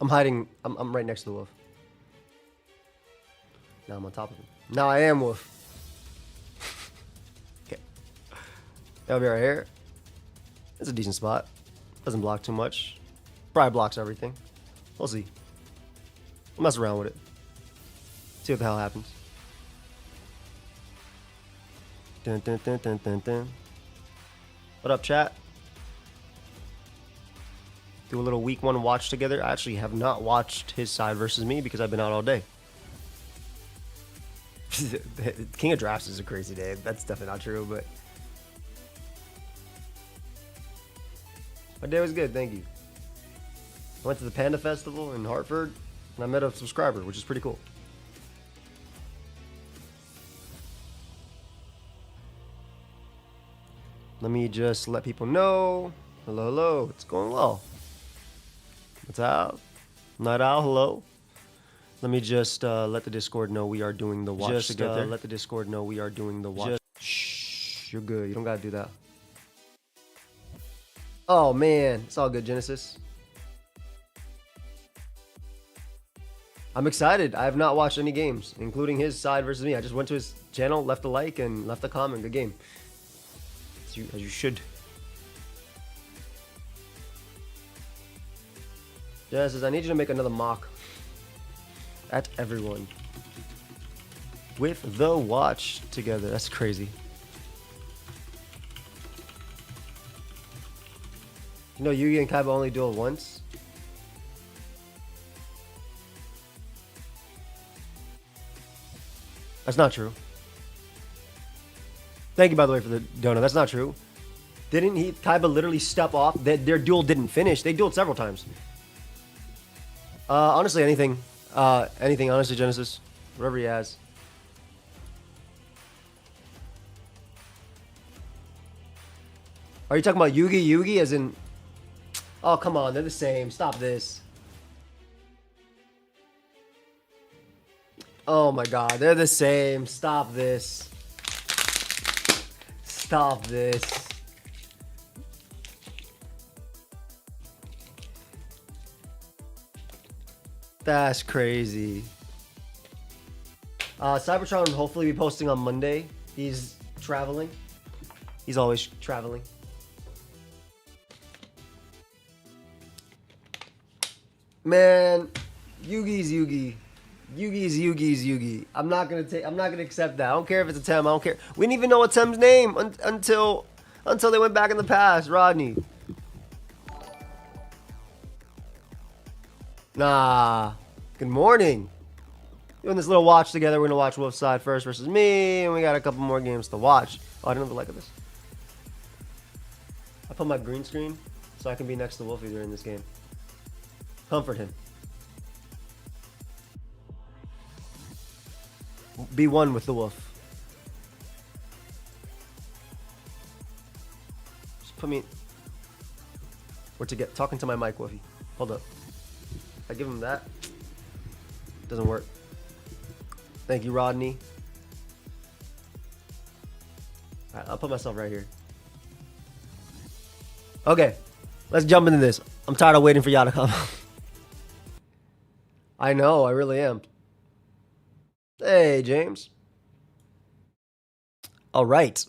I'm hiding. I'm right next to the wolf. Now I'm on top of him. Now I am wolf. Okay. I'll be right here. It's a decent spot. Doesn't block too much. Probably blocks everything. We'll see. We'll mess around with it. See what the hell happens. Dun, dun, dun, dun, dun, dun. What up, chat? Do a little week 1 watch together. I actually have not watched his side versus me because I've been out all day. King of Drafts is a crazy day. That's definitely not true, but my day was good, thank you. I went to the Panda Festival in Hartford and I met a subscriber, which is pretty cool. Let me just let people know. Hello, hello. It's going well. What's up? Night Owl, hello. Let me just let the Discord know we are doing the watch together. Let the Discord know we are doing the watch. Shh, you're good. You don't gotta do that. Oh man, it's all good, Genesis. I'm excited. I have not watched any games, including his side versus me. I just went to his channel, left a like, and left a comment. Good game. As you should. Genesis, I need you to make another mock at everyone with the watch together. That's crazy. You know, Yugi and Kaiba only duel once. That's not true. Thank you, by the way, for the donut. That's not true. Didn't he, Kaiba, literally step off? Their duel didn't finish. They dueled several times. Honestly, anything. Anything, honestly, Genesis. Whatever he has. Are you talking about Yugi? Yugi as in... Oh, come on. They're the same. Stop this. Oh my god. They're the same. Stop this. Stop this. That's crazy. Cybertron will hopefully be posting on Monday. He's traveling. He's always traveling. Man, Yugi's Yugi. Yugi's Yugi. I'm not gonna accept that. I don't care if it's a Tem. I don't care. We didn't even know a Tem's name until they went back in the past. Rodney. Nah. Good morning. Doing this little watch together. We're gonna watch Wolf's side first versus me, and we got a couple more games to watch. Oh, I didn't have the like of this. I put my green screen so I can be next to Wolfey during this game. Comfort him. Be one with the wolf. Just put me. We're to get talking to my mic, Wolfie. Hold up. I give him that. Doesn't work. Thank you, Rodney. Alright, I'll put myself right here. Okay, let's jump into this. I'm tired of waiting for y'all to come. I know, I really am. Hey, James. All right.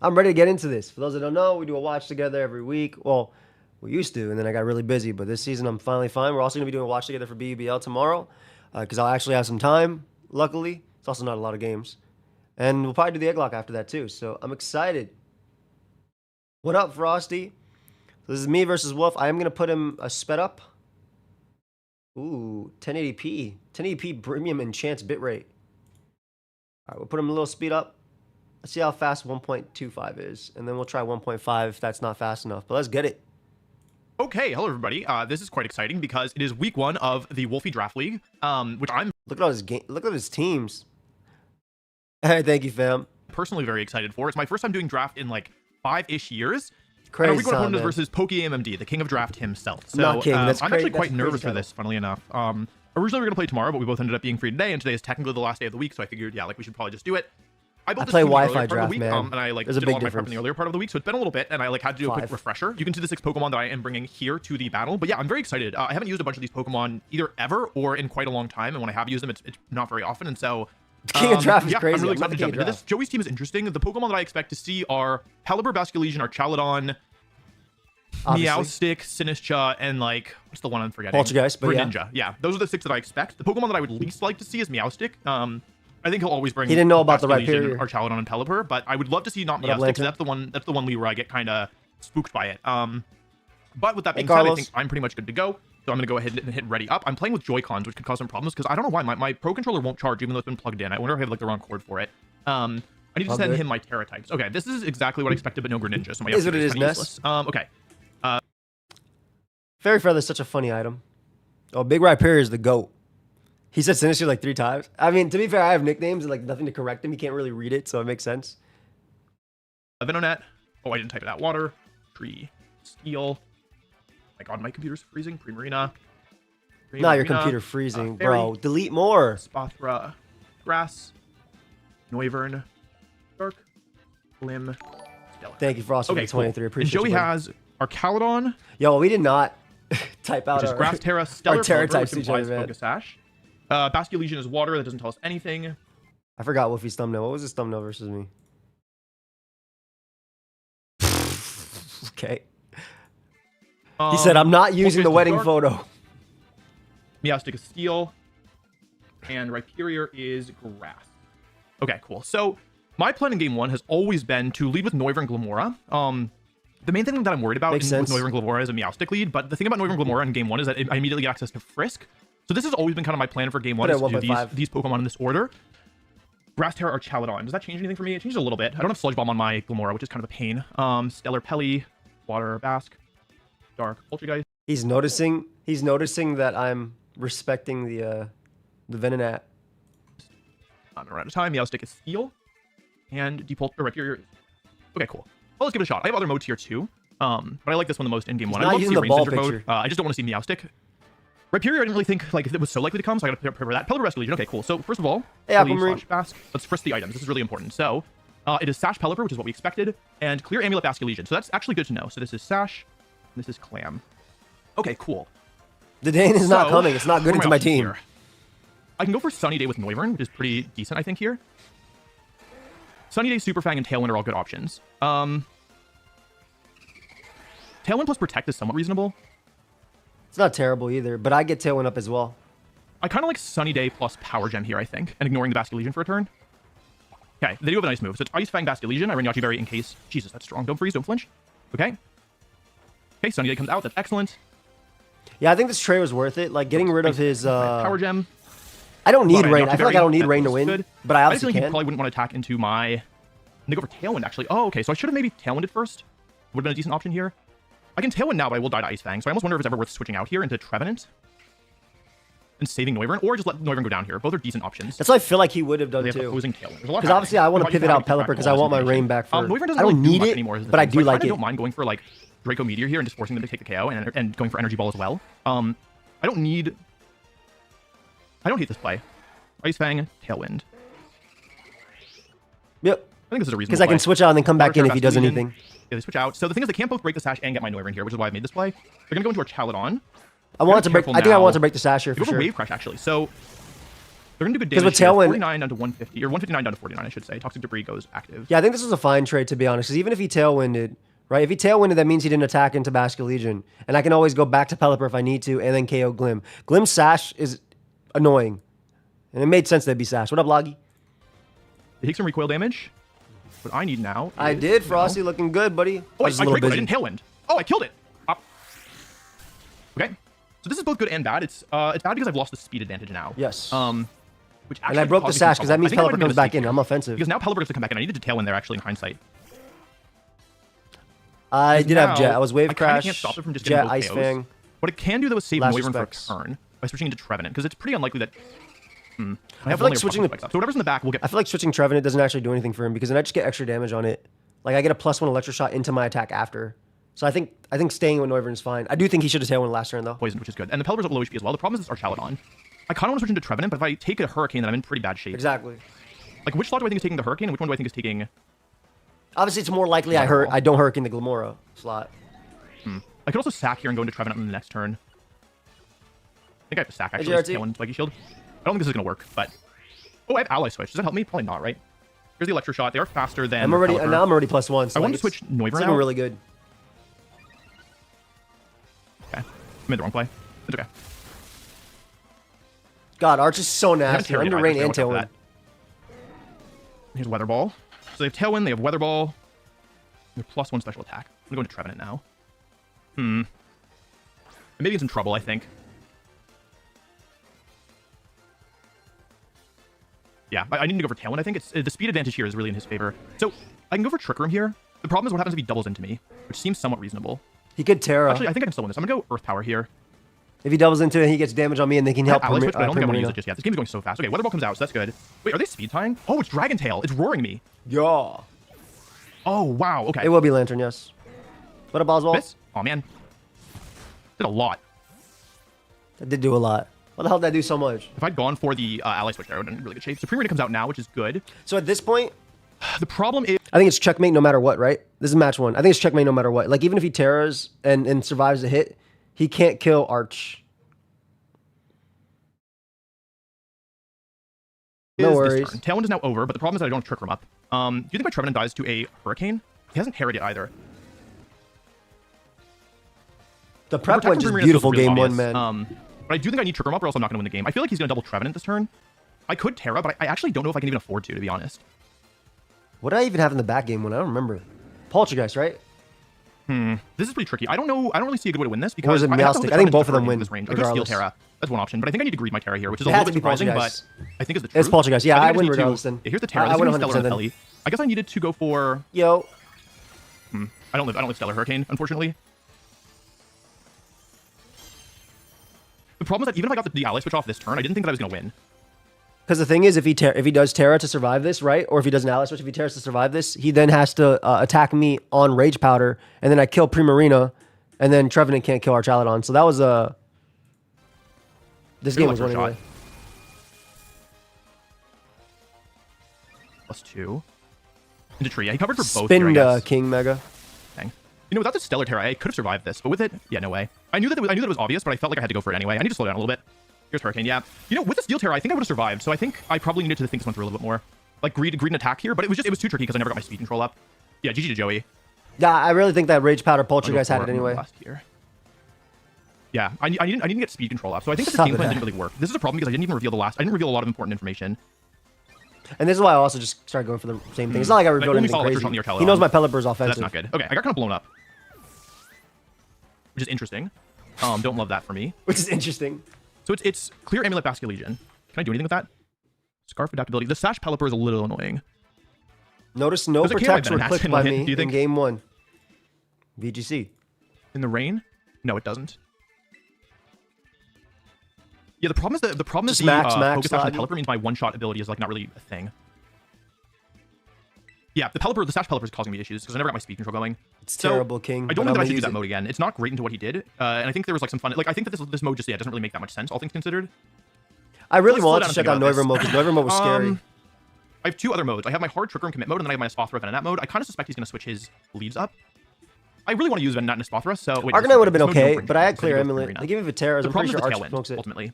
I'm ready to get into this. For those that don't know, we do a watch together every week. Well, we used to, and then I got really busy. But this season, I'm finally fine. We're also going to be doing a watch together for BBL tomorrow because I'll actually have some time, luckily. It's also not a lot of games. And we'll probably do the Egglock after that, too. So I'm excited. What up, Frosty? So this is me versus Wolf. I am going to put him a sped up. Ooh, 1080p. 1080p premium enchants bitrate. All right, we'll put him a little speed up. Let's see how fast 1.25 is. And then we'll try 1.5 if that's not fast enough. But let's get it. Okay, hello everybody. This is quite exciting because it is week 1 of the Wolfey Draft League, which I'm Look at all his game. Look at his teams. Hey, thank you, fam. personally very excited for. It's my first time doing draft in like 5-ish years. Crazy. And our week 1 opponent is versus pokeaimMD, the king of draft himself. So not king. That's I'm crazy. actually quite That's nervous crazy for this, funnily enough. Originally we were gonna play tomorrow, but we both ended up being free today, and today is technically the last day of the week, so I figured, yeah, like we should probably just do it. I built this play team in the Wi-Fi earlier part of the draft, week, man. and I like There's a did big all my prep in difference. the earlier part of the week, so it's been a little bit, and I like had to do a quick 5. refresher. You can see the 6 Pokemon that I am bringing here to the battle, but yeah, I'm very excited. I haven't used a bunch of these Pokemon either ever or in quite a long time, and when I have used them, it's not very often, and so King of Draft is yeah, crazy. I'm really I'm not excited to the jump King into of this. Joey's team is interesting. The Pokemon that I expect to see are Pelipper, Basculegion, Archaludon, Obviously. Meowstic, Sinistcha, and like, what's the one I'm forgetting? Poltergeist, but yeah. Greninja. Yeah, those are the 6 that I expect. The Pokemon that I would least like to see is Meowstic. I think he'll always bring. He didn't know about the Basculegion, Rhyperior. Archaludon, and Pelipper, but I would love to see not What up, Meowstic. Lantern? That's the one lead where I get kind of spooked by it. But with that Hey, being said, I Carlos. think I'm pretty much good to go. So I'm gonna go ahead and hit ready up. I'm playing with Joy-Cons, which could cause some problems because I don't know why my Pro Controller won't charge even though it's been plugged in. I wonder if I have like the wrong cord for it. I need to send him my Terra types. Okay, this is exactly what I expected, but no Greninja. So my Is what upgrade it is, kinda Ness. useless. Okay. Fairy Feather is such a funny item. Oh, Big Rhyperior is the GOAT. He said Sinister like 3 times. I mean, to be fair, I have nicknames and like nothing to correct him. He can't really read it, so it makes sense. Venonet. Oh, I didn't type it out. Water. Tree. Steel. My god, my computer's freezing. Primarina. Nah, your computer freezing, Fairy, bro. Delete more. Spathra. Grass. Noivern. Dark. Glim. Stellar. Thank you, Frost, for Okay, the 23. cool. Appreciate And Joey you, buddy. has Archaludon, Yo, we did not type out which is our, Grass Terra, Stellar our Terra Pelipper, types which to each other, implies man. Focus Sash. Basculegion is water. That doesn't tell us anything. I forgot Wolfie's thumbnail. What was his thumbnail versus me? Okay. He said, I'm not using the Poltergeist is wedding dark. photo. Meowstic is steel. And Rhyperior is grass. Okay, cool. So my plan in game 1 has always been to lead with Noivern Glamora. The main thing that I'm worried about Makes with sense. Noivern Glamora is a Meowstic lead, but the thing about Noivern Glamora in game 1 is that I immediately get access to Frisk. So this has always been kind of my plan for game 1, Put it is at to do 1.5. these Pokemon in this order. Grass Terra or Chaludon. Does that change anything for me? It changes a little bit. I don't have Sludge Bomb on my Glamora, which is kind of a pain. Stellar Pelly, Water Basque, Dark Poltergeist. He's noticing that I'm respecting the Venonat. I'm out of time. Meowstic is Steel. And Rhyperior. Okay, cool. Well, let's give it a shot. I have other modes here too. But I like this one the most in game 1. not I love to using see the ball Rain Cinder mode. picture. I just don't want to see Meowstic. Rhyperior, I didn't really think like it was so likely to come, so I gotta prepare for that. Pelipper Basculegion. Okay, cool. So first of all, Hey, Pelly Aquamarine. slash Basque. Let's frisk the items. This is really important. So it is Sash Pelipper, which is what we expected, and Clear Amulet Basculegion. So that's actually good to know. So this is Sash, and this is Clam. Okay, cool. The Dane is not So, coming. It's not good what are into my options team. here? I can go for Sunny Day with Noivern, which is pretty decent, I think, here. Sunny Day, Superfang, and Tailwind are all good options. Tailwind plus Protect is somewhat reasonable. It's not terrible either, but I get Tailwind up as well. I kind of like Sunny Day plus Power Gem here, I think, and ignoring the Basculegion for a turn. Okay, they do have a nice move. So it's Ice Fang Basculegion. I ran Yachi Berry in case... Jesus, that's strong. Don't freeze, don't flinch. Okay. Okay, Sunny Day comes out. That's excellent. Yeah, I think this trade was worth it. Like, getting rid of his... Power Gem. I don't need Right, rain. Yachi I feel like I Berry, don't need that rain to was win, good. but I just obviously think you can. probably wouldn't want to attack into my... And they go for Tailwind, actually. Oh, okay. So I should have maybe Tailwinded first. Would have been a decent option here. I can Tailwind now, but I will die to Ice Fang. So I almost wonder if it's ever worth switching out here into Trevenant and saving Noivern, or just let Noivern go down here. Both are decent options. That's what I feel like he would have done They have too. opposing Tailwind. There's a lot Because obviously I want to happening. pivot out Pelipper because I want my rain back for... Noivern doesn't I don't really do need much it, anymore, is the but I thing. do So like kinda it. don't mind going for like Draco Meteor here and just forcing them to take the KO and going for Energy Ball as well. I don't need... I don't hate this play. Ice Fang, Tailwind. Yep. I think this is a reasonable Because I can play. switch out and then come back in if he does Basculegion. anything. Yeah, they switch out. So the thing is, they can't both break the Sash and get my Noivern here, which is why I made this play. They're going to go into our Chaludon. I want to break... careful I think I now. want to break the Sash here They for go for sure. Wave Crash, actually. So they're going to do good 'Cause damage with here. Tailwind- 49 down to 150, or 159 down to 49, I should say. Toxic Debris goes active. Yeah, I think this was a fine trade, to be honest. Because even if he Tailwinded, right? If he Tailwinded, that means he didn't attack into Basculegion. And I can always go back to Pelipper if I need to, and then KO Glim. Glim's Sash is annoying. And it made sense that'd be Sash. What up, Loggy? They take some recoil damage. What I need now I is, did, you Frosty. know- Looking good, buddy. Oh, I was I a little Dracoed, I busy. didn't Tailwind. Oh, I killed it. Okay. So this is both good and bad. It's bad because I've lost the speed advantage now. Yes. Which And I actually broke the caused me some Sash because that trouble. means I think I might Pelipper have made a comes back mistake in. here. I'm offensive. Because now Pelipper gets to come back in. I needed to Tailwind there actually in hindsight. I did have Now, Jet. I was Wave I kinda Crash, can't stop it from just Jet, getting both Ice KOs. Fang. What it can do though is save Last Noivern for a respects. turn by switching into Trevenant, because it's pretty unlikely that... I feel have like only a switching Pokémon to- up. So whatever's in the back, we'll get... I feel like switching Trevenant doesn't actually do anything for him because then I just get extra damage on it. Like I get a +1 Electro Shot into my attack after. So I think staying with Noivern is fine. I do think he should have Tailwind last turn though. Poison, which is good. And the Pelipper's at low HP as well. The problem is it's Archaludon. I kind of want to switch into Trevenant, but if I take a Hurricane, then I'm in pretty bad shape. Exactly. Like Like, which slot do I think is taking the Hurricane, and which one do I think is taking... Obviously, it's more likely I don't Hurricane the Glamora slot. I could also sack here and go into Trevenant on the next turn. I think I have to sack, actually. Tailwind, Spiky Shield. I don't think this is going to work, but... Oh, I have Ally Switch. Does that help me? Probably not, right? Here's the Electro Shot. They are faster than... Now I'm already +1. So I wanted to switch Noivern it's out. really good. Okay. I made the wrong play. It's okay. God, Arch is so nasty. Under Rain and Tailwind. Here's Weather Ball. So they have Tailwind, they have Weather Ball. They're +1 special attack. I'm going to go into Trevenant now. Maybe it's in trouble, I think. Yeah, I need to go for Tailwind, I think. The speed advantage here is really in his favor. So I can go for Trick Room here. The problem is what happens if he doubles into me, which seems somewhat reasonable. He could Terra. Actually, I think I can still win this. I'm going to go Earth Power here. If he doubles into it, he gets damage on me, and they can help. Ally Switch, but I don't think I want to use it just yet. This game is going so fast. Okay, Weather Ball comes out, so that's good. Wait, are they speed tying? Oh, it's Dragon Tail. It's roaring me. Yeah. Oh, wow. Okay. It will be Lantern, yes. What about Oswald? Oh, man. Did a lot. That did do a lot. What the hell did that do so much? If I'd gone for the Ally Switch there, I would have been in really good shape. Supreme Arena comes out now, which is good. So at this point... The problem is... I think it's checkmate no matter what, right? This is match 1. I think it's checkmate no matter what. Like, even if he Terras and survives the hit, he can't kill Arch. No worries. Tailwind is now over, but the problem is that I don't Trick Room up. Do you think my Trevenant dies to a Hurricane? He hasn't Harried yet either. The prep went just beautiful game obvious. 1, man. But I do think I need Trick Room up or else I'm not going to win the game. I feel like he's going to double Trevenant this turn. I could Terra, but I actually don't know if I can even afford to be honest. What did I even have in the back game 1? I don't remember. Poltergeist, right? This is pretty tricky. I don't know. I don't really see a good way to win this because I think both of them win. This range. I could steal Terra. That's one option, but I think I need to greed my Terra here, which is a It little has bit to be surprising, but Poltergeist. I think is the truth. It's Poltergeist. Yeah, I win need regardless to- then. Yeah, here's the Terra. I This is win Stellar 100% then. Ellie. I guess I needed to go for... Yo. I don't live Stellar Hurricane, unfortunately. The problem is that even if I got the Ally Switch off this turn, I didn't think that I was going to win. Because the thing is, if he does Terra to survive this, right? Or if he does an Ally Switch, if he Terras to survive this, he then has to attack me on Rage Powder, and then I kill Primarina, and then Trevenant can't kill Archaladon. So that was a... This game was running away. +2. Into tree. Yeah, he covered for both here, I guess. King Mega. Dang. You know, without the Stellar Terra, I could have survived this, but with it, yeah, no way. I knew that it was obvious, but I felt like I had to go for it anyway. I need to slow down a little bit. Here's Hurricane, yeah. You know, with the Steel Terra, I think I would have survived, so I think I probably needed to think this one through a little bit more. Like, greed and attack here, but it was too tricky because I never got my speed control up. Yeah, GG to Joey. Yeah, I really think that Rage Powder Poltergeist had it anyway. Last year. Yeah, I didn't get speed control up, so I think that this game plan didn't really work. This is a problem because I didn't even reveal I didn't reveal a lot of important information. And this is why I also just started going for the same thing. It's not like I revealed anything crazy. He knows my Pelipper's offensive. So that's not good. Okay, I got kind of blown up. Which is interesting. Don't love that for me. Which is interesting. So it's clear Amulet Basket Legion. Can I do anything with that? Scarf Adaptability. The Sash Pelipper is a little annoying. Notice no protects were clicked by me in game 1. VGC. In the rain? No, it doesn't. Yeah, the problem is the Focus Action Pelipper means my one-shot ability is like not really a thing. Yeah, the Sash Pelipper is causing me issues because I never got my speed control going. It's terrible, King. I don't think that I should use that mode again. It's not great into what he did, and I think there was like some fun. Like I think that this mode just doesn't really make that much sense, all things considered. I really wanted to check out Noivern mode because Noivern mode was scary. I have 2 other modes. I have my hard Trick Room commit mode, and then I have my Nespothra Venonat mode. I kind of suspect he's going to switch his leads up. I really want to use Venonat and Nespothra, so... Wait, Arcanine would have been okay, but I had clear Amulet. They gave me Viteras. I'm pretty sure Arch smokes it. Ultimately.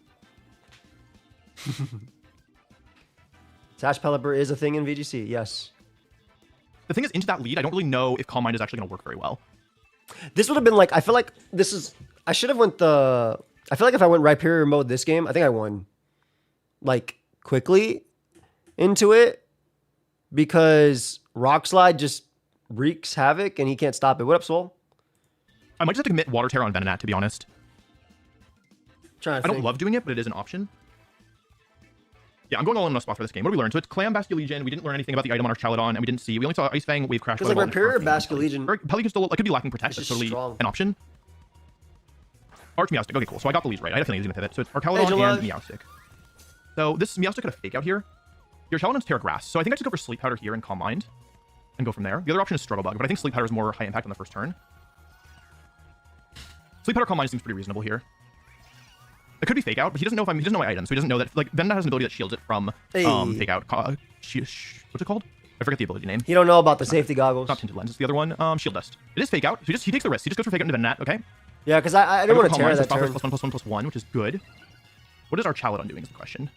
Sash Pelipper is a thing in VGC, yes. The thing is, into that lead, I don't really know if Calm Mind is actually going to work very well. This would have been like... I feel like this is... I should have went the... I feel like if I went Rhyperior mode this game, I think I won. Like, quickly into it because Rock Slide just wreaks havoc and he can't stop it. What up, Soul? I might just have to commit Water Terror on Venonat, to be honest. I don't love doing it, but it is an option. Yeah, I'm going all in on a spot for this game. What did we learn? So it's Clam, Basket Legion. We didn't learn anything about the item on Archaladon, and we didn't see. We only saw Ice Fang, Wave Crash. Because like Rhyperior, Basket Legion. Pelican still, I could be lacking Protect. That's totally an option. Arch Meowstic. Okay, cool. So I got the leads right. I had a feeling he was going to pivot. So it's Archaladon and Meowstic. So this Meowstic got a fake out here. Your Archaladon's Terra Grass. So I think I just go for Sleep Powder here and Calm Mind. And go from there. The other option is Struggle Bug, but I think Sleep Powder is more high impact on the first turn. Sleep Powder Calm Mind seems pretty reasonable here. It could be fake out, but he doesn't know he doesn't know my items, so he doesn't know that like Venonat has an ability that shields it from fake out. What's it called? I forget the ability name. You don't know about the safety goggles. Not tinted lens. It's the other one. Shield dust. It is fake out. So he takes the risk. He just goes for fake out into Venonat. Okay. Yeah, because I didn't want to tear that turn. +1/+1/+1, which is good. What is our Chaladon doing is the question.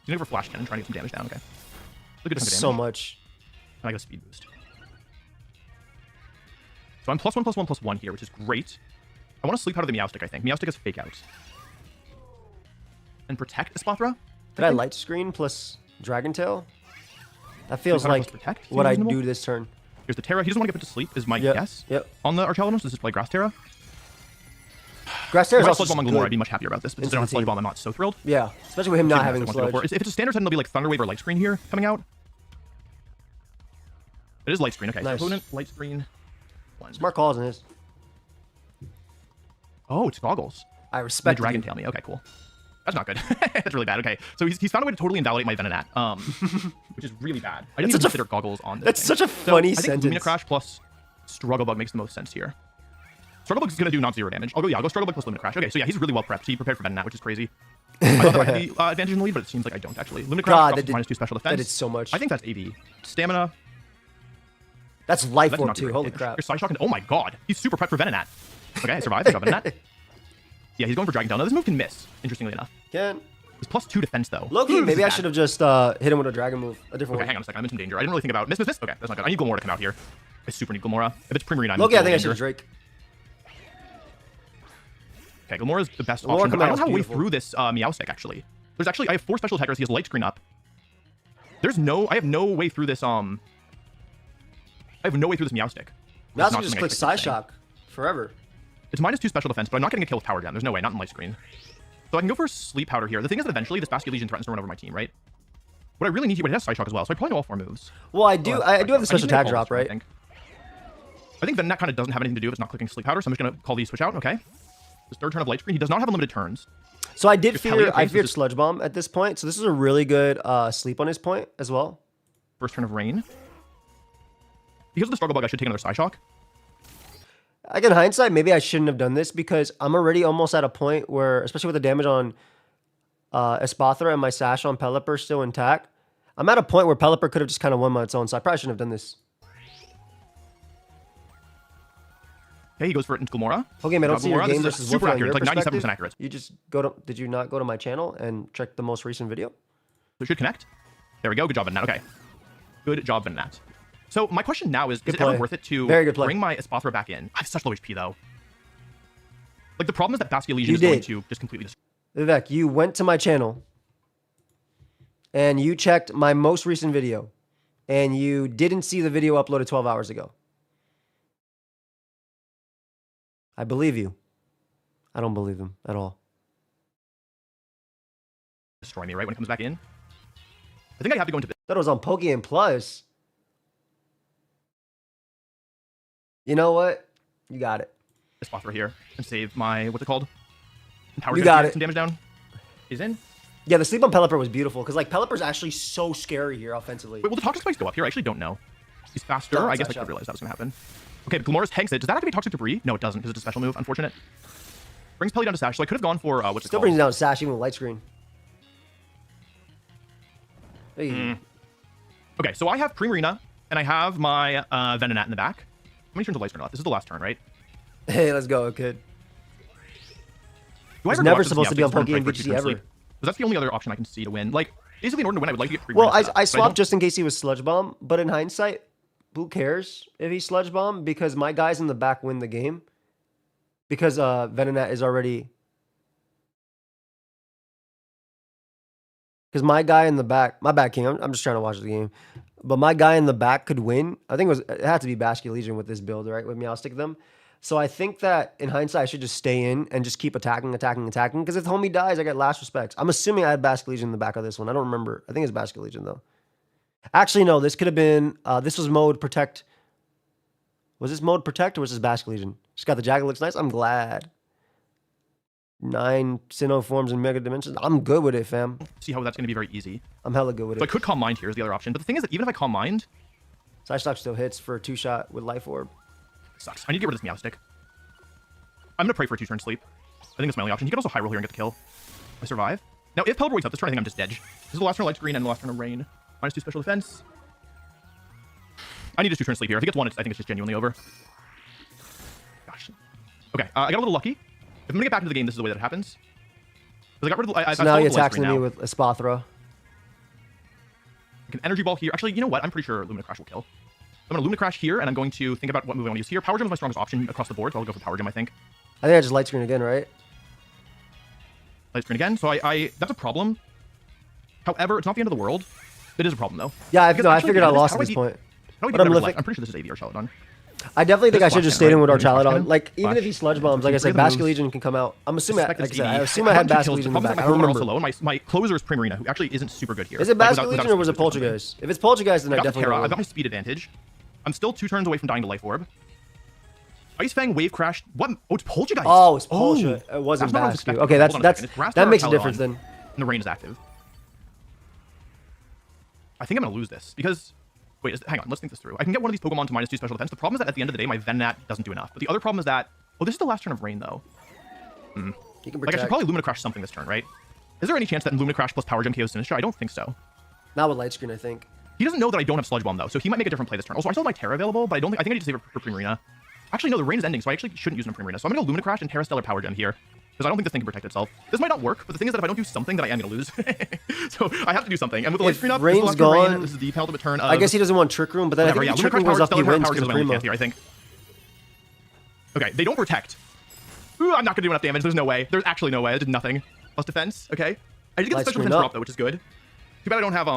He's going for Flash Cannon, trying to get some damage down. Okay. Look at so much. And I got a speed boost. So I'm +1/+1/+1 here, which is great. I want to sleep out of the Meowstic, I think. Meowstic is fake out. And protect Espathra? Did I light screen plus Dragon Tail? That feels like what I do this turn. Here's the Terra. He doesn't want to get put to sleep, is my guess. Yep. On the Archaladon, so this is play Grass Terra. Grass Terra is also Sludge Bomb on Gilmore, I'd be much happier about this, but since I don't have Sludge Bomb, I'm not so thrilled. Yeah, especially with him not having Sludge. If it's a standard setting, there'll be like Thunder Wave or Light Screen here coming out. It is Light Screen. Okay, nice. So opponent, Light Screen. Smart calls in his. Oh, it's Goggles. I respect Dragon Tail me. Okay, cool. That's not good. That's really bad. Okay, so he's found a way to totally invalidate my Venonat, which is really bad. I didn't even consider Goggles on this. That's such a funny sentence. I think Lumina Crash plus Struggle Bug makes the most sense here. Struggle Bug is going to do non-zero damage. I'll go Struggle Bug plus Lumina Crash. Okay, so yeah, he's really well prepped. He prepared for Venonat, which is crazy. I thought I had the advantage in the lead, but it seems like I don't actually. Lumina Crash -2 special defense. That did so much. I think that's AV. Stamina. That's Life Orb too. Holy crap. Side Shock. Oh my god. He's super prepped for Venonat. Okay, I survived. I got Venonat. Yeah, he's going for Dragon Tail. Now, this move can miss, interestingly enough. Can. It's +2 defense, though. Loki, maybe I should have just hit him with a dragon move. A different one. Hang on a second. I'm in some danger. I didn't really think about... Miss. Okay, that's not good. I need Gilmora to come out here. I super need Gilmora. If it's Primarina, I'm Loki, I think I should have Drake. Okay, Gilmora is the best option, but I don't have a way through this Meowstic, actually. There's actually... I have 4 special attackers. He has Light Screen up. There's no... I have no way through this, I have no way through this Meowstic. Meowstic just clicks Side Shock forever. It's -2 special defense, but I'm not getting a kill with Power Jam. There's no way. Not in Light Screen. So I can go for Sleep Powder here. The thing is that eventually this Basket Legion threatens to run over my team, right? What I really need here, but it has Side Shock as well, so I probably know all 4 moves. Well, I do have the special attack drop, right? I think Venonat kind of doesn't have anything to do if it's not clicking Sleep Powder, so I'm just going to call these switch out, okay? This third turn of Light Screen. He does not have unlimited turns. So I feared Sludge Bomb at this point, so this is a really good sleep on his point as well. First turn of Rain. Because of the Struggle Bug, I should take another Side Shock. Like in hindsight, maybe I shouldn't have done this because I'm already almost at a point where, especially with the damage on Espathra and my Sash on Pelipper still intact, I'm at a point where Pelipper could have just kind of won on its own, so I probably shouldn't have done this. Okay, he goes for it into Gilmora. Okay, man, I don't see your game versus super Wolfey accurate. It's like 97% accurate. You just did you not go to my channel and check the most recent video? So it should connect. There we go. Good job, Venonat. Okay. Good job, Venonat. So my question now is it ever worth it to bring my Espathra back in? I have such low HP, though. Like, the problem is that Basket Legion is going to just completely destroy. Vivek, you went to my channel, and you checked my most recent video, and you didn't see the video uploaded 12 hours ago. I believe you. I don't believe him at all. Destroy me, right, when it comes back in? I think I have to go into... That was on Pokeaim Plus. You know what? You got it. Espathra here and save my, what's it called? You got it. Some damage down. He's in. Yeah, the sleep on Pelipper was beautiful because like Pelipper's actually so scary here offensively. Wait, will the Toxic Spikes go up here? I actually don't know. He's faster. I guess I could realize that was going to happen. Okay, but Gilmora's tanks it. Does that activate Toxic Debris? No, it doesn't because it's a special move. Unfortunate. Brings Pelly down to Sash. So I could have gone for what's it Still called? brings down Sash even with Light Screen. Hey. Okay, so I have Primarina and I have my Venonat in the back. How many turns of Light Screen left? This is the last turn, right? Hey, let's go, kid. It's never supposed to be on Pokeaim VGC ever. Because that's the only other option I can see to win. Like, basically, in order to win, I would like to get Primarina. Well, I swapped just in case he was Sludge Bomb, but in hindsight, who cares if he's Sludge Bomb? Because my guys in the back win the game. Because Venonat is already... Because my guy in the back... My bad, King. I'm just trying to watch the game. But my guy in the back could win. I think it had to be Basket Legion with this build, right? With Meowstic them. So I think that in hindsight, I should just stay in and just keep attacking. Because if homie dies, I get last respects. I'm assuming I had Basket Legion in the back of this one. I don't remember. I think it's Basket Legion, though. Actually, no. This could have been... this was mode Protect. Was this mode Protect or was this Basket Legion? Just got the jacket. Looks nice. I'm glad. 9 Sinnoh forms in Mega Dimensions. I'm good with it, fam. See how that's going to be very easy. I'm hella good with it. So I could Calm Mind here is the other option. But the thing is that even if I Calm Mind... Side Shock still hits for a 2-shot with Life Orb. Sucks. I need to get rid of this Meowstic. I'm going to pray for a 2-turn sleep. I think that's my only option. He could also high roll here and get the kill. I survive. Now, if Pelipper wakes up this turn, I think I'm just dead. This is the last turn of Light Screen and the last turn of Rain. -2 special defense. I need just 2 turns sleep here. If he gets 1, I think it's just genuinely over. Gosh. Okay, I got a little lucky. If I'm gonna get back into the game, this is the way that it happens. Because I got rid of the... So now he attacks me with a Spa Throw. I can Energy Ball here. Actually, you know what? I'm pretty sure Lumina Crash will kill. I'm going to Lumina Crash here, and I'm going to think about what move I want to use here. Power Gem is my strongest option across the board, so I'll go for Power Gem, I think. I think I just Light Screen again, right? Light Screen again. So that's a problem. However, it's not the end of the world. It is a problem, though. Yeah, I figured I lost at this point. But I'm pretty sure this is AV or Charlotte. I definitely think I should just stay in with Archaladon. Like, even Flash. if he Sludge Bombs, like I said, Basket Legion can come out. I'm assuming, like I said, I assume I had Basket Legion in the back. I don't remember. Low, and my closer is Primarina, who actually isn't super good here. Is it Basket Legion or was it Poltergeist? If it's Poltergeist, then I definitely I've got my speed advantage. I'm still 2 turns away from dying to Life Orb. Ice Fang, Wave Crash. What? Oh, it's Poltergeist. Oh, it's Poltergeist. It wasn't Basket. Okay, that makes a difference then. And the rain is active. I think I'm going to lose this because... Wait, hang on. Let's think this through. I can get one of these Pokemon to -2 special defense. The problem is that at the end of the day, my Venonat doesn't do enough. But the other problem is that... Oh, this is the last turn of Rain, though. You can like, I should probably Lumina Crash something this turn, right? Is there any chance that Lumina Crash plus Power Gem KOs Sinistcha? I don't think so. Not with Light Screen, I think. He doesn't know that I don't have Sludge Bomb, though, so he might make a different play this turn. Also, I still have my Terra available, but I think I need to save it for Primarina. Actually, no, the Rain is ending, so I actually shouldn't use it on Primarina. So I'm going to Lumina Crash and Terra Stellar Power Gem here, because I don't think this thing can protect itself. This might not work, but the thing is that if I don't do something, then I am going to lose. So I have to do something. And with the Light Screen up, this is the last turn of Rain. This is the penultimate turn of... I guess he doesn't want Trick Room, but then I think Trick Room goes off the wins because of Primo. Here, I think. Okay, they don't protect. Ooh, I'm not going to do enough damage. There's no way. There's actually no way. I did nothing. Plus defense. Okay. I did get the special defense drop, though, which is good. Too bad I don't have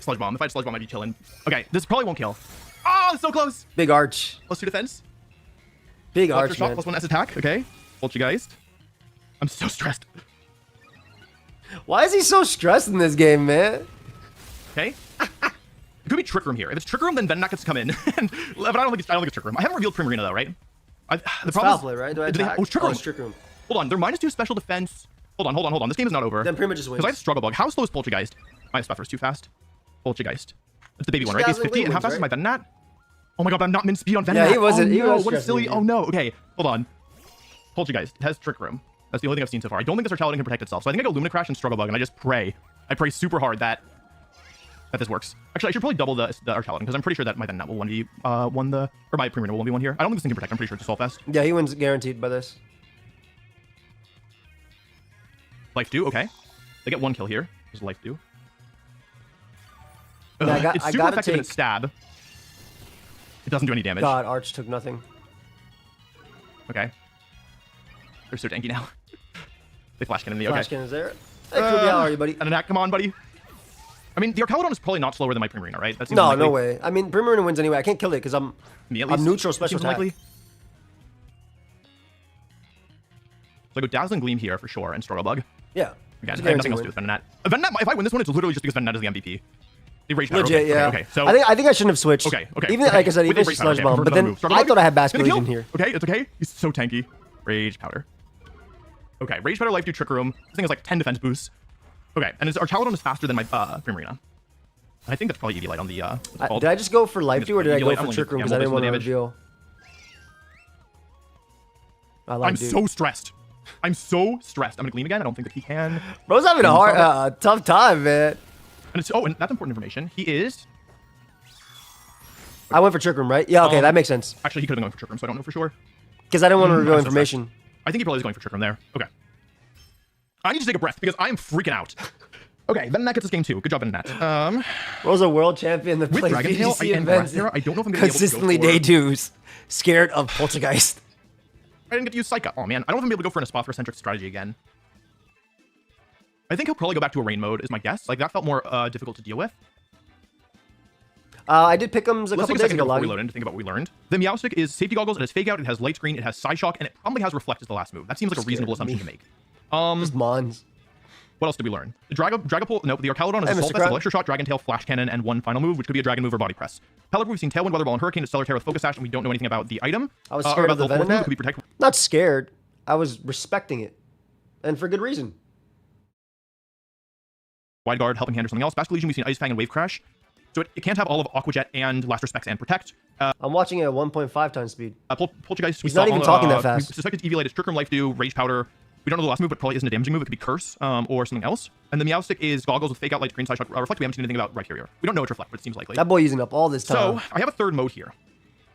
Sludge Bomb. If I had Sludge Bomb, I'd be chilling. Okay, this probably won't kill. Oh, it's so close. Big Arch. +2 defense. Big Arch, man. +1 S attack. Okay. Poltergeist. I'm so stressed. Why is he so stressed in this game, man? Okay. It could be Trick Room here. If it's Trick Room, then Venonat gets to come in. But I don't think it's Trick Room. I haven't revealed Primarina, though, right? The problem Foul Play, right? It's Trick Room. Hold on. They're -2 special defense. Hold on. This game is not over. Then Prima just wins. Because I have Struggle Bug. How slow is Poltergeist? My buffer's too fast. Poltergeist. It's the baby one, right? He's 50. And how fast is my Venonat? Oh my god, I'm not min speed on Venonat. Yeah, he wasn't. Oh no, what a silly. Oh no. Okay, hold on. Poltergeist. It has Trick Room. That's the only thing I've seen so far. I don't think this Archaladon can protect itself. So I think I go Lumina Crash and Struggle Bug, and I just pray. I pray super hard that this works. Actually, I should probably double the Archaladon, because I'm pretty sure that my Venonat will 1v1 the... Or my Primarina will 1v1 here. I don't think this thing can protect. I'm pretty sure it's a Soul Fest. Yeah, he wins guaranteed by this. Life Dew, okay. They get 1 kill here. There's Life Dew. Yeah, it's super effective in its stab. It doesn't do any damage. God, Arch took nothing. Okay. They're so tanky now. They Flash Cannon me, okay. Flash Cannon is there. Hey, how are you, buddy? An attack, come on, buddy. I mean, the Archaladon is probably not slower than my Primarina, right? That seems no, unlikely. No way. I mean, Primarina wins anyway. I can't kill it because I'm neutral special attack. Unlikely. So I go Dazzling Gleam here for sure and Struggle Bug. Yeah. Again, I have nothing else to do with Venonat. Venonat, if I win this one, it's literally just because Venonat is the MVP. They rage powder. Legit, okay, yeah. Okay, so I think I shouldn't have switched. Okay. Even like I said, even if it's Sludge Bomb, but then I thought I had Basket Legion here. Okay, it's okay. He's so tanky. Rage Powder. Okay, Rage Powder, Life Dew, Trick Room. This thing has like 10 defense boosts. Okay, and Archaladon is faster than my Primarina. I think that's probably EV Light on the. Did I just go for Life Dew or did I go for Trick Room because I didn't want to reveal? I'm so stressed. I'm so stressed. I'm gonna Gleam again. I don't think that he can. Bro's having a tough time, man. And it's and that's important information. He is. I went for Trick Room, right? Yeah, okay, that makes sense. Actually, he could have been going for Trick Room, so I don't know for sure. Because I didn't want to reveal information. I think he probably is going for Trick Room there. Okay. I need to take a breath because I am freaking out. Okay, Venonat gets this game too. Good job, Venonat. Bro's a world champion that plays VGC events. I don't know if I'm gonna consistently day twos. Scared of Poltergeist. I didn't get to use Psycho. Oh man, I don't know if I'm able to go for an Espathra-centric strategy again. I think he'll probably go back to a rain mode, is my guess. Like, that felt more difficult to deal with. I did pick him a couple days ago. Let's take a second before we load in to think about what we learned. The Meowstic is Safety Goggles, it has Fake Out, it has Light Screen, it has Psyshock, and it probably has Reflect as the last move. That seems like a reasonable assumption to make. Just Mons. What else did we learn? The Dragapult, nope, the Archaladon is Assault Vest, Electro Shot, Dragon Tail, Flash Cannon, and one final move, which could be a Dragon Move or Body Press. Pelipper, we've seen Tailwind, Weather Ball, and Hurricane, Stellar Tear with Focus Sash, and we don't know anything about the item. I was scared of the Venonat. Could be Protect. Not scared. I was respecting it. And for good reason. Wide Guard, Helping Hand, or something else. Basket Legion, we've seen Ice Fang and Wave Crash. So it can't have all of Aqua Jet and Last Respects and Protect. I'm watching it at 1.5 times speed. Poltergeist. He's not even talking that fast. We suspect it's EV Light, it's Trick Room, Life Dew, Rage Powder. We don't know the last move, but probably isn't a damaging move. It could be Curse or something else. And the Meowstic is Goggles with Fake Out, Light Screen, Side Shot, Reflect. We haven't seen anything about Rhyperior. We don't know it's Reflect, but it seems likely. That boy using up all this time. So I have a third mode here,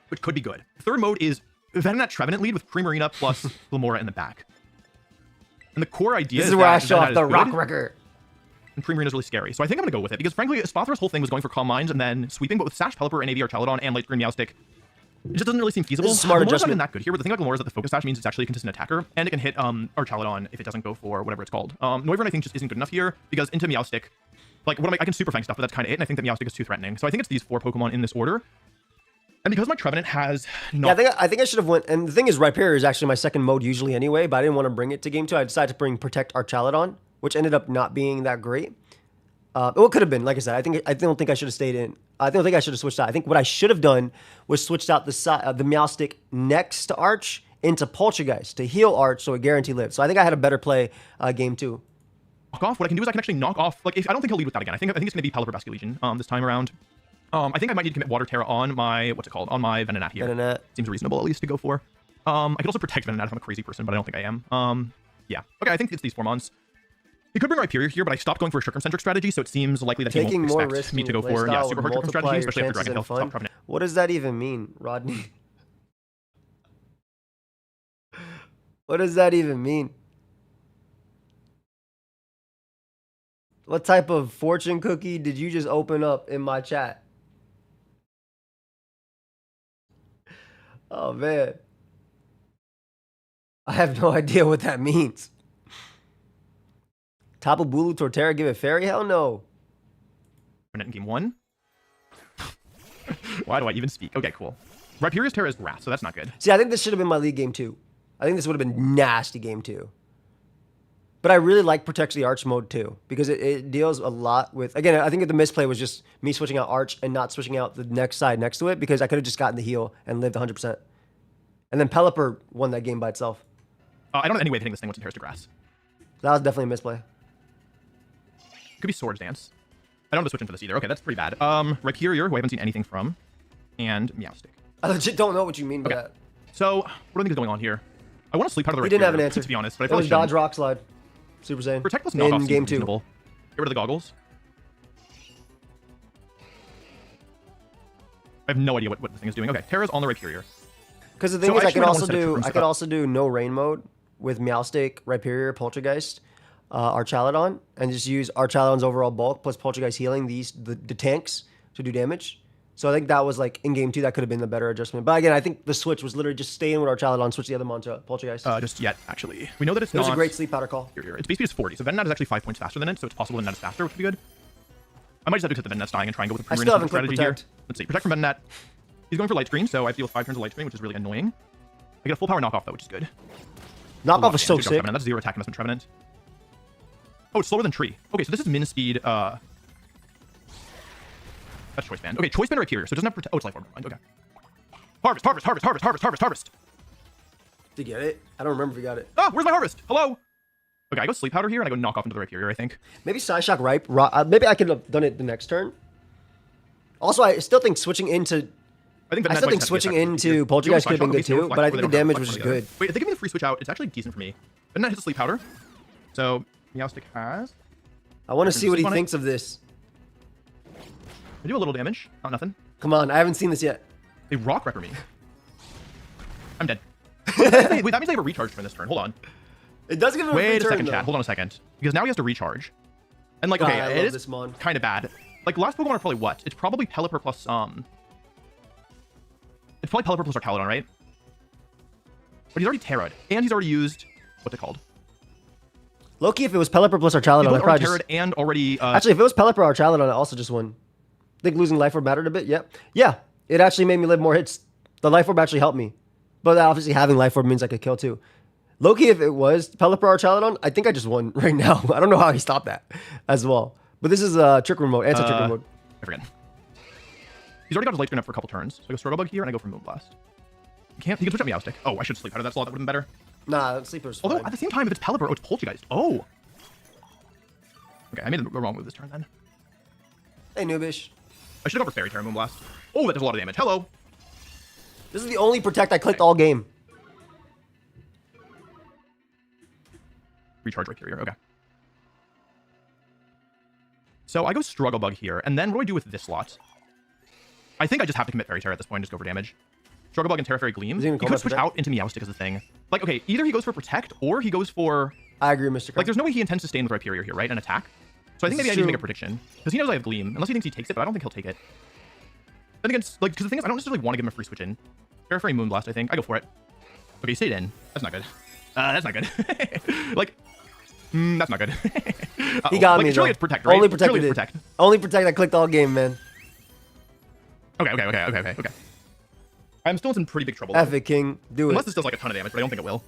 which could be good. The third mode is Venonat Trevenant lead with Primarina plus Lamora in the back. And the core idea This is is where I that show off Venonat the is rock good, record. and Primarina is really scary. So I think I'm going to go with it, because frankly, Spathra's whole thing was going for Calm Minds and then sweeping, but with Sash, Pelipper, and AV Archaludon, and Light Screen Meowstic, it just doesn't really seem feasible. This is a smart Lamora's not adjustment. even that good here, but the thing about Lamora is that the Focus Sash means it's actually a consistent attacker, and it can hit Archaludon if it doesn't go for whatever it's called. Noivern, I think, just isn't good enough here, because into Meowstic, like, I can Super Fang stuff, but that's kind of it, and I think that Meowstic is too threatening. So I think it's these 4 Pokemon in this order. And because my Trevenant has not... Yeah, I think I should have went... And the thing is, Rhyperior is actually my second mode usually anyway, but I didn't want to bring it to Game 2. I decided to bring Protect Archaludon, which ended up not being that great. Well, it could have been. Like I said, I don't think I should have stayed in. I don't think I should have switched out. I think what I should have done was switched out the Meowstic next to Arch into Poltergeist to heal Arch so it guarantee lives. So I think I had a better play Game 2. Knock off. What I can do is I can actually knock off... Like, I don't think he'll lead with that again. I think it's going to be Pelipper Basket Legion this time around. I think I might need to commit Water Terra on my... What's it called? On my Venonat here. Venonat. Seems reasonable, at least, to go for. I could also protect Venonat if I'm a crazy person, but I don't think I am. Yeah. Okay, I think it's these 4 mons. He could bring Rhyperior here, but I stopped going for a Shurken-centric strategy, so it seems likely that Taking he more won't risks expect me to go in for playstyle super would hard Shurken multiply strategy, your especially after chances Dragon and Health. fun. Top Trevenant. What does that even mean, Rodney? What does that even mean? What type of fortune cookie did you just open up in my chat? Oh, man. I have no idea what that means. Tapu Bulu Torterra give it fairy? Hell no. In game 1. Why do I even speak? Okay, cool. Rhyperior's Terra is grass, so that's not good. See, I think this should have been my league Game 2. I think this would have been nasty Game 2. But I really like Protect the Arch mode too, because it deals a lot with... Again, I think the misplay was just me switching out Arch and not switching out the next side next to it, because I could have just gotten the heal and lived 100%. And then Pelipper won that game by itself. I don't have any way of hitting this thing once it tears to grass. That was definitely a misplay. Could be Swords Dance. I don't have to switch into this either. Okay, that's pretty bad. Rhyperior, who I haven't seen anything from, and Meowstic. I legit don't know what you mean by Okay. that. So, what do I think is going on here? I want to sleep out of the He didn't have an Rhyperior, answer. to be honest, but I It feel was like dodge rock slide. Super Saiyan. Protect plus knockoff in seems Game 2. reasonable. Get rid of the goggles. I have no idea what this thing is doing. Okay, Terra's on the Rhyperior. Because the thing So is, I actually could I also wanna set up do Shurikens I could up. also do no rain mode with Meowstic, Rhyperior, Poltergeist, Archaludon, and just use Archaludon's overall bulk plus Poltergeist healing the tanks to do damage. So I think that was like in Game 2 that could have been the better adjustment. But again, I think the switch was literally just stay in with Archaludon, switch the other mon to Poltergeist. Just yet, actually. We know that it's It was not... a great sleep powder call. Here. Its base speed is 40, so Venonat is actually 5 points faster than it, so it's possible Venonat is faster, which would be good. I might just have to accept the Venonat's dying and try and go with the I Primarina still haven't clicked strategy here. Protect. Let's see. Protect from Venonat. He's going for Light Screen, so I have to deal with 5 turns of Light Screen, which is really annoying. I get a full power knockoff, though, which is good. Knockoff is so Damage against sick. Trevenant. That's 0 attack investment Trevenant. Oh, it's slower than Tree. Okay, so this is min speed. That's Choice Band. Okay, Choice Band Rhyperior, so it doesn't have oh, it's Life Orb. Okay. Harvest, harvest, harvest, harvest, harvest, harvest, harvest. Did you get it? I don't remember if you got it. Ah, where's my harvest? Hello? Okay, I go Sleep Powder here, and I go knock off into the Rhyperior, I think. Maybe Psyshock Ripe. Maybe I could have done it the next turn. Also, I still think switching into... I still think switching into Poltergeist could have been good too, but I think the damage was just good. Wait, if they give me the free switch out, it's actually decent for me. But not hit the Sleep Powder. So, Meowstic has... I want to see what he on it. thinks of this. I do a little damage. Not nothing. Come on, I haven't seen this yet. They rock wrecker me. I'm dead. Wait, that means they have a recharge turn this turn. Hold on. It does give him a free Wait a turn, second, though. chat. Hold on a second. Because now he has to recharge. And like, God, okay, I it love is this mon. kind of bad. Like, last Pokemon are probably what? It's probably Pelipper plus, It's probably Pelipper plus Archaludon, right? But he's already Terra'd. And he's already used... What's it called? Low-key, if it was Pelipper plus Archaludon, He's I both probably already just... Terra'd and already... Actually, if it was Pelipper or Archaludon, I also just won. I think losing Life Orb mattered a bit, yep. Yeah, it actually made me live more hits. The Life Orb actually helped me. But obviously having Life Orb means I could kill too. Low-key, if it was Pelipper or Archaludon, I think I just won right now. I don't know how he stopped that as well. But this is Trick Room mode, anti-Trick Room mode. I forget. He's already got his Light Screen up for a couple turns. So I go Struggle Bug here and I go for Moonblast. He can switch out Meowstic. Oh, I should sleep out of that slot. That would have been better. Nah, Sleeper's fine. Although, at the same time, if it's Pelipper, oh, it's Poltergeist. Oh! Okay, I made the wrong move this turn then. Hey, noobish. I should have gone for Fairy Terra Moonblast. Oh, that does a lot of damage. Hello! This is the only Protect I clicked all game. recharge Rhyperior. Okay. So I go Struggle Bug here, and then what do I do with this slot? I think I just have to commit Fairy Terror at this point and just go for damage. Struggle Bug and Terra Fairy Gleam. He could switch out into Meowstic as the thing. Like, okay, either he goes for Protect, or he goes for... I agree, Mr. Like, there's no way he intends to stay in with Rhyperior here, right? And attack. So I think maybe I need to make a prediction. Because he knows I have Gleam. Unless he thinks he takes it, but I don't think he'll take it. Then again, like, because the thing is, I don't necessarily want to give him a free switch in. Terra Fairy Moonblast, I think. I go for it. Okay, he stayed in. That's not good. That's not good. Like, that's not good. He got like, me, surely though. it's Protect, right? Only Protect. Surely it's Protect. Only Protect. I clicked all game, man. Okay. I'm still in some pretty big trouble. F it, King. Do it. Unless this does like a ton of damage, but I don't think it will.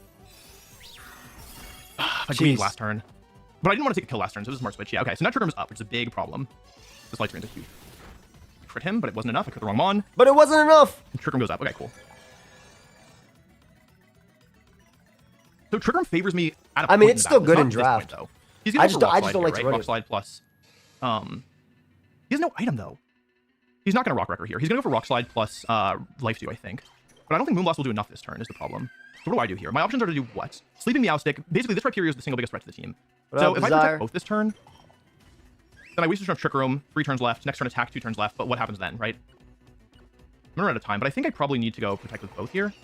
I Gleamed last turn. But I didn't want to take a kill last turn, so it was a smart switch. Yeah, okay. So now Trigger is up, which is a big problem. This light screen's a huge. Crit him, but it wasn't enough. I crit the wrong Mon. But it wasn't enough. And Trigger goes up. Okay, cool. So Trigger favors me at a I mean, point it's in still battle. good Not in this draft. Point, though. He's gonna go for Rock Slide don't here, like to right? run Rock it. Slide plus. He has no item though. He's not gonna Rock Wrecker here. He's gonna go for Rock Slide plus Life Dew, I think. But I don't think Moonblast will do enough this turn, is the problem. So what do I do here? My options are to do what? Sleeping Meowstic. Basically, this Rhyperior is the single biggest threat to the team. So if I protect both this turn, then I waste a turn of Trick Room, 3 turns left. Next turn attack, 2 turns left. But what happens then, right? I'm gonna run out of time, but I think I probably need to go protect with both here.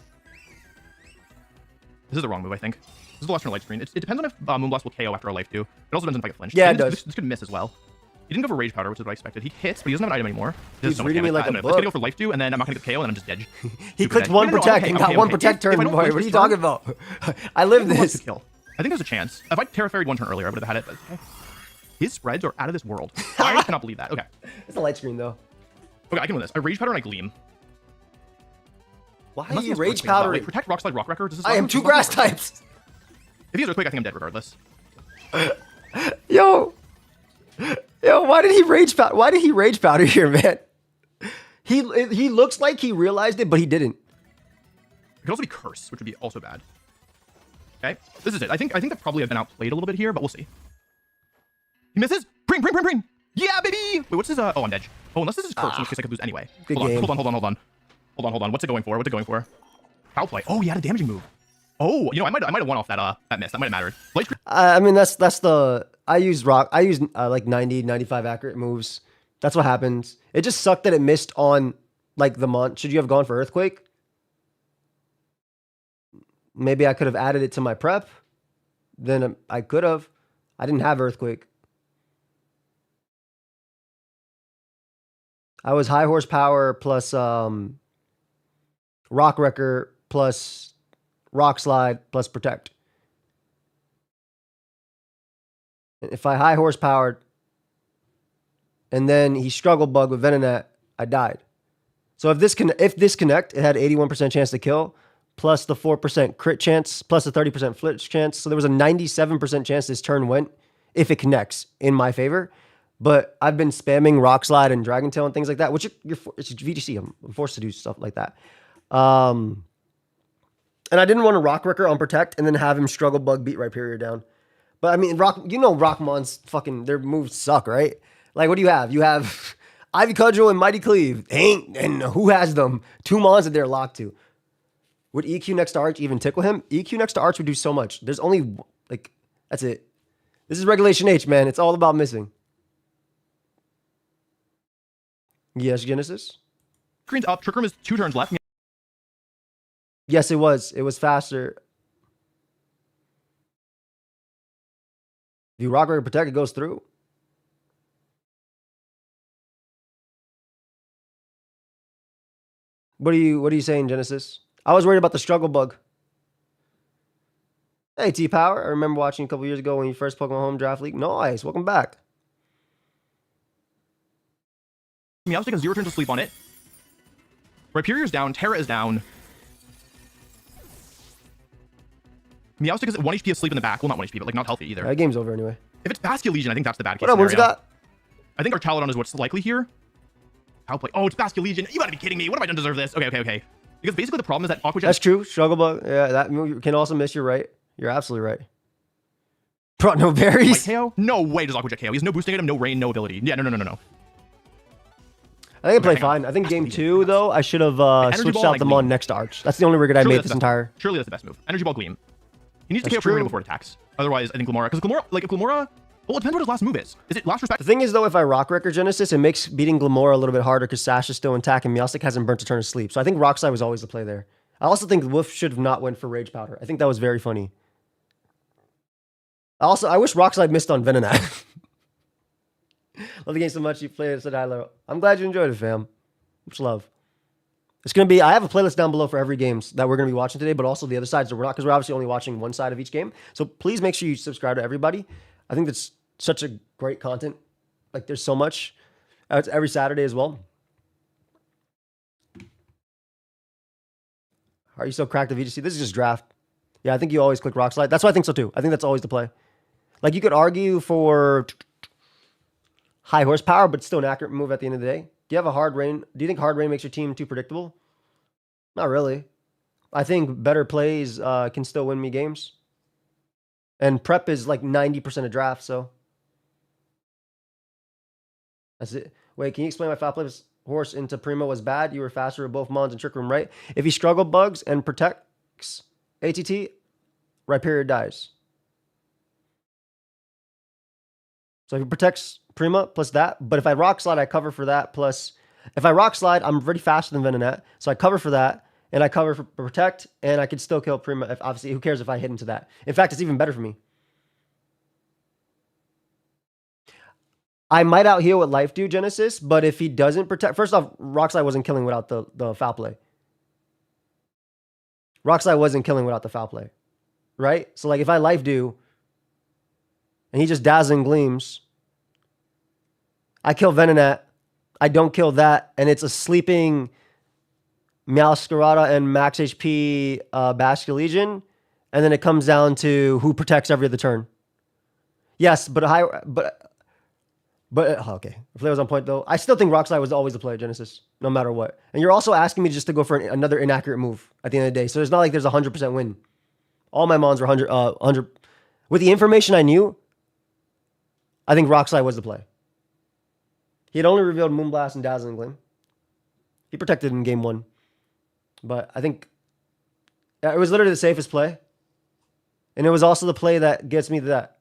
This is the wrong move, I think. This is the last turn light screen. It depends on if Moonblast will KO after a Life Dew. It also depends on if I get flinched. Yeah, it does. This could miss as well. He didn't go for Rage Powder, which is what I expected. He hits, but he doesn't have an item anymore. He's reading me like a book. book. Let's go for Life Dew, and then I'm not gonna get KO, and then I'm just dead. He clicked one Protect and got one Protect turn. What are you talking about? I live this. Kill. I think there's a chance. If I Terra Fairy'd one turn earlier, I would have had it. But okay. His spreads are out of this world. I cannot believe that. Okay. It's a light screen though. Okay, I can win this. I Rage Powder and I Gleam. Why are you Rage Powder? Wait, protect Rock Slide, Rock Wrecker. Does this I am 2 grass types. If he has Earthquake, I think I'm dead regardless. Yo, why did he Rage Powder? Why did he Rage Powder here, man? He looks like he realized it, but he didn't. It could also be Curse, which would be also bad. Okay, this is it. I think that probably I've been outplayed a little bit here, but we'll see. He misses. Pring. Yeah, baby. Wait, what's his? Oh, I'm dead. Oh, unless this is Curse, in which case I could lose anyway. Hold on. What's it going for? Foul play. Oh, he had a damaging move. Oh, you know, I might have won off that miss. That might have mattered. I mean, that's the I used like 90, 95 accurate moves. That's what happens. It just sucked that it missed on like the Mon. Should you have gone for Earthquake? Maybe I could have added it to my prep. Then I could have. I didn't have Earthquake. I was high horsepower plus Rock Wrecker plus Rock Slide plus Protect. If I high horsepowered and then he Struggle Bug with Venonat, I died. So if this connect, it had 81% chance to kill, plus the 4% crit chance, plus the 30% flinch chance. So there was a 97% chance this turn went if it connects in my favor. But I've been spamming Rock Slide and Dragon Tail and things like that, which it's VGC. I'm forced to do stuff like that. And I didn't want to Rock Wrecker on Protect and then have him Struggle Bug beat Rhyperior down. But I mean, Rockmon's fucking, their moves suck, right? Like, what do you have? You have Ivy Cudgel and Mighty Cleave. And who has them? 2 Mons that they're locked to. Would EQ next to Arch even tickle him? EQ next to Arch would do so much. There's only, like, that's it. This is Regulation H, man. It's all about missing. Yes, Genesis? Screen's up. Trick Room is 2 turns left. Yes, it was. It was faster. If you Rock Wrecker Protect, it goes through. What are you saying, Genesis? I was worried about the Struggle Bug. Hey, T-Power. I remember watching a couple years ago when you first Pokemon Home Draft League. Nice. Welcome back. Meowstic has 0 turns to sleep on it. Rhyperior's down. Terra is down. Meowstic is 1 HP asleep in the back. Well, not 1 HP, but like not healthy either. That game's over anyway. If it's Bastia Legion, I think that's the bad case What up, what's scenario. got? I think our Chaladon is what's likely here. Foul play. Oh, it's Bastia Legion. You gotta be kidding me. What have I done to deserve this? Okay. Because basically the problem is that Aqua Jet... That's true. Struggle Bug. Yeah, that move can also miss. You're right. You're absolutely right. Bro, no berries. KO? No way does Aqua Jet KO. He has no boosting item, no rain, no ability. Yeah, no. I think I played fine. I think game 2, though, I should have switched out the Mon next to Arch. That's the only regret I made this entire... Surely that's the best move. Energy Ball Gleam. He needs to That's KO Primarina true. before it attacks. Otherwise, I think Glimmora, because Glimmora, like if Glimmora, well, it depends what his last move is. Is it last respect? The thing is, though, if I Rock Wrecker Genesis, it makes beating Glimmora a little bit harder because Sash is still intact and Meowstic hasn't burnt a turn of sleep. So I think Rock Slide was always the play there. I also think Wolf should have not went for Rage Powder. I think that was very funny. I wish Rock Slide missed on Venonat. Love the game so much. You played it, said hello. I'm glad you enjoyed it, fam. Much love. It's going to be, I have a playlist down below for every games that we're going to be watching today, but also the other sides that we're not, because we're obviously only watching one side of each game. So please make sure you subscribe to everybody. I think that's such a great content. Like there's so much. It's every Saturday as well. Are you so cracked at VGC? This is just draft. Yeah, I think you always click Rock Slide. That's why I think so too. I think that's always the play. Like you could argue for high horsepower, but still an accurate move at the end of the day. Do you have a hard rain? Do you think hard rain makes your team too predictable? Not really. I think better plays can still win me games. And prep is like 90% of draft, so. That's it. Wait, can you explain why foul play horse into Primo was bad? You were faster with both Mons and Trick Room, right? If he struggle bugs and protects ATT, Rhyperior dies. So if he protects Prima plus that, but if I Rock Slide, I cover for that. Plus, if I Rock Slide, I'm already faster than Venonat, so I cover for that, and I cover for Protect, and I can still kill Prima. If obviously, who cares if I hit into that? In fact, it's even better for me. I might out heal with Life Dew Genesis, but if he doesn't protect, first off, Rock Slide wasn't killing without the foul play. Rock Slide wasn't killing without the foul play, right? So like if I Life Dew, and he just dazzling gleams, I kill Venonat, I don't kill that, and it's a sleeping Meowscarada and max HP Basket Legion, and then it comes down to who protects every other turn. Yes, but okay. If that was on point though, I still think Rock Slide was always the play, Genesis, no matter what. And you're also asking me just to go for another inaccurate move at the end of the day, so it's not like there's a 100% win. All my Mons were 100. With the information I knew, I think Rock Slide was the play. He had only revealed Moonblast and Dazzling Gleam. He protected in game 1. But I think it was literally the safest play. And it was also the play that gets me to that.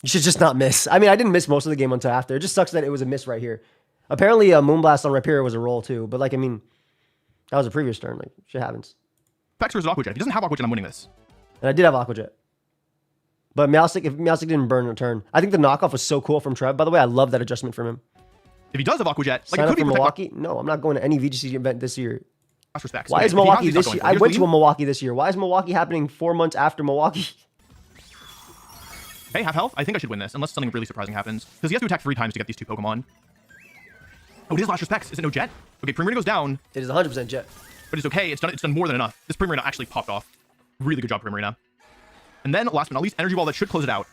You should just not miss. I mean, I didn't miss most of the game until after. It just sucks that it was a miss right here. Apparently, Moonblast on Rhyperior was a roll too. But like, I mean, that was a previous turn. Like, shit happens. Fax versus Aqua Jet. If he doesn't have Aqua Jet, I'm winning this. And I did have Aqua Jet. But Meowstic, if Meowstic didn't burn a turn. I think the knockoff was so cool from Trev. By the way, I love that adjustment from him. If he does have Aqua Jet, like Sign it up could for be Milwaukee? No, I'm not going to any VGC event this year. Last respects. Why Okay, is if he has, Milwaukee he's not this going year? for it. I Here's went the to a lead. Milwaukee this year. Why is Milwaukee happening 4 months after Milwaukee? Hey, half health. I think I should win this, unless something really surprising happens. Because he has to attack 3 times to get these 2 Pokemon. Oh, it is last respects. Is it no Jet? Okay, Primarina goes down. It is 100% Jet. But it's okay. It's done more than enough. This Primarina actually popped off. Really good job, Primarina. And then, last but not least, Energy Ball that should close it out.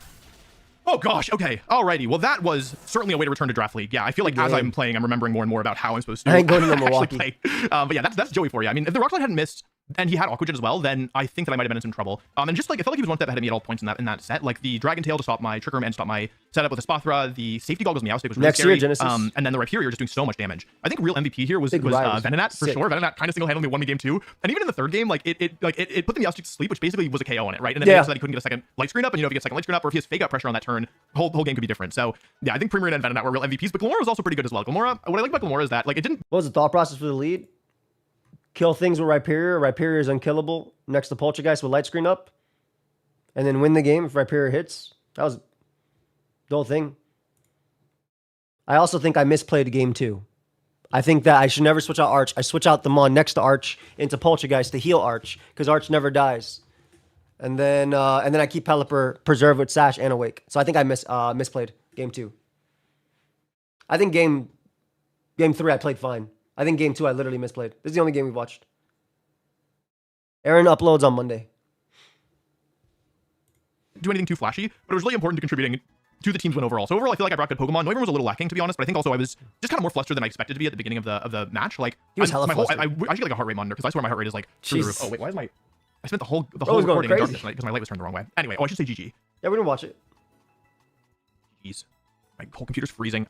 Oh gosh, okay. Alrighty. Well, that was certainly a way to return to Draft League. Yeah, I feel like as I'm playing, I'm remembering more and more about how I'm supposed to I ain't going to actually Milwaukee. play. But yeah, that's Joey for you. I mean, if the Rock Slide hadn't missed, and he had Aqua Jet as well, then I think that I might have been in some trouble. And just like, I felt like he was one step ahead of me at all points in that set. Like the Dragon Tail to stop my Trick Room and stop my setup with the Spathra, the Safety Goggles Meowstic was really Next scary. year, Genesis. And then the Rhyperior just doing so much damage. I think real MVP here was Big Riders. Venonat for Sick. sure. Venonat kind of single-handedly won me game 2. And even in the third game, like it put the Meowstic to sleep, which basically was a KO on it, right? And then Yeah. so that he couldn't get a second light screen up. And you know, if he gets second light screen up, or if he has fake out pressure on that turn, the whole game could be different. So yeah, I think Primarina and Venonat were real MVPs, but Glimmora was also pretty good as well. Glimmora, what I like about Glimmora is that like it didn't. What was the thought process for the lead? Kill things with Rhyperior. Rhyperior is unkillable next to Poltergeist with light screen up. And then win the game if Rhyperior hits. That was the whole thing. I also think I misplayed game 2. I think that I should never switch out Arch. I switch out the Mon next to Arch into Poltergeist to heal Arch because Arch never dies. And then I keep Pelipper preserved with Sash and Awake. So I think I misplayed game 2. I think game 3 I played fine. I think game 2 I literally misplayed. This is the only game we've watched. Aaron uploads on Monday. Do anything too flashy, but it was really important to contributing to the team's win overall. So overall, I feel like I brought good Pokemon. Noivern was a little lacking, to be honest, but I think also I was just kind of more flustered than I expected to be at the beginning of the match. Like He was hella I flustered. should get like a heart rate monitor because I swear my heart rate is like through the roof. Jesus. Oh wait, why is my? I spent the whole was going recording in crazy. darkness because my light was turned the wrong way. Anyway, I should say GG. Yeah, we didn't watch it. Jeez, my whole computer's freezing.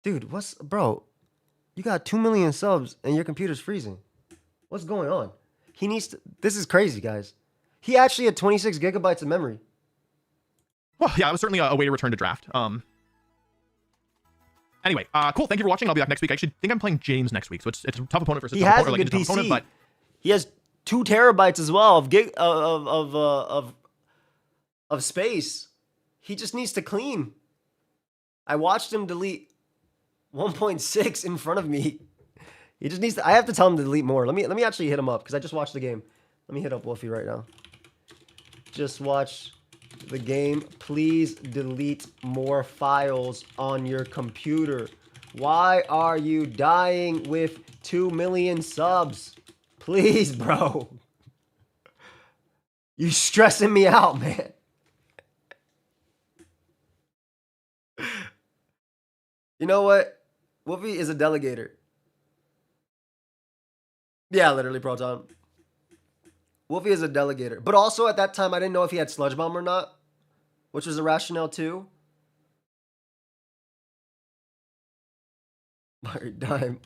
Dude, bro? You got 2 million subs and your computer's freezing. What's going on? This is crazy, guys. He actually had 26 gigabytes of memory. Well, yeah, it was certainly a way to return to draft. Anyway, cool. Thank you for watching. I'll be back next week. I actually think I'm playing James next week, so it's a tough opponent versus He tough has opponent. a good He's a tough PC. opponent, but He has 2 terabytes as well of space. He just needs to clean. I watched him delete 1.6 in front of me. He just needs to. I have to tell him to delete more. Let me actually hit him up because I just watched the game. Let me hit up Wolfey right now. Just watch the game. Please delete more files on your computer. Why are you dying with 2 million subs? Please, bro. You stressing me out, man. You know what? Wolfey is a delegator. Yeah, literally, Proton. Wolfey is a delegator. But also at that time, I didn't know if he had Sludge Bomb or not, which was a rationale too. Alright, dime.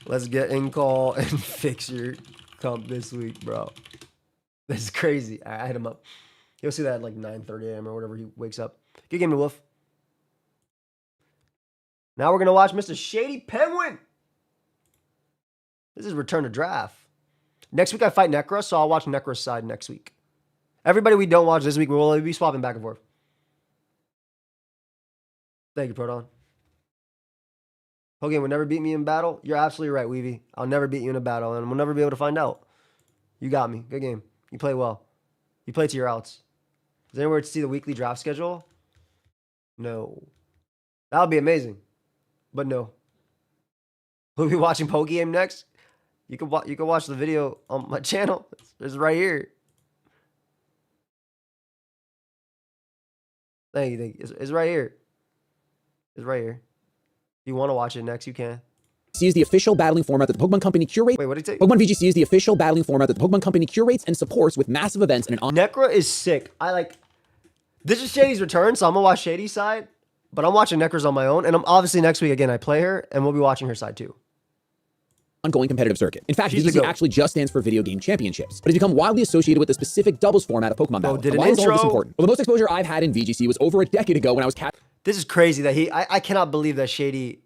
Let's get in call and fix your comp this week, bro. This is crazy. I hit him up. You'll see that at like 9:30 a.m. or whatever he wakes up. Good game to Wolf. Now we're going to watch Mr. Shady Penguin. This is return to draft. Next week I fight Necra, so I'll watch Necra's side next week. Everybody we don't watch this week, we'll be swapping back and forth. Thank you, Proton. Hogan would never beat me in battle. You're absolutely right, Weavy. I'll never beat you in a battle, and we'll never be able to find out. You got me. Good game. You play well. You play to your outs. Is there anywhere to see the weekly draft schedule? No. That would be amazing. But no. We'll be watching PokeAim next. You can watch the video on my channel. It's right here. Thank you. It's right here. It's right here. If you want to watch it next, you can. VGC is the official battling format that the Pokemon Company curates. Wait, what did he say? Pokemon VGC is the official battling format that the Pokemon Company curates and supports with massive events and an Necra is sick. This is Shady's return, so I'm gonna watch Shady's side, but I'm watching Necra's on my own, and I'm obviously next week again I play her, and we'll be watching her side too. ongoing competitive circuit. In fact, She's the VGC GOAT. actually just stands for Video Game Championships, but it's become wildly associated with the specific doubles format of Pokemon Battle. did Now, an why is all this intro. important? Well, the most exposure I've had in VGC was over a decade ago when I was This is crazy that I cannot believe that Shady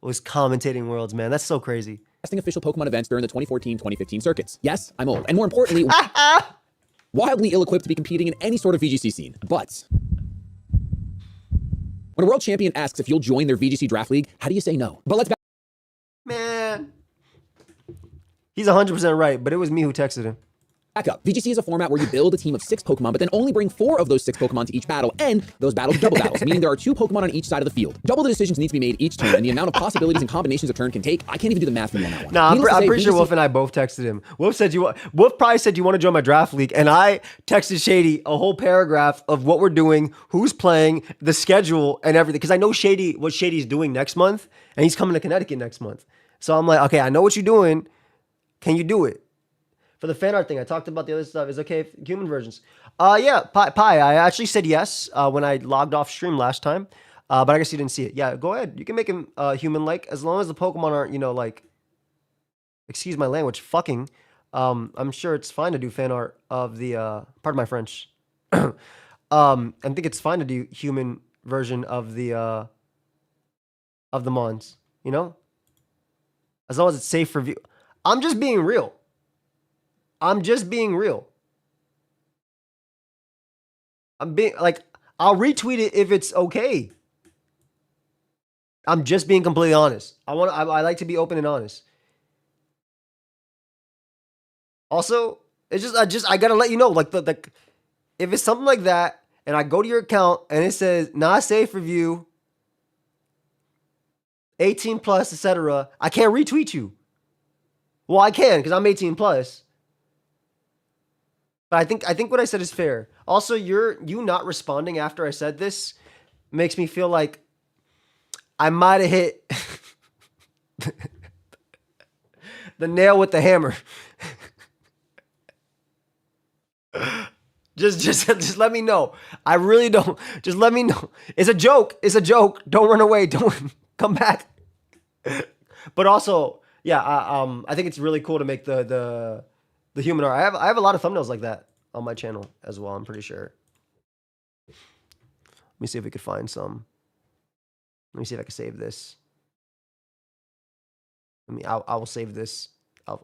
was commentating Worlds, man. That's so crazy. casting official Pokemon events during the 2014-2015 circuits. Yes, I'm old. And more importantly, wildly ill-equipped to be competing in any sort of VGC scene. But when a world champion asks if you'll join their VGC draft league, how do you say no? But let's Man. He's 100% right, but it was me who texted him. back up. VGC is a format where you build a team of 6 Pokemon, but then only bring 4 of those 6 Pokemon to each battle, and those battles are double battles, meaning there are 2 Pokemon on each side of the field. Double the decisions need to be made each turn, and the amount of possibilities and combinations a turn can take, I can't even do the math for you on that one. Nah, I'm Needless to say, pretty sure VGC Wolf and I both texted him. Wolf probably said you want to join my draft league, and I texted Shady a whole paragraph of what we're doing, who's playing, the schedule, and everything. Because I know what Shady's doing next month, and he's coming to Connecticut next month. So I'm like, okay, I know what you're doing. Can you do it? For the fan art thing, I talked about the other stuff. Is okay if human versions? Yeah, Pi. I actually said yes when I logged off stream last time, but I guess you didn't see it. Yeah, go ahead. You can make him human-like as long as the Pokemon aren't, like, excuse my language, fucking. I'm sure it's fine to do fan art of the. Pardon my French. I think it's fine to do human version of the Mons. As long as it's safe for view. I'm just being real. I'll retweet it if it's okay. I'm just being completely honest. I like to be open and honest. Also, I gotta let you know, like if it's something like that, and I go to your account and it says not safe for view, 18 plus, etc., I can't retweet you. Well, I can because I'm 18 plus. But I think what I said is fair. Also, you not responding after I said this makes me feel like I might have hit the nail with the hammer. Just let me know. I really don't. Just let me know. It's a joke. Don't run away. Don't come back. But also, yeah, I think it's really cool to make the The human art. I have a lot of thumbnails like that on my channel as well, I'm pretty sure. Let me see if we could find some. Let me see if I can save this. I will save this.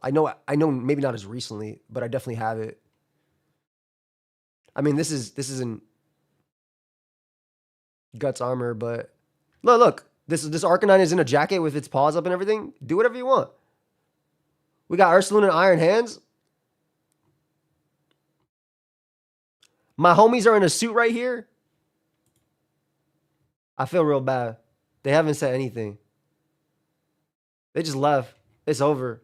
I know maybe not as recently, but I definitely have it. I mean, this isn't Guts armor, but look. This Arcanine is in a jacket with its paws up and everything. Do whatever you want. We got Ursulune and Iron Hands. My homies are in a suit right here. I feel real bad. They haven't said anything. They just left. It's over.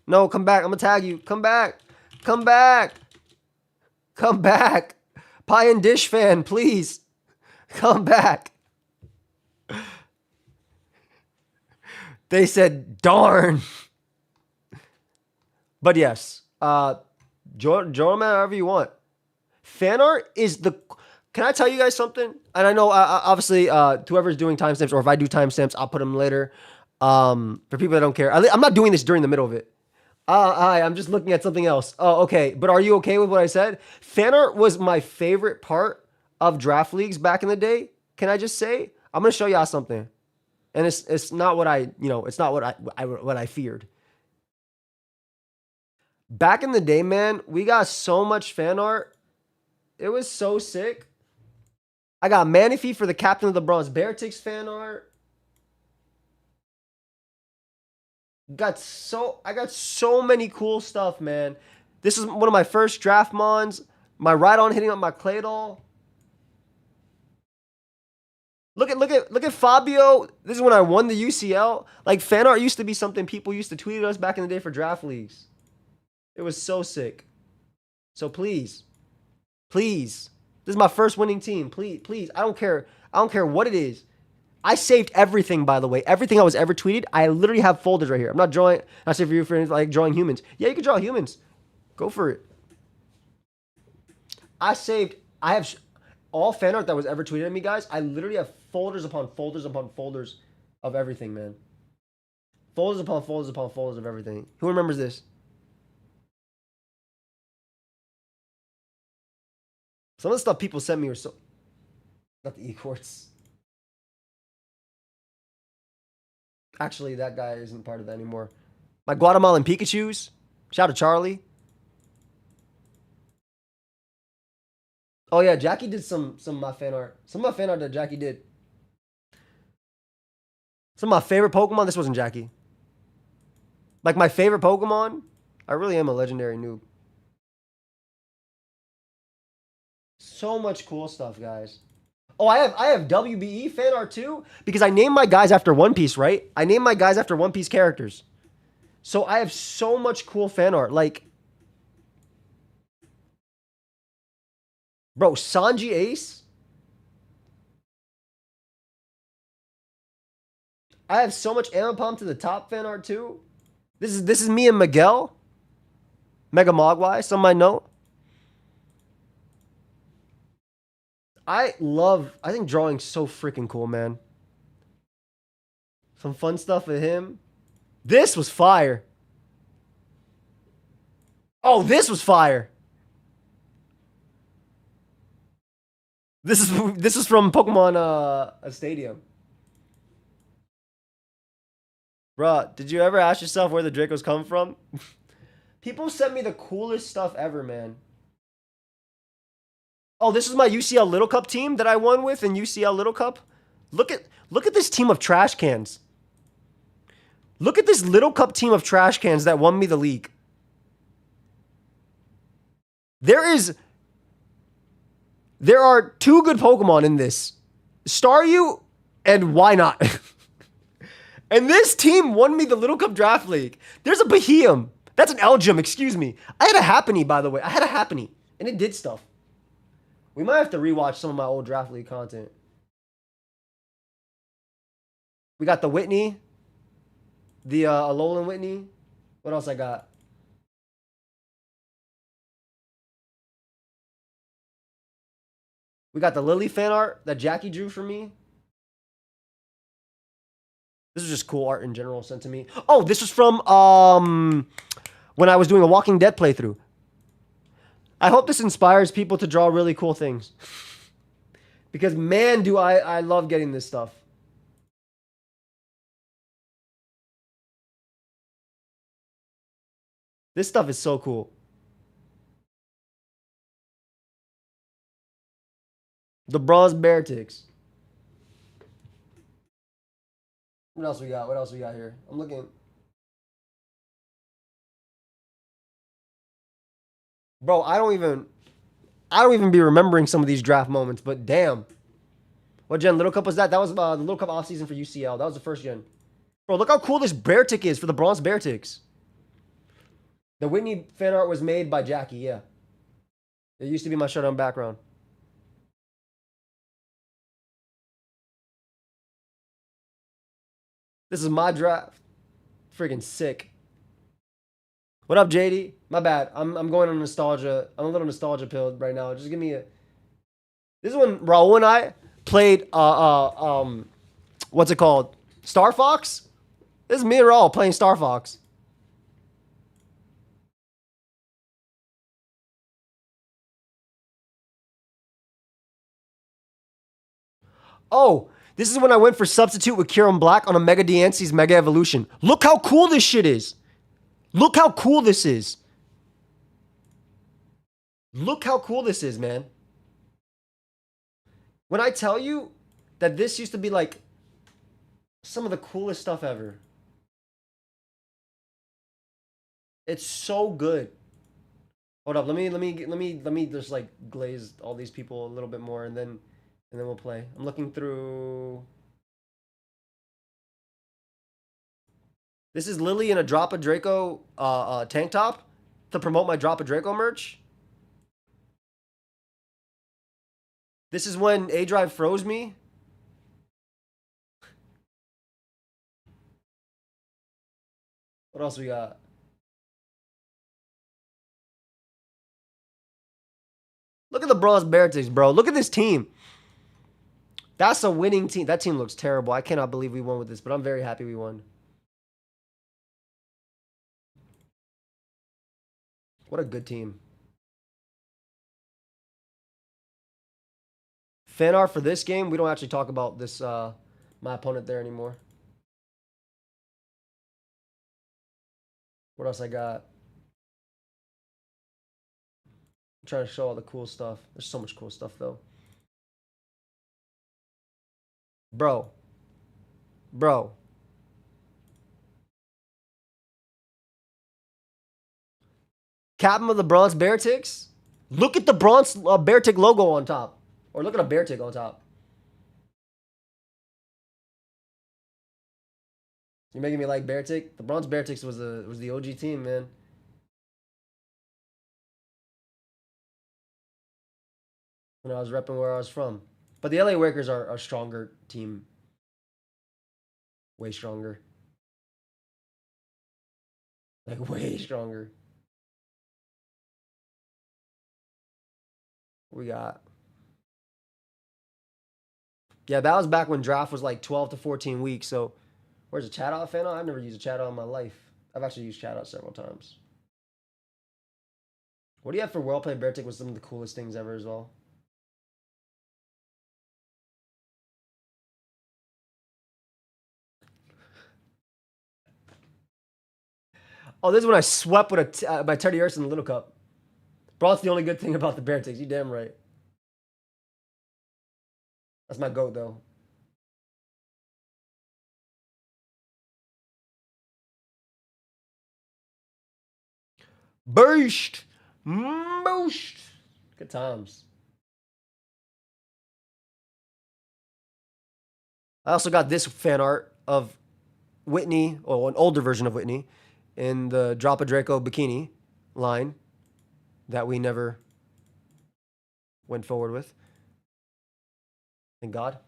No, come back. I'm going to tag you. Come back. Come back. Come back. Pie and Dish fan, please. Come back. They said, darn. But yes. Join me however you want. Fan art is the... Can I tell you guys something? And I know, obviously, whoever's doing timestamps, or if I do timestamps, I'll put them later. For people that don't care. I'm not doing this during the middle of it. I'm just looking at something else. Oh, okay. But are you okay with what I said? Fan art was my favorite part of draft leagues back in the day. Can I just say? I'm going to show y'all something. And it's not what it's not what I feared. Back in the day, man, we got so much fan art. It was so sick. I got Manaphy for the Captain of the Bronze Beartix fan art. I got so many cool stuff, man. This is one of my first draft mons. My Rhydon hitting up my Claydol. Look at Fabio. This is when I won the UCL. Like, fan art used to be something people used to tweet at us back in the day for draft leagues. It was so sick. So please, this is my first winning team. Please. I don't care what it is. I saved everything, by the way. Everything I was ever tweeted. I literally have folders right here. I'm not drawing. Not saying for you for like drawing humans. Yeah, you can draw humans. Go for it. I have all fan art that was ever tweeted at me, guys. I literally have folders upon folders upon folders of everything, man. Folders upon folders upon folders of everything. Who remembers this? Some of the stuff people sent me were so... Not the E-Quartz. Actually, that guy isn't part of that anymore. My Guatemalan Pikachus. Shout out to Charlie. Oh, yeah, Jackie did some of my fan art. Some of my fan art that Jackie did. Some of my favorite Pokemon. This wasn't Jackie. Like, my favorite Pokemon. I really am a legendary noob. So much cool stuff, guys. Oh, I have WBE fan art too, because I named my guys after One Piece, right? I named my guys after One Piece characters. So I have so much cool fan art. Like, bro, Sanji Ace. I have so much Ampom to the top fan art too. This is me and Miguel. Mega Mogwai, some might know. I think drawing's so freaking cool, man. Some fun stuff with him. This was fire. Oh, this was fire. This is from Pokemon Stadium. Bruh, did you ever ask yourself where the Dracos come from? People sent me the coolest stuff ever, man. Oh, this is my UCL Little Cup team that I won with in UCL Little Cup. Look at this team of trash cans. Look at this Little Cup team of trash cans that won me the league. There are two good Pokemon in this. Staryu and Why Not. And this team won me the Little Cup Draft League. There's a Beheeyem. That's an Elgyem, excuse me. I had a Happiny, by the way. I had a Happiny, and it did stuff. We might have to rewatch some of my old Draft League content. We got the Whitney. The Alolan Whitney. What else I got? We got the Lily fan art that Jackie drew for me. This is just cool art in general sent to me. Oh, this was from when I was doing a Walking Dead playthrough. I hope this inspires people to draw really cool things. Because man, do I love getting this stuff. This stuff is so cool. The bronze bear ticks. What else we got? What else we got here? I'm looking. Bro, I don't even be remembering some of these draft moments, but damn. What gen Little Cup was that? That was the Little Cup offseason for UCL. That was the first gen. Bro, look how cool this bear tick is for the bronze bear ticks. The Whitney fan art was made by Jackie, yeah. It used to be my shutdown background. This is my draft. Freaking sick. What up, JD? My bad. I'm going on nostalgia. I'm a little nostalgia pilled right now. Just give me a. This is when Raul and I played what's it called? Star Fox? This is me and Raul playing Star Fox. Oh, this is when I went for substitute with Kieran Black on a Mega Diance's Mega Evolution. Look how cool this shit is. Look how cool this is. Look how cool this is, man. When I tell you that this used to be like some of the coolest stuff ever. It's so good. Hold up, let me just like glaze all these people a little bit more and then we'll play. I'm looking through. This is Lily in a Drop a Draco tank top to promote my Drop a Draco merch. This is when A-Drive froze me. What else we got? Look at the bronze bear ticks, bro. Look at this team. That's a winning team. That team looks terrible. I cannot believe we won with this, but I'm very happy we won. What a good team. Fan art for this game. We don't actually talk about this my opponent there anymore. What else I got? I'm trying to show all the cool stuff. There's so much cool stuff though. Bro. Captain of the bronze bear ticks. Look at the bronze bear tick logo on top. Or look at a bear tick on top. You're making me like bear tick? The bronze bear ticks was the OG team, man. When I was repping where I was from. But the LA Wakers are a stronger team. Way stronger. Like, way stronger. What we got? Yeah, that was back when draft was like 12 to 14 weeks. So, where's a chat out fan out? I've never used a chat out in my life. I've actually used chat out several times. What do you have for World Play Bear Tick was some of the coolest things ever as well? Oh, this is when I swept with by Teddy Urson in the Little Cup. Bro, that's the only good thing about the bear ticks. You damn right. That's my goat, though. Boost! Boost! Good times. I also got this fan art of Whitney, or an older version of Whitney, in the Drop a Draco bikini line that we never went forward with. Thank God.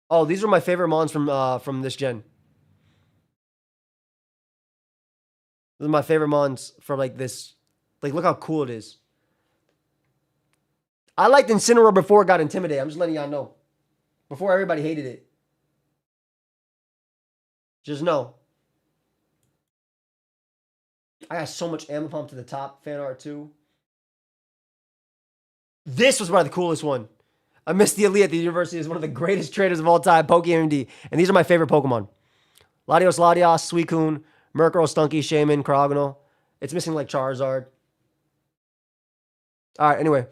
Oh, these are my favorite mons from this gen. These are my favorite mons from like this. Like, look how cool it is. I liked Incineroar before it got intimidated. I'm just letting y'all know. Before everybody hated it. Just know. I got so much ammo pump to the top. Fan art too. This was probably the coolest one. I missed the Elite at the University is one of the greatest traders of all time, pokeaimMD. And these are my favorite Pokemon. Latios, Suicune, Murkrow, Stunky, Shaman, Cryogonal. It's missing like Charizard. All right, anyway.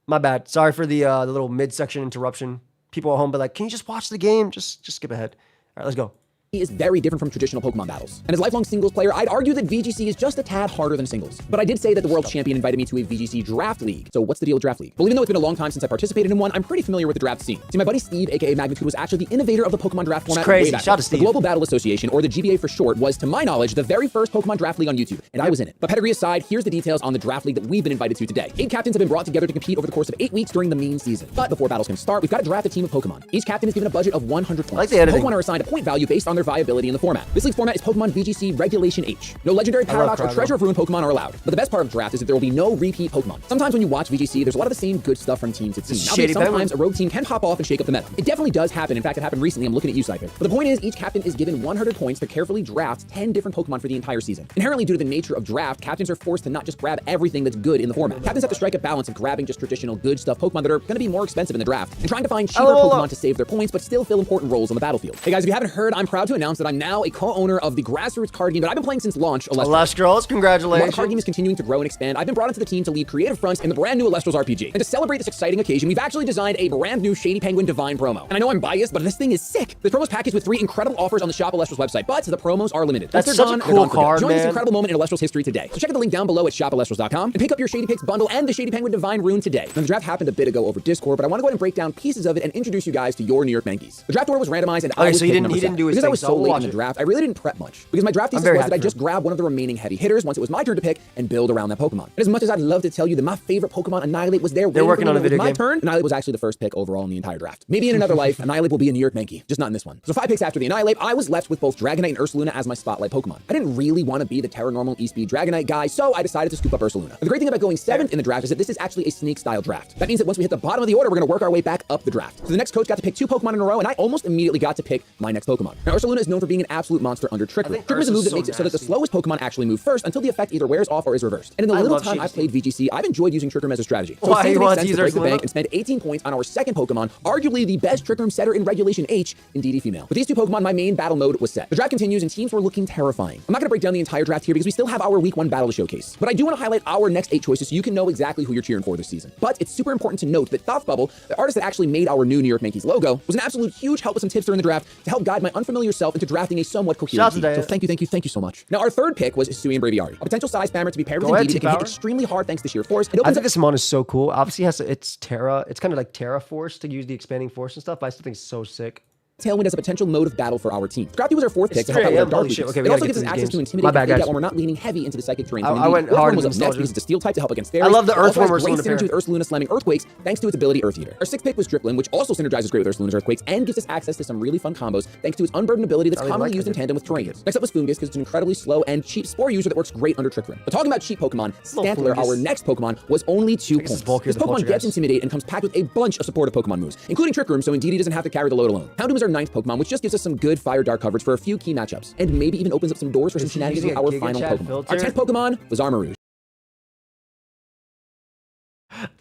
My bad. Sorry for the little midsection interruption. People at home be like, can you just watch the game? Just skip ahead. All right, let's go. Is very different from traditional Pokemon battles. And as a lifelong singles player, I'd argue that VGC is just a tad harder than singles. But I did say that the world champion invited me to a VGC draft league. So what's the deal with draft league? Well, even though it's been a long time since I participated in one, I'm pretty familiar with the draft scene. See, my buddy Steve, aka Magnitude, was actually the innovator of the Pokemon draft format. Crazy. Way back Shout out then. to Steve. The Global Battle Association, or the GBA for short, was, to my knowledge, the very first Pokemon draft league on YouTube, and I was in it. But pedigree aside, here's the details on the draft league that we've been invited to today. 8 captains have been brought together to compete over the course of 8 weeks during the main season. But before battles can start, we've got to draft a team of Pokemon. Each captain is given a budget of 100 points. I like the editing. Pokemon are assigned a point value based on their viability in the format. This league's format is Pokemon VGC Regulation H. No legendary paradox or treasure of ruin Pokemon are allowed. But the best part of draft is that there will be no repeat Pokemon. Sometimes when you watch VGC, there's a lot of the same good stuff from team to team. Now, sometimes a rogue team can pop off and shake up the meta. It definitely does happen. In fact, it happened recently. I'm looking at you, Cypher. But the point is, each captain is given 100 points to carefully draft 10 different Pokemon for the entire season. Inherently, due to the nature of draft, captains are forced to not just grab everything that's good in the format. Captains have to strike a balance of grabbing just traditional good stuff Pokemon that are going to be more expensive in the draft, and trying to find cheaper Pokemon to save their points but still fill important roles on the battlefield. Hey guys, if you haven't heard, I'm proud to announce that I'm now a co-owner of the grassroots card game that I've been playing since launch, Alestrals, congratulations. While the card game is continuing to grow and expand, I've been brought into the team to lead creative fronts in the brand new Alestrals RPG. And to celebrate this exciting occasion, we've actually designed a brand new Shady Penguin Divine promo. And I know I'm biased, but this thing is sick. This promo is packaged with 3 incredible offers on the Shop Alestrals website, but the promos are limited. That's such a cool card, Join man. this incredible moment in Alestrals history today. So check out the link down below at shopalestrals.com and pick up your Shady Picks bundle and the Shady Penguin Divine rune today. Now, the draft happened a bit ago over Discord, but I want to go ahead and break down pieces of it and introduce you guys to your New York Yankees. The draft order was randomized, and I was so he picked didn't number 7. do his Because I thing, was so so we'll late watch in the it. draft, I really didn't prep much. Because my draft thesis very was happy that I for just him. grab one of the remaining heavy hitters once it was my turn to pick and build around that Pokemon. And as much as I'd love to tell you that my favorite Pokemon, Annihilate, was there They're working on a video my game. turn, Annihilate was actually the first pick overall in the entire draft. Maybe in another life, Annihilate will be a New York Yankee, just not in this one. So 5 picks after the Annihilate, I was left with both Dragonite and Ursaluna as my spotlight Pokemon. I didn't really want to be the Terra Normal E-Speed Dragonite guy, so I decided to scoop up Ursaluna. And the great thing about going 7th in the draft is that this is actually a sneak style draft. That means that once we hit the bottom of the order, we're going to work our way back up the draft. So the next coach got to pick 2 Pokemon in a row, and I almost immediately got to pick my next Pokemon. Now Ursaluna is known for being an absolute monster under Trick Room. Trick Room is a move that makes it so that the slowest Pokemon actually move first until the effect either wears off or is reversed. And in the little time I've played VGC, I've enjoyed using Trick Room as a strategy. So Why it you makes want sense to use to break the Ursaluna? bank and spend 18 points on our second Pokemon, arguably the best Trick Room setter in Regulation H, indeed female. With these 2 Pokemon, my main battle mode was set. The draft continues and teams were looking terrifying. I'm not going to break down the entire draft here because we still have our week 1 battle to showcase. But I do want to highlight our next 8 choices so you can know exactly who you're cheering for this season. But it's super important to note that Thought Bubble, the artist that actually made our new New York Yankees logo, was an absolute huge help with some tips during the draft to help guide my unfamiliar self into drafting a somewhat coherent team. So thank you so much. Now our third pick was Hisui and Braviary, a potential size spammer to be paired with Indeedee that can hit extremely hard thanks to sheer force. It I opens think this mon is so cool. Obviously, it's Terra. It's kind of like Terra Force to use the expanding force and stuff. But I still think it's so sick. Tailwind as a potential mode of battle for our team. Scrappy was our 4th pick to help out 3 with our a.m. dark Holy shit. weakness. Okay, we It gotta also get gives to us these access games. to intimidate My bad, and fake guys. out when we're not leaning heavy into the psychic terrain. I went hard was in up next nostalgia. because it's a steel type to help against fairies. I love the It also has Earthworm great Ursaluna synergy pair. with Ursaluna slamming Earthquakes thanks to its ability Earth Eater. Our 6th pick was Dripplin, which also synergizes great with Ursaluna's Earthquakes and gives us access to some really fun combos thanks to its unburdened ability that's I really commonly like used in it. tandem with terrains. Next up was Fungus because it's an incredibly slow and cheap spore user that works great under Trick Room. But talking about cheap Pokemon, Stantler, Fungus. our next Pokemon, was only 2 guess it's points. bulkier This than Pokemon gets Poltergeist. Intimidate and comes packed with a bunch of supportive Pokemon moves, including Trick Room, so Indeedee doesn't have to carry the load alone. Houndoom is our 9th Pokemon, which just gives us some good Fire Dark coverage for a few key matchups, and maybe even opens up some doors for some Is he shenanigans using with a our Giga final Chat Pokemon. filter? Our 10th Pokemon was Armarouge.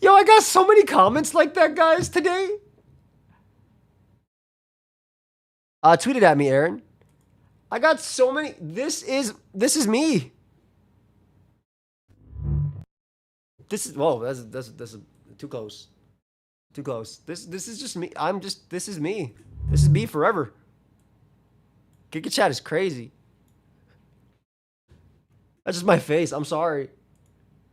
Yo, I got so many comments like that, guys, today. Tweet it at me, Aaron. I got so many. This is me. This is that's too close. Too close. This is just me. This is me. This is me forever. Giga Chat is crazy. That's just my face. I'm sorry.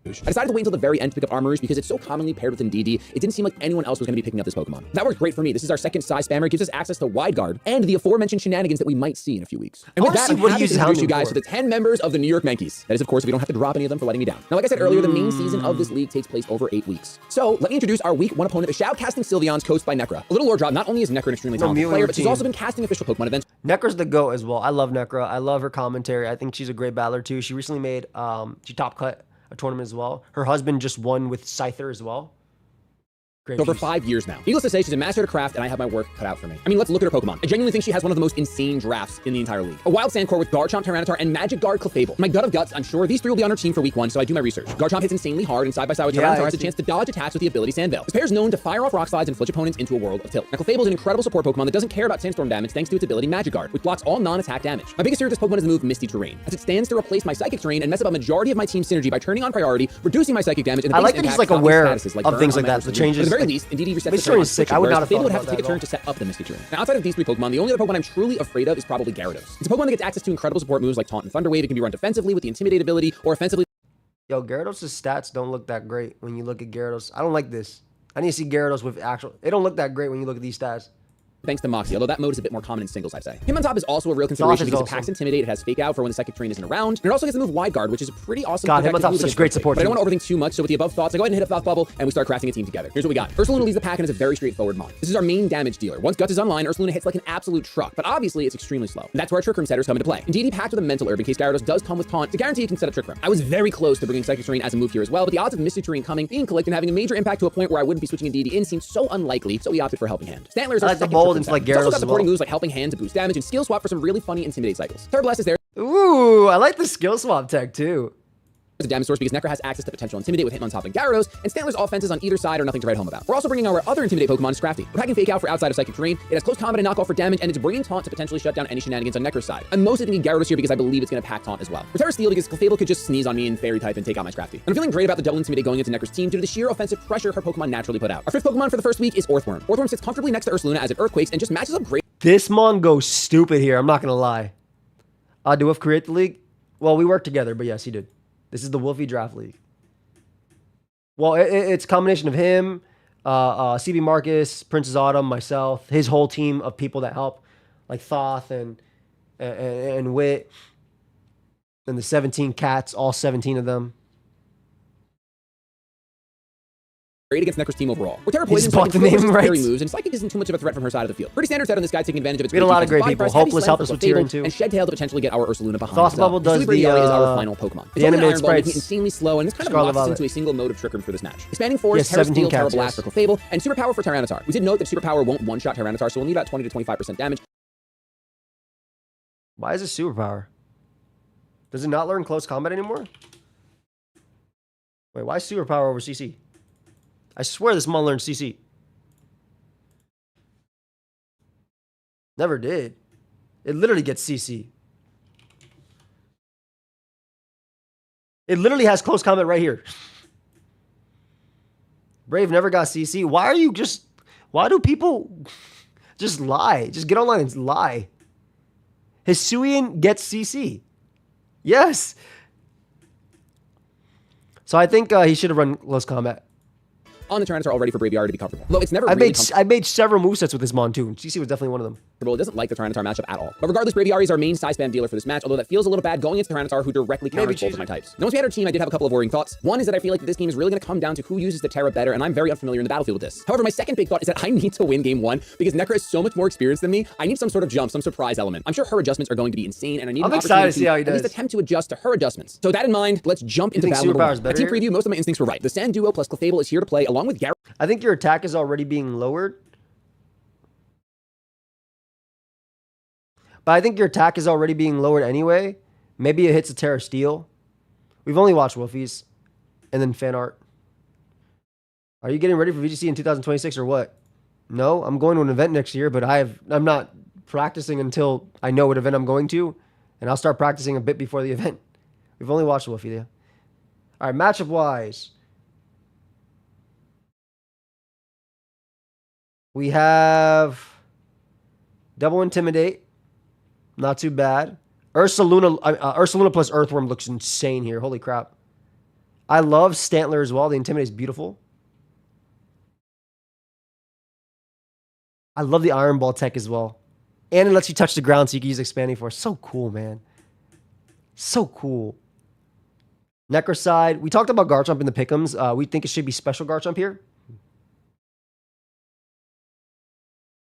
I decided to wait until the very end to pick up Armarouge because it's so commonly paired with Indeedee, it didn't seem like anyone else was going to be picking up this Pokemon. That worked great for me. This is our 2nd size spammer. It gives us access to Wide Guard and the aforementioned shenanigans that we might see in a few weeks. And with that, I'm happy to introduce you guys to the 10 members of the New York Yankees. That is, of course, if we don't have to drop any of them for letting me down. Now, like I said earlier, the main season of this league takes place over 8 weeks. So let me introduce our week 1 opponent, the Shoutcasting Sylveons, coached by Necra. A little lore drop, not only is Necra an extremely talented Mew player, but she's routine. also been casting official Pokemon events. Necra's the GOAT as well. I love Necra. I love her commentary. I think she's a great battler too. She recently made she top cut a tournament as well. Her husband just won with Scyther as well. Great over juice. 5 years now. Needless to say, she's a master to craft, and I have my work cut out for me. I mean, let's look at her Pokemon. I genuinely think she has one of the most insane drafts in the entire league. A Wild Sandcore with Garchomp, Tyranitar, and Magic Guard Clefable. My gut of guts, I'm sure these three will be on her team for week 1, so I do my research. Garchomp hits insanely hard, and side by side with Tyranitar has a chance to dodge attacks with the ability Sandveil. This pair is known to fire off rock slides and flitch opponents into a world of tilt. Now, Clefable is an incredible support Pokemon that doesn't care about Sandstorm damage thanks to its ability Magic Guard, which blocks all non-attack damage. My biggest fear of this Pokemon is the move Misty Terrain, as it stands to replace my Psychic Terrain and mess up a majority of my team's synergy by turning on priority, reducing my Psychic damage, and the I like that he's like aware of things like that. The changes. At the very least, indeed, he resets Misty Terrain is sick. I would not have Clefable thought would have about to take a that turn to set up the Misty Terrain. Now, outside of these three Pokemon, the only other Pokemon I'm truly afraid of is probably Gyarados. It's a Pokemon that gets access to incredible support moves like Taunt and Thunder Wave. It can be run defensively with the Intimidate ability, or offensively. Yo, Gyarados' stats don't look that great when you look at Gyarados. I don't like this. I need to see Gyarados with actual... It don't look that great when you look at these stats. Thanks to Moxie, although that mode is a bit more common in singles, I'd say. Him on top is also a real consideration because it packs Intimidate, it has Fake Out for when the Psychic Terrain isn't around, and it also gets the move Wide Guard, which is a pretty awesome God, him on top is such great support. But I don't want to overthink too much, so with the above thoughts, I go ahead and hit a Thought Bubble, and we start crafting a team together. Here's what we got. Ursaluna leads the pack and is a very straightforward mon. This is our main damage dealer. Once Guts is online, Ursaluna hits like an absolute truck, but obviously it's extremely slow. And that's where our Trick Room setters come into play. Indeed, he packed with a Mental Herb in case Gyarados does come with Taunt to guarantee you can set a Trick Room. I was very close to bringing Psychic Terrain as a move here as well, but the odds of Misty Terrain coming, being collected, and having a major impact to a point where I wouldn't be switching Indeedee in seemed so unlickly, so we opted for Helping Hand. Stantler is our second bold into like Gyarados also got as supporting well. moves like Helping Hand to boost damage and Skill Swap for some really funny Intimidate cycles. Third Blast is there. Ooh, I like the skill swap tech too. As a damage source because Necro has access to potential Intimidate with Hitmontop and Gyarados, and Stantler's offenses on either side are nothing to write home about. We're also bringing our other Intimidate Pokemon, Scrafty. We're packing Fake Out for outside of Psychic Terrain, it has close combat and knockoff for damage, and it's bringing Taunt to potentially shut down any shenanigans on Necro's side. I'm mostly thinking Gyarados here because I believe it's going to pack Taunt as well. Terra Steel because Clefable could just sneeze on me in Fairy type and take out my Scrafty. And I'm feeling great about the double Intimidate going into Necro's team due to the sheer offensive pressure her Pokemon naturally put out. Our fifth Pokemon for the first week is Orthworm. Orthworm sits comfortably next to Ursaluna as it Earthquakes and just matches up great. This mon goes stupid here, I'm not going to lie. Do Wolf create the league? Well, we worked together, but yes, he did. This is the Wolfey Draft League. Well, it's a combination of him, CB Marcus, Princess Autumn, myself, his whole team of people that help, like Thoth and Wit, and the 17 cats, all 17 of them. Great against Necro's team overall. We're Terra He's Poison, so I bought can the control name versus right. parry moves, and Psychic isn't too much of a threat from her side of the field. Pretty standard set on this guy taking advantage of its We had a lot of great defensive people. body press, Hopeless heavy helped us slam with for Clefable, Tyrion too. and Shed Tail to potentially get our Ursaluna behind Thought us. Bubble does Super the, Yelly is our final Pokemon. the animated Ball, making sprites. it insanely slow, and this kind of Scarlet locks us Violet. into a single mode of Trick Room for this match. Expanding Force, Yes, Terra 17 Steel, Terra cats, Blast yes. for Clefable, and Superpower for Tyranitar. We did note that Superpower won't one-shot Tyranitar, so we'll need about 20 to 25% damage. Why is it superpower? Does it not learn close combat anymore? Wait, why superpower over CC? I swear this mon learned CC. Never did. It literally gets CC. It literally has close combat right here. Brave never got CC. Why do people just lie? Just get online and lie. Hisuian gets CC. Yes. So I think he should have run close combat. On the Tyranitar already for Braviary to be comfortable. Though it's never I really made several movesets with this mon too. CC was definitely one of them. It doesn't like the Tyranitar matchup at all. But regardless, Braviary is our main size spam dealer for this match, although that feels a little bad going into Tyranitar who directly counters both of my types. Now, once we had our team, I did have a couple of worrying thoughts. One is that I feel like this game is really going to come down to who uses the Terra better, and I'm very unfamiliar in the battlefield with this. However, my second big thought is that I need to win game 1 because Necro is so much more experienced than me. I need some sort of jump, some surprise element. I'm sure her adjustments are going to be insane, and I need I'm an excited opportunity to see how he at least does. attempt to adjust to her adjustments. So with that in mind, let's jump into think battle number Superpower's 1. better At team here? preview, most of my instincts were right. The Sand Duo plus Clefable is here to play along with Garrett. I think your attack is already being lowered. But I think your attack is already being lowered anyway. Maybe it hits a Terra Steel. We've only watched Wolfies. And then fan art. Are you getting ready for VGC in 2026 or what? No, I'm going to an event next year, but I'm not practicing until I know what event I'm going to. And I'll start practicing a bit before the event. We've only watched Wolfie there. All right, matchup wise. We have double Intimidate. Not too bad. Ursaluna plus Earthworm looks insane here. Holy crap. I love Stantler as well. The Intimidate is beautiful. I love the Iron Ball tech as well. And it lets you touch the ground so you can use Expanding Force. So cool, man. So cool. Necro side. We talked about Garchomp in the pick'ems. We think it should be special Garchomp here.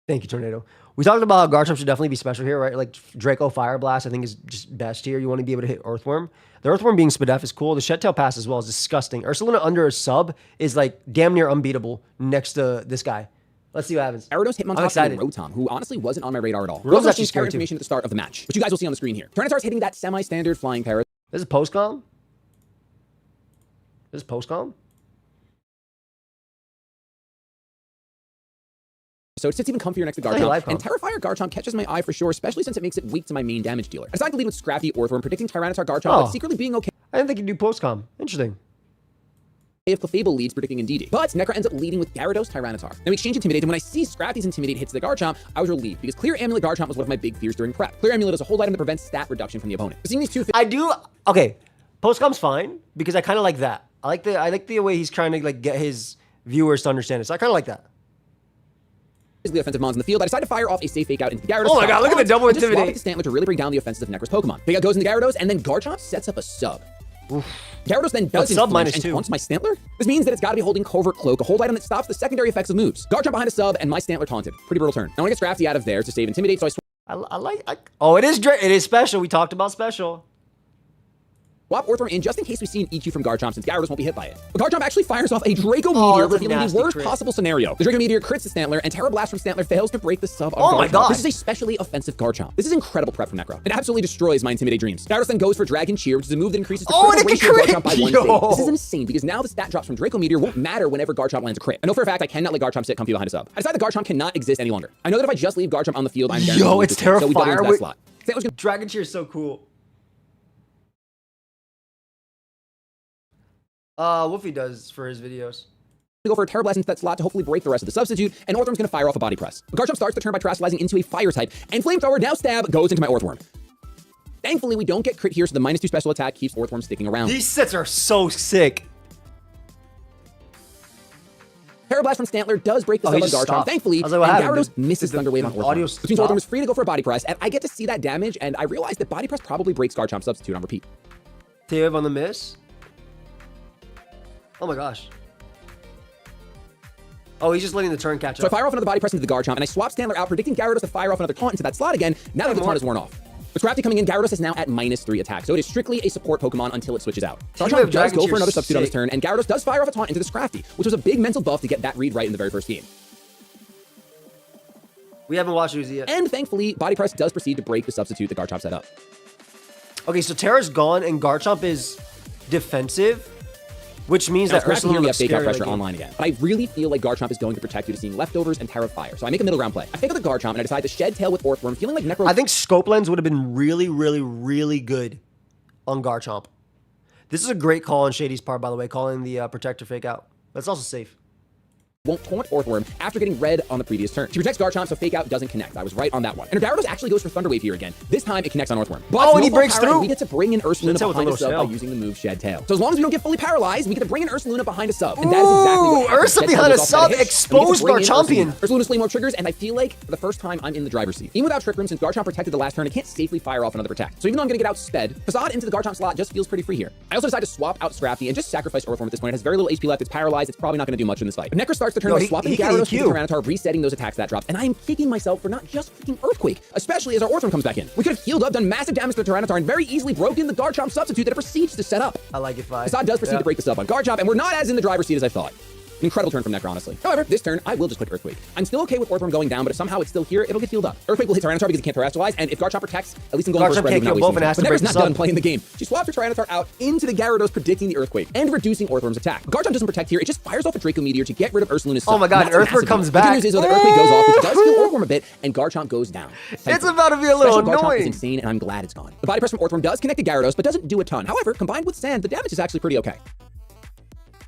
Thank you, Tornado. We talked about how Garchomp should definitely be special here, right? Like Draco Fire Blast, I think is just best here. You want to be able to hit Earthworm. The Earthworm being Spadef is cool. The Shed Tail Pass as well is disgusting. Ursaluna under a sub is like damn near unbeatable next to this guy. Let's see what happens. Gyarados, Hitmontop, and Rotom, who honestly wasn't on my radar at all. Rotom's actually scary information at the start of the match, which you guys will see on the screen here. Tyranitar's hitting that semi-standard flying parrot. This is post-com? This is post-com? So it sits even comfier next to Garchomp, and Terrafire Garchomp catches my eye for sure, especially since it makes it weak to my main damage dealer. I decided to lead with Scrafty Earthworm, predicting Tyranitar Garchomp, but secretly being okay. I didn't think you'd do post-com. Interesting. If Clefable leads, predicting Indeedee. But Necro ends up leading with Gyarados Tyranitar. Then we exchange Intimidate, and when I see Scrafty's Intimidate hits the Garchomp, I was relieved, because Clear Amulet Garchomp was one of my big fears during prep. Clear Amulet is a hold item that prevents stat reduction from the opponent. Seeing these two things, I do, okay, post-com's fine, because I kind of like that. I like the way he's trying to like get his viewers to understand it, so I kind of like that. The offensive mons in the field, I decided to fire off a safe fake out into Gyarados. Oh my god, look at the double Intimidate. Just swap it to Stantler to really bring down the offenses of Necro's Pokemon. Fake out goes into Gyarados, and then Garchomp sets up a sub. Oof. Gyarados then does sub and taunts my Stantler? This means that it's got to be holding Covert Cloak, a hold item that stops the secondary effects of moves. Garchomp behind a sub, and my Stantler taunted. Pretty brutal turn. I want to get Scrafty out of there to save Intimidate, so oh, it is special. We talked about special. Swap Earthworm in just in case we see an EQ from Garchomp, since Gyarados won't be hit by it. But Garchomp actually fires off a Draco Meteor, revealing the worst possible scenario. The Draco Meteor crits the Stantler, and Terra Blast from Stantler fails to break the sub on Garchomp. My god! This is a specially offensive Garchomp. This is incredible prep from Necro. It absolutely destroys my Intimidate dreams. Gyarados then goes for Dragon Cheer, which is a move that increases the critical ratio of Garchomp by 1 stage. This is insane, because now the stat drops from Draco Meteor won't matter whenever Garchomp lands a crit. I know for a fact I cannot let Garchomp sit comfy behind a sub. I decided that Garchomp cannot exist any longer. I know that if I just leave Garchomp on the field, I'm guaranteed to lose it's Terra so we double into Fire that slot. Dragon Cheer is so cool. Wolfey does for his videos. Go for a Terra Blast into that slot to hopefully break the rest of the substitute, and Earthworm's gonna fire off a Body Press. Garchomp starts the turn by terastallizing into a Fire type, and Flamethrower, now Stab, goes into my Earthworm. Thankfully, we don't get crit here, so the -2 special attack keeps Earthworm sticking around. These sets are so sick. Terra Blast from Stantler does break the sub on Garchomp, thankfully, and Gyarados misses Thunder Wave on Earthworm. Which means Earthworm is free to go for a Body Press, and I get to see that damage, and I realize that Body Press probably breaks Garchomp substitute on repeat. Tave on the miss. Oh my gosh. Oh, he's just letting the turn catch up. So I fire off another Body Press into the Garchomp, and I swap Stantler out, predicting Gyarados to fire off another taunt into that slot again, now that the taunt is worn off. With Scrafty coming in, Gyarados is now at -3 attack, so it is strictly a support Pokemon until it switches out. Garchomp does go for another substitute on this turn, and Gyarados does fire off a taunt into the Scrafty, which was a big mental buff to get that read right in the very first game. We haven't watched Uzi yet. And thankfully, Body Press does proceed to break the substitute that Garchomp set up. Okay, so Terra's gone, and Garchomp is defensive. Which means that Ursaluna we have fake out pressure online again. But I really feel like Garchomp is going to protect you to seeing leftovers and Terra Fire. So I make a middle ground play. I fake out the Garchomp and I decide to Shed Tail with Earthworm, feeling like Necro. I think Scope Lens would have been really, really, really good on Garchomp. This is a great call on Shady's part, by the way, calling the Protector fake out. That's also safe. Won't taunt Earthworm after getting red on the previous turn. She protects Garchomp, so fake out doesn't connect. I was right on that one. And her Gyarados actually goes for Thunder Wave here again. This time it connects on Earthworm. But and he breaks through. We get to bring in Ursaluna behind a sub by using the move Shed Tail. So as long as we don't get fully paralyzed, we get to bring in Ursaluna behind a sub. And that is exactly what happens. Ursa behind a sub exposed Garchompion. Ursaluna slay more triggers, and I feel like for the first time I'm in the driver's seat. Even without Trick Room, since Garchomp protected the last turn, it can't safely fire off another protect. So even though I'm gonna get outsped, Facade into the Garchomp slot just feels pretty free here. I also decide to swap out Scrafty and just sacrifice Earthworm at this point. It has very little HP left, it's paralyzed, it's probably not gonna do much in this fight. But Necro starts the turn by swapping Gyarados with the Tyranitar, resetting those attacks that dropped, and I am kicking myself for not just clicking Earthquake, especially as our Earthworm comes back in. We could have healed up, done massive damage to the Tyranitar, and very easily broken the Garchomp substitute that it proceeds to set up. I like it, fine. Facade does proceed to break the sub on Garchomp, and we're not as in the driver's seat as I thought. Incredible turn from Necro, honestly. However, this turn, I will just click Earthquake. I'm still okay with Earthworm going down, but if somehow it's still here, it'll get healed up. Earthquake will hit Tyranitar because it can't terastallize, and if Garchomp protects, at least I'm going for a spread move, not wasting time. But Necro's not done playing the game. She swaps her Tyranitar out into the Gyarados, predicting the Earthquake, and reducing Earthworm's attack. Garchomp doesn't protect here, it just fires off a Draco Meteor to get rid of Ursaluna's sub. Oh my god, Earthworm comes back. The good news is, though, the Earthquake goes off, which does heal Earthworm a bit, and Garchomp goes down. It's about to be a little annoying. Garchomp is insane, and I'm glad it's gone. The Body Press from Earthworm does connect to Gyarados, but doesn't do a ton. However, combined with Sand, the damage is actually pretty okay.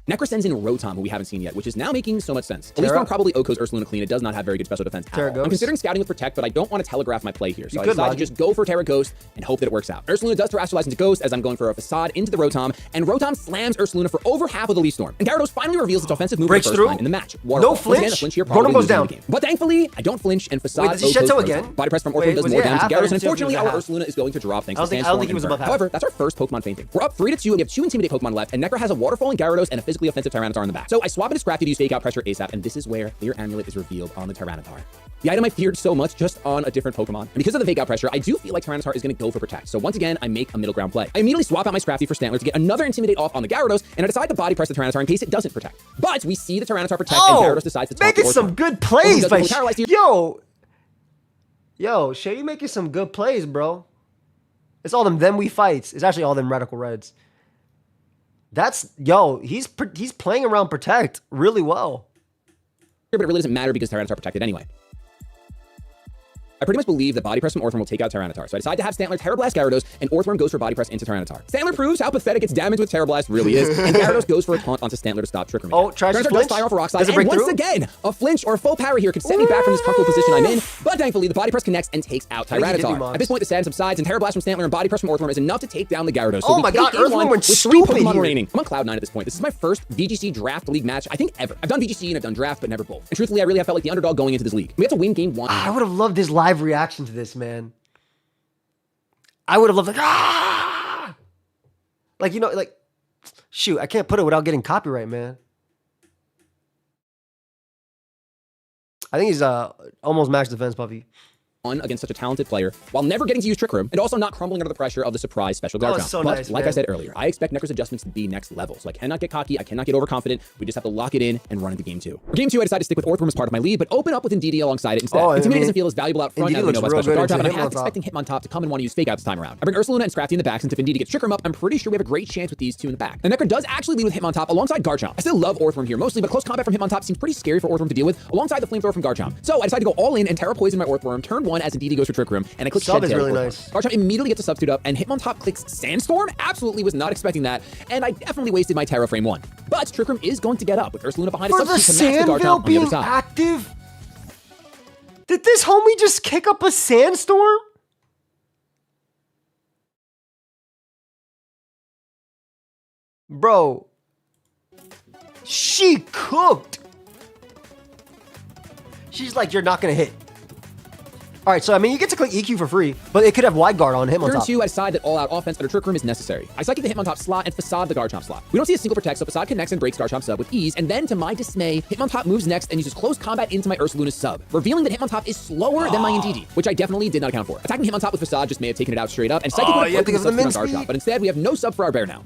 Necro sends in Rotom, who we haven't seen yet, which is now making so much sense. At least from probably Oko's Ursaluna Clean, it does not have very good special defense at all. I'm considering scouting with Protect, but I don't want to telegraph my play here, so I decided to just go for Terra Ghost and hope that it works out. Ursaluna does terastallize into Ghost as I'm going for a Facade into the Rotom, and Rotom slams Ursaluna for over half of the Leaf Storm. And Gyarados finally reveals its offensive move for the first time in the match. No flinch. Rotom goes down. But thankfully, I don't flinch, and Facade does he Shed Tail again? Body Press from Earthworm does more damage to Gyarados, and unfortunately, our Ursaluna is going to drop thanks to Sandstorm. However, that's our first Pokemon fainting. We're up 3-2, and we have 2 Intimidate Pokemon left, and Necro has a Waterfall and Gyarados and a physically offensive Tyranitar in the back. So I swap into Scrafty to use Fake Out Pressure ASAP, and this is where Clear Amulet is revealed on the Tyranitar. The item I feared so much just on a different Pokemon. And because of the Fake Out Pressure, I do feel like Tyranitar is going to go for Protect. So once again, I make a middle ground play. I immediately swap out my Scrafty for Stantler to get another Intimidate off on the Gyarados, and I decide to Body Press the Tyranitar in case it doesn't Protect. But we see the Tyranitar Protect, and Gyarados decides to making some good plays by Yo, Shay, you making some good plays, bro. It's all them we fights. It's actually all them Radical Reds. He's playing around Protect really well. But it really doesn't matter because Tyranitar protected anyway. I pretty much believe that Body Press from Orthworm will take out Tyranitar, so I decide to have Stantler Terra Blast Gyarados, and Orthworm goes for Body Press into Tyranitar. Stantler proves how pathetic its damage with Terra Blast really is, and Gyarados goes for a taunt onto Stantler to stop Trick Room. Oh, tries to flinch. Fire off a Rock Slide, and once again, a flinch or full power here could set me back from this comfortable position I'm in, but thankfully the Body Press connects and takes out Tyranitar. At this point, the stand subsides, and Terra Blast from Stantler and Body Press from Orthworm is enough to take down the Gyarados. So oh my god, Earthworm went with 3 stupid Pokemon here. remaining. I'm on Cloud 9 at this point. This is my first VGC Draft League match, I think, ever. I've done VGC and I've done Draft, but never both. And truthfully, I really have felt like the underdog going into this league. We have to win game 1. I would have loved his live reaction to this, man. I would have loved shoot, I can't put it without getting copyright, man. I think he's almost max defense, Puffy. Against such a talented player while never getting to use Trick Room and also not crumbling under the pressure of the surprise special Garchomp. So but nice, like man. I said earlier, I expect Necro's adjustments to be next level, so I cannot get cocky, I cannot get overconfident. We just have to lock it in and run into game 2. For game 2, I decided to stick with Orthworm as part of my lead, but open up with Indeedee alongside it instead. Intimidate doesn't feel as valuable out front now that we know about special Garchomp, and I'm half expecting Hitmontop to come and want to use Fake Out this time around. I bring Ursaluna and Scrafty in the back, since if Indeedee gets Trick Room up, I'm pretty sure we have a great chance with these two in the back. And Necro does actually lead with Hitmontop alongside Garchomp. I still love Orthworm here mostly, but close combat from Hitmontop seems pretty scary for Orthworm to deal with, alongside the Flamethrower from Garchomp. So I decide to go all in and Terra Poison my Orthworm, turn 1 as Indeedee goes for Trick Room, and I click Shed really nice. Garchomp immediately gets a substitute up, and Hitmontop clicks Sandstorm. Absolutely was not expecting that, and I definitely wasted my Terra frame 1. But Trick Room is going to get up with Ursaluna behind a substitute to match the Garchomp on the other side. Active? Did this homie just kick up a Sandstorm? Bro, she cooked. She's like, you're not gonna hit. All right, so I mean, you get to click EQ for free, but it could have Wide Guard on him on Turn top. 2, I decide that all-out offense under Trick Room is necessary. I psychic the Hitmontop slot and Facade the Garchomp slot. We don't see a single Protect, so Facade connects and breaks Garchomp sub with ease, and then, to my dismay, Hitmontop moves next and uses Close Combat into my Ursaluna's sub, revealing that Hitmontop is slower than my Indeedee, which I definitely did not account for. Attacking Hitmontop with Facade just may have taken it out straight up, and Psychic would have broken the substitute on Garchomp, but instead we have no sub for our bear now.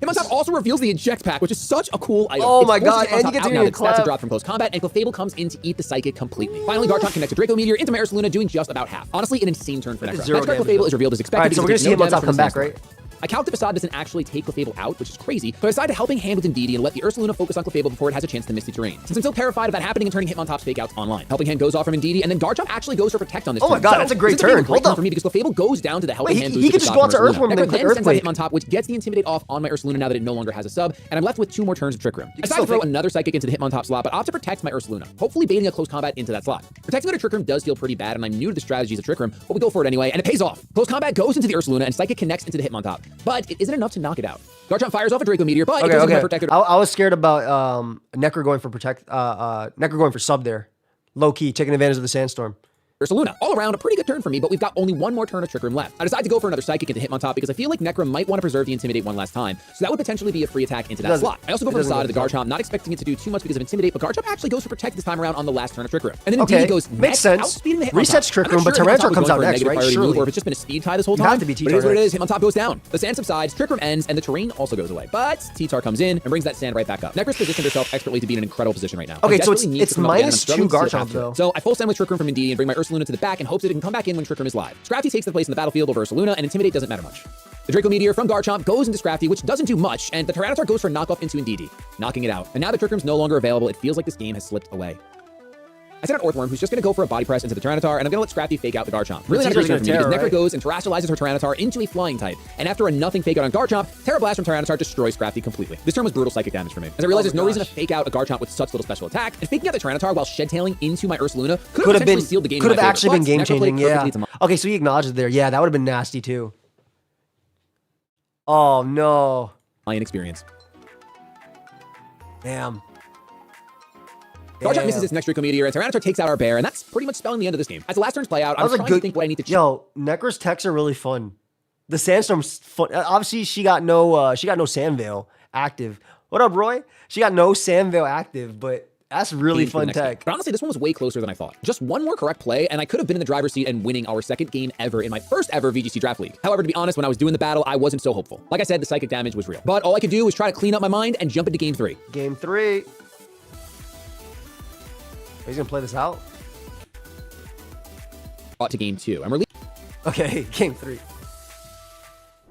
Hitmontop also reveals the Eject Pack, which is such a cool item. Oh my god, and you get to now do that stats are dropped from close combat, and Clefable comes in to eat the Psychic completely. Finally, Garchomp connects a Draco Meteor into my Ursaluna, doing just about half. Honestly, an insane turn for Necro. That's where Clefable is revealed as expected. Alright, so we're gonna see Hitmontop come back, right? I count the Facade doesn't actually take Clefable out, which is crazy, so I decide to helping hand with Indeedee and let the Ursaluna focus on Clefable before it has a chance to Misty Terrain. Since I'm still terrified of that happening and turning Hitmontop's Fake Outs online. Helping Hand goes off from Indeedee, and then Garchomp actually goes for Protect on this turn. Oh my god, that's a great turn. Hold up. For me because Clefable goes down to the Helping Hand boost. He could just go out to Earthworm and then click Earthquake. Hitmontop, which gets the Intimidate off on my Ursaluna now that it no longer has a sub, and I'm left with 2 more turns of Trick Room. I decide to throw another Psychic into the Hitmontop slot, but opt to protect my Ursaluna, hopefully baiting a close combat into that slot. Protecting under Trick Room does feel pretty bad, and I'm new to the strategies of Trick Room, but we go for it anyway, and it pays off. Close combat goes into the Ursaluna, and Psychic connects into the Hitmontop, but it isn't enough to knock it out. Garchomp fires off a Draco Meteor, but it goes into my Protector. I was scared about Necro going for Necro going for sub there. Low key, taking advantage of the Sandstorm. Ursaluna, all around a pretty good turn for me, but we've got only 1 more turn of Trick Room left. I decide to go for another Psychic into Hitmontop because I feel like Necro might want to preserve the Intimidate 1 last time, so that would potentially be a free attack into that slot. I also go for Facade of the Garchomp, not expecting it to do too much because of Intimidate, but Garchomp actually goes for Protect this time around on the last turn of Trick Room. And then Indeedee goes makes sense. Resets Trick Room, but Tyranitar comes out next, right? Surely. Or if it's just been a speed tie this whole time. Have to be T-Tar. But it is what it is. Hitmontop goes down. The sand subsides, Trick Room ends, and the terrain also goes away. But T-Tar comes in and brings that sand right back up. Necro's positioned herself expertly to be in an incredible position right now. Okay, so it's -2 Garchomp though. So I full send with Trick Room from Indeedee and bring my Ursaluna to the back in hopes that it can come back in when Trick Room is live. Scrafty takes the place in the battlefield over Ursaluna, and Intimidate doesn't matter much. The Draco Meteor from Garchomp goes into Scrafty, which doesn't do much, and the Tyranitar goes for knockoff into Indeedee, knocking it out. And now that Trick Room's no longer available, it feels like this game has slipped away. I sent out Orthworm, who's just going to go for a Body Press into the Tyranitar, and I'm going to let Scrafty fake out the Garchomp. Really not a great turn for me because Necro goes and terrestrializes her Tyranitar into a flying type, and after a nothing fake out on Garchomp, Terra Blast from Tyranitar destroys Scrafty completely. This turn was brutal psychic damage for me, as I realized there's no reason to fake out a Garchomp with such little special attack, and faking out the Tyranitar while shed-tailing into my Ursaluna could have sealed the game. Could have actually been game-changing, yeah. Okay, so he acknowledges there. Yeah, that would have been nasty too. Oh no. My inexperience. Damn. Garchomp misses its next Draco Meteor, and Tyranitar takes out our bear, and that's pretty much spelling the end of this game. As the last turns play out, I was trying to think what I need to change. Yo, Necro's techs are really fun. The Sandstorm's fun. Obviously, she got no Sand Veil active, What up, Roy? She got no Sandvale active, but that's really fun tech. But honestly, this one was way closer than I thought. Just one more correct play, and I could have been in the driver's seat and winning our second game ever in my first ever VGC Draft League. However, to be honest, when I was doing the battle, I wasn't so hopeful. Like I said, the psychic damage was real. But all I could do was try to clean up my mind and jump into game 3. Game 3. He's gonna play this out? Brought to game 2. And we're Okay, game 3.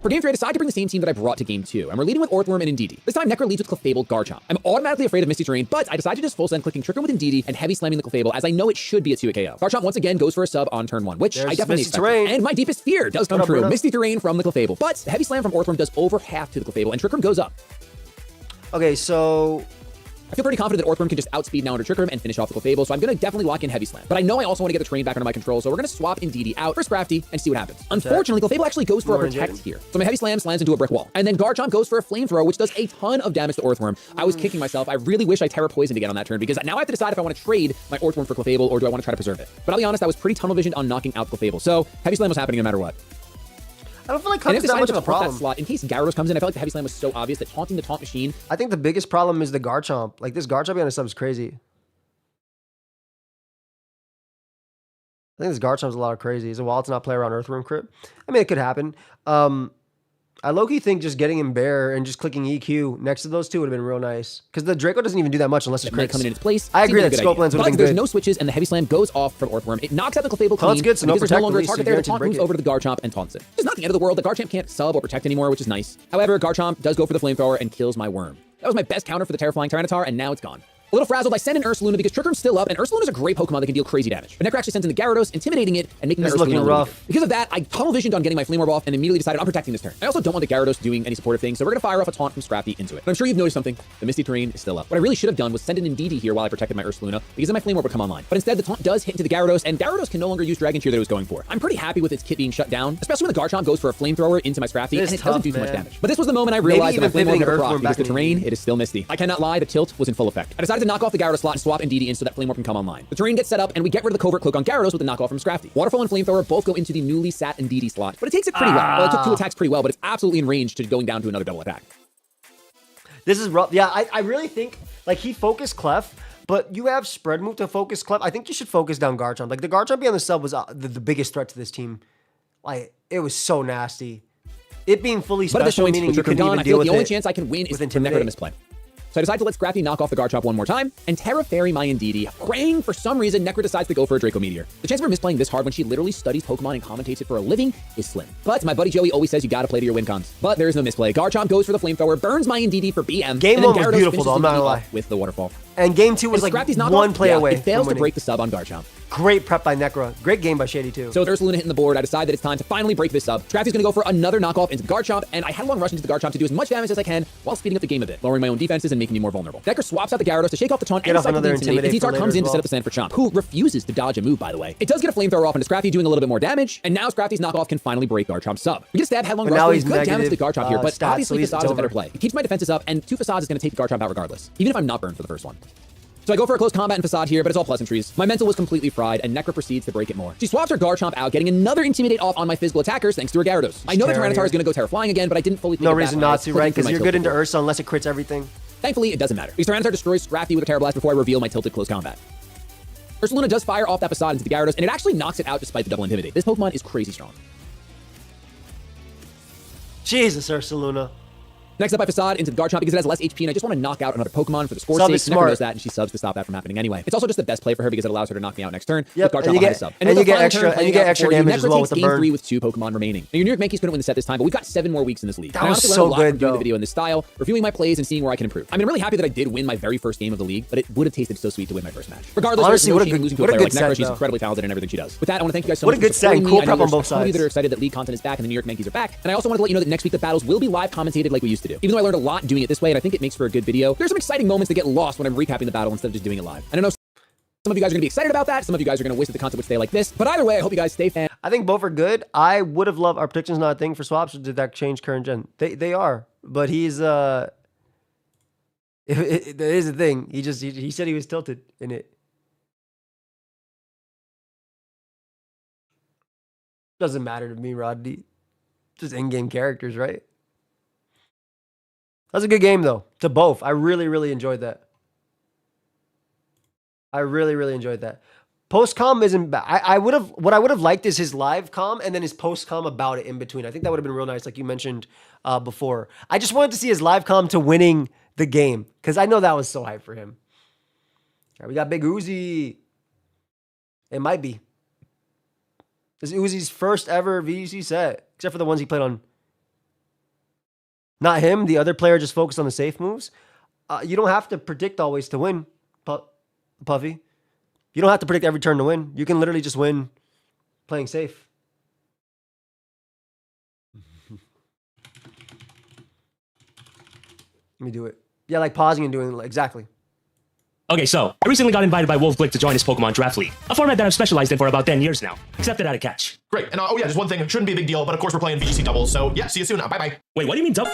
For game 3, I decided to bring the same team that I brought to game 2, and we're leading with Orthworm and Indeedee. This time, Necro leads with Clefable, Garchomp. I'm automatically afraid of Misty Terrain, but I decided to just full send clicking Trick Room with Indeedee and heavy slamming the Clefable, as I know it should be a 2 KO. Garchomp once again goes for a sub on turn 1, which I definitely expected. And my deepest fear does come true. Misty Terrain from the Clefable. But the heavy slam from Orthworm does over half to the Clefable, and Trick Room goes up. Okay, so I feel pretty confident that Orthworm can just outspeed now under Trick Room and finish off the Clefable, so I'm going to definitely lock in Heavy Slam. But I know I also want to get the terrain back under my control, so we're going to swap Indeedee out for Scrafty and see what happens. Unfortunately, Clefable actually goes for a Protect here. So my Heavy Slam slams into a brick wall. And then Garchomp goes for a Flamethrower, which does a ton of damage to Orthworm. I was kicking myself. I really wish I Terra Poisoned again on that turn, because now I have to decide if I want to trade my Orthworm for Clefable, or do I want to try to preserve it. But I'll be honest, I was pretty tunnel visioned on knocking out Clefable, so Heavy Slam was happening no matter what. I don't feel like Hunt is that much of a problem. That slot, in case Gyarados comes in, I felt like the Heavy Slam was so obvious that taunting the Taunt Machine. I think the biggest problem is the Garchomp. Like, this Garchomp behind a sub is crazy. I think this Garchomp's a lot of crazy. Is a wild to not play around Earthworm crit. I mean, it could happen. I low-key think just getting him Bear and just clicking EQ next to those two would have been real nice. Because the Draco doesn't even do that much unless it's crits. Coming in its place. I agree that Scope Lens would have been good. There's no switches, and the Heavy Slam goes off from Orthworm. It knocks out the Clefable clean. Taunt's good, so no There's no protect. longer a target there. The taunt moves it. over to the Garchomp and taunts it. It's not the end of the world. The Garchomp can't sub or protect anymore, which is nice. However, Garchomp does go for the Flamethrower and kills my Worm. That was my best counter for the Terrifying Tyranitar, and now it's gone. A little frazzled, I send in Ursaluna because Trick Room's still up, and Ursaluna's a great Pokemon that can deal crazy damage. But Necro actually sends in the Gyarados, intimidating it and making the Ursaluna rough. Because of that, I tunnel visioned on getting my Flame Orb off and immediately decided I'm protecting this turn. I also don't want the Gyarados doing any supportive things, so we're going to fire off a taunt from Scrafty into it. But I'm sure you've noticed something. The Misty Terrain is still up. What I really should have done was send in Indeedee here while I protected my Ursaluna, because then my Flame Orb would come online. But instead, the taunt does hit into the Gyarados, and Gyarados can no longer use Dragon Cheer that it was going for. I'm pretty happy with its kit being shut down, especially when the Garchomp goes for a Flamethrower into my Scrafty, and it doesn't do too much damage. But this was the moment I realized that my Flame Orb never procs, because the terrain, it is still Misty. I cannot lie, the tilt was in full effect. I decided to knock off the Gyarados slot and swap Indeedee in so that Flame Orb can come online. The terrain gets set up, and we get rid of the Covert Cloak on Gyarados with the knockoff from Scrafty. Waterfall and Flamethrower both go into the newly sat Indeedee slot, but it takes it pretty well. Well, it took 2 attacks pretty well, but it's absolutely in range to going down to another double attack. This is rough. Yeah, I really think, like, he focused Clef, but you have spread move to focus Clef. I think you should focus down Garchomp. Like, the Garchomp behind the sub was the biggest threat to this team. Like, it was so nasty. It being fully special, meaning you can even deal with it. The only chance I can win is for Necro to misplay. So I decide to let Scrafty knock off the Garchomp one more time, and Terra Fairy my Indeedee, praying for some reason Necro decides to go for a Draco Meteor. The chance of her misplaying this hard when she literally studies Pokemon and commentates it for a living is slim. But my buddy Joey always says you gotta play to your win cons. But there is no misplay. Garchomp goes for the Flamethrower, burns my Indeedee for BM. Game 1 was beautiful though, I'm not gonna lie. With the Waterfall. And game 2 was like one play away. It fails to break the sub on Garchomp. Great prep by Necro. Great game by Shady too. So with Ursaluna hitting the board, I decide that it's time to finally break this sub. Scrafty's gonna go for another knockoff into the Garchomp, and I had a long rush into the Garchomp to do as much damage as I can while speeding up the game a bit, lowering my own defenses and making me more vulnerable. Necro swaps out the Gyarados to shake off the taunt and another Intimidate, and T-Tar comes in to set up the sand for Chomp, who refuses to dodge a move, by the way. It does get a Flamethrower off into Scrafty, doing a little bit more damage, and now Scrafty's knockoff can finally break Garchomp's sub. We get a stab headlong rush, doing good damage to the Garchomp here, but obviously Facade is a better play. It keeps my defenses up, and 2 Facades is gonna take the Garchomp out regardless, even if I'm not burned for the first one. So I go for a close combat in Facade here, but it's all pleasantries. My mental was completely fried, and Necro proceeds to break it more. She swaps her Garchomp out, getting another Intimidate off on my physical attackers thanks to her Gyarados. I know the Tyranitar is going to go Terra Flying again, but I didn't fully think no reason not to, right? Because you're good into Ursa unless it crits everything. Thankfully, it doesn't matter, because Tyranitar destroys Scrafty with a Terra Blast before I reveal my tilted close combat. Ursaluna does fire off that Facade into the Gyarados, and it actually knocks it out despite the double Intimidate. This Pokemon is crazy strong. Jesus, Ursaluna. Next up, I Facade into the Garchomp because it has less HP, and I just want to knock out another Pokemon for the score sake. Necro knows that, and she subs to stop that from happening anyway. It's also just the best play for her because it allows her to knock me out next turn. Yep, with Garchomp and you get, sub. and you get extra damage as well with the burn. Necro takes game 3 with 2 Pokemon remaining. Now, your New York Yankees couldn't win the set this time, but we've got 7 more weeks in this league. That was so good, doing the video in this style, reviewing my plays and seeing where I can improve. I mean, I'm really happy that I did win my very first game of the league, but it would have tasted so sweet to win my first match. Regardless, honestly, what a good losing to a player like Necro. She's incredibly talented in everything she does. With that, I want to thank you guys so much. What a good set, cool prep on both sides. That are excited that league content is back and the New York Yankees are back. And I also wanted to let you know that next week the battles will be live commentated like we used to do. Even though I learned a lot doing it this way, and I think it makes for a good video, there's some exciting moments that get lost when I'm recapping the battle instead of just doing it live. And I know some of you guys are going to be excited about that. Some of you guys are going to wish that the content would stay like this. But either way, I hope you guys stay fan. I think both are good. I would have loved our predictions not a thing for swaps. Did that change current gen? They are. But he's it is a thing. He said he was tilted in it. Doesn't matter to me, Rodney. Just in-game characters, right? That's a good game, though, to both. I really, really enjoyed that. I really, really enjoyed that. Post-com isn't bad. What I would have liked is his live com and then his post-com about it in between. I think that would have been real nice, like you mentioned before. I just wanted to see his live com to winning the game because I know that was so hype for him. All right, we got Big Uzi. It might be. This is Uzi's first ever VGC set, except for the ones he played on. Not him. The other player just focused on the safe moves. You don't have to predict always to win, Puffy. You don't have to predict every turn to win. You can literally just win playing safe. Let me do it. Yeah, like pausing and doing it. Exactly. Okay, so, I recently got invited by Wolfey to join his Pokemon Draft League, a format that I've specialized in for about 10 years now, except it had a catch. Great. And oh yeah, just one thing. It shouldn't be a big deal, but of course we're playing VGC doubles. So yeah, see you soon. Bye-bye. Wait, what do you mean double?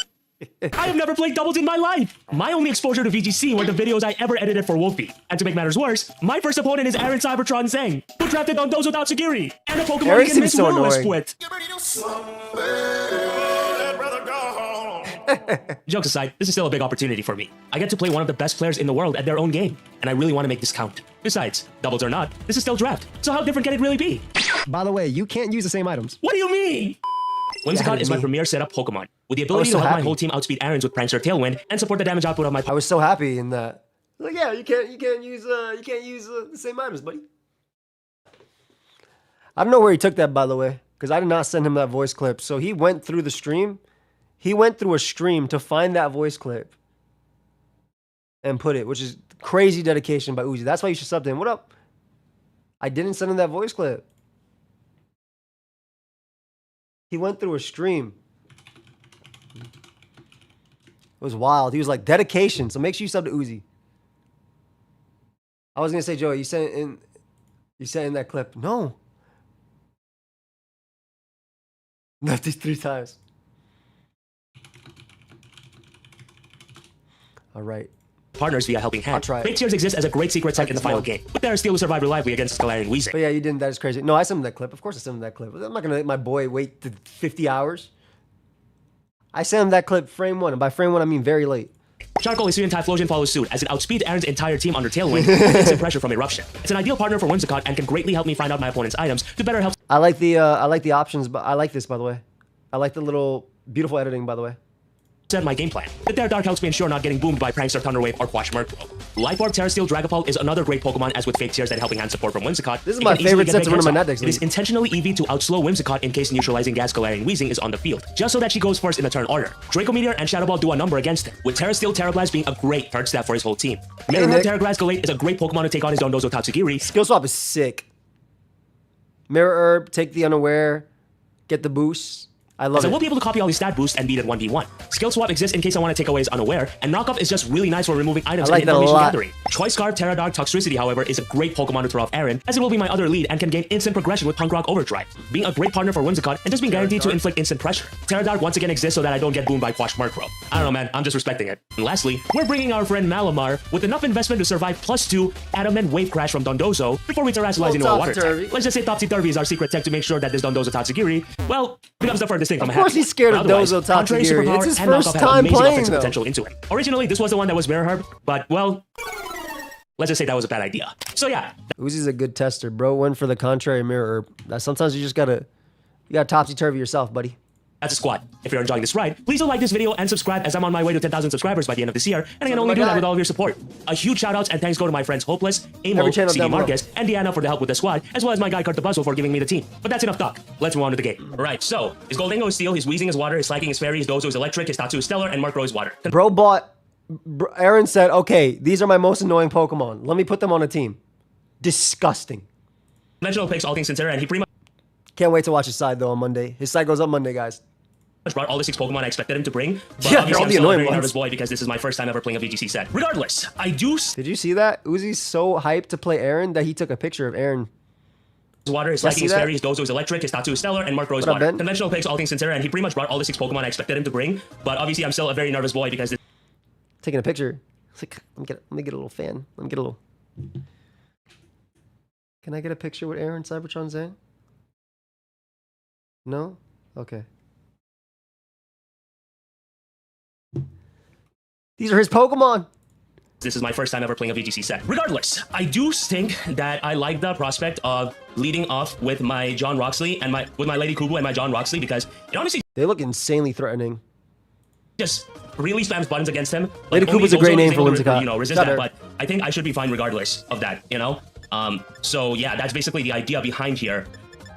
I have never played doubles in my life! My only exposure to VGC were the videos I ever edited for Wolfey. And to make matters worse, my first opponent is Aaron Cybertron Zhang, who drafted Dondozo Tatsugiri, and a Pokemon Aaron he can seems miss so Will annoying. Split. Jokes aside, this is still a big opportunity for me. I get to play one of the best players in the world at their own game, and I really want to make this count. Besides, doubles or not, this is still draft, so how different can it really be? By the way, you can't use the same items. What do you mean? Whimsicott is my premier setup Pokemon, with the ability so to help my happy. whole team outspeed Aaron's with Prankster Tailwind and support the damage output of my I was so happy in that. Like, yeah, you can't use the same items, buddy. I don't know where he took that, by the way, because I did not send him that voice clip. So he went through the stream. He went through a stream to find that voice clip and put it, which is crazy dedication by Uzi. That's why you should sub to him. What up? I didn't send him that voice clip. He went through a stream. It was wild. He was like, dedication. So make sure you sub to Uzi. I was gonna say, Joey, you sent in that clip. No. Not these 3 times. All right. partners via Helping Hand. I'll try it. Fake Tears exists as a great secret tech in the final game, but there are still who survive reliably against Scalarian Weezing. But yeah, you didn't. That is crazy. No, I sent him that clip. Of course I sent him that clip. I'm not going to let my boy wait 50 hours. I sent him that clip frame 1. And by frame 1, I mean very late. Charcoal Hisuian Typhlosion follows suit as it outspeeds Aaron's entire team under Tailwind and takes in pressure from Eruption. It's an ideal partner for Whimsicott and can greatly help me find out my opponent's items to better help I like the options, but I like this, by the way. I like the little beautiful editing, by the way. set my game plan. The Terra Dark helps me ensure not getting boomed by Prankster Thunderwave or Quash Murkrow. Life Orb Terra Steel Dragapult is another great Pokemon, as with Fake Tears that Helping Hand support from Whimsicott. This is it my can easily favorite get set big to run in hits my off. net decks, It is dude. intentionally EV to outslow Whimsicott in case neutralizing Gas Galarian Weezing is on the field, just so that she goes first in the turn order. Draco Meteor and Shadow Ball do a number against it, with Terra Steel Terra Blast being a great third step for his whole team. Mirror Nick. Terra Grass Galate is a great Pokemon to take on his Dondozo Tatsugiri. Skill swap is sick. Mirror Herb, take the unaware, get the boost. I love So it. we'll be able to copy all his stat boosts and beat it 1v1. Skill Swap exists in case I want to take away his unaware, and Knockoff is just really nice for removing items I like and that a information lot. gathering. Choice Scarf, Terra Dark, Toxtricity, however, is a great Pokemon to throw off Aaron, as it will be my other lead and can gain instant progression with Punk Rock Overdrive, being a great partner for Whimsicott and just being guaranteed to inflict instant pressure. Terra Dark once again exists so that I don't get boomed by Quash Murkrow. I don't know, man, I'm just respecting it. And lastly, we're bringing our friend Malamar with enough investment to survive +2 Adamant Wave Crash from Dondozo before we terrestrialize into a water topsy-turvy. type. Let's just say Topsy-Turvy is our secret tech to make sure that this Dondozo Tatsugiri, well, becomes the furthest thing from a Of course happy he's scared one. of Otherwise, Dozo contrary Tatsugiri. superpower It's his and first Knockoff have time amazing playing, offensive though. potential into it. Originally, this was the one that was Mirror Herb, but, well, let's just say that was a bad idea. So yeah, Uzi's a good tester, bro. Went for the contrary mirror herb. That sometimes you just gotta topsy-turvy yourself, buddy. that's a squad. If you're enjoying this ride, please do like this video and subscribe, as I'm on my way to 10,000 subscribers by the end of this year, and I can only my do that guy. with all of your support. A huge shout outs and thanks go to my friends Hopeless, Every Amo, channel CD down below. Marcus, and Deanna for the help with the squad, as well as my guy Kurt the Buzzle for giving me the team. But that's enough talk. Let's move on to the game. Right, so his Goldingo is Steel, his Weezing is Water, his Slaking is Fairy, his Dozo is Electric, his Tatsu is Stellar, and Murkrow is Water. Aaron said, okay, these are my most annoying Pokemon. Let me put them on a team. Disgusting. Conventional picks all things considered, and he pretty Can't wait to watch his side, though, on Monday. His side goes up Monday, guys. much brought all the 6 Pokemon I expected him to bring, but Yeah, obviously all I'm the still a annoying very ones. nervous boy because this is my first time ever playing a VGC set. Regardless, I do Did you see that? Uzi's so hyped to play Aaron that he took a picture of Aaron. Water, his Yeah, Slaking see is that? Fairy, his Dozo is Electric, his Tatsu is Stellar, and Murkrow is What up, Water. Ben? Conventional picks all things considered, and he pretty much brought all the 6 Pokemon I expected him to bring, but obviously I'm still a very nervous boy because this Taking a picture. It's like, let me get a little fan. Let me get a little. Can I get a picture with Aaron Cybertron Zang? No? Okay. These are his Pokemon. This is my first time ever playing a VGC set. Regardless, I do think that I like the prospect of leading off with my John Roxley and my Lady Kubu and my John Roxley because it honestly They look insanely threatening. just really spams buttons against him. Lady Like, only Kubu's a great Zozo name is for able to, Whimsicott. you know, resist Shut that, her. but I think I should be fine regardless of that, you know? So yeah, that's basically the idea behind here.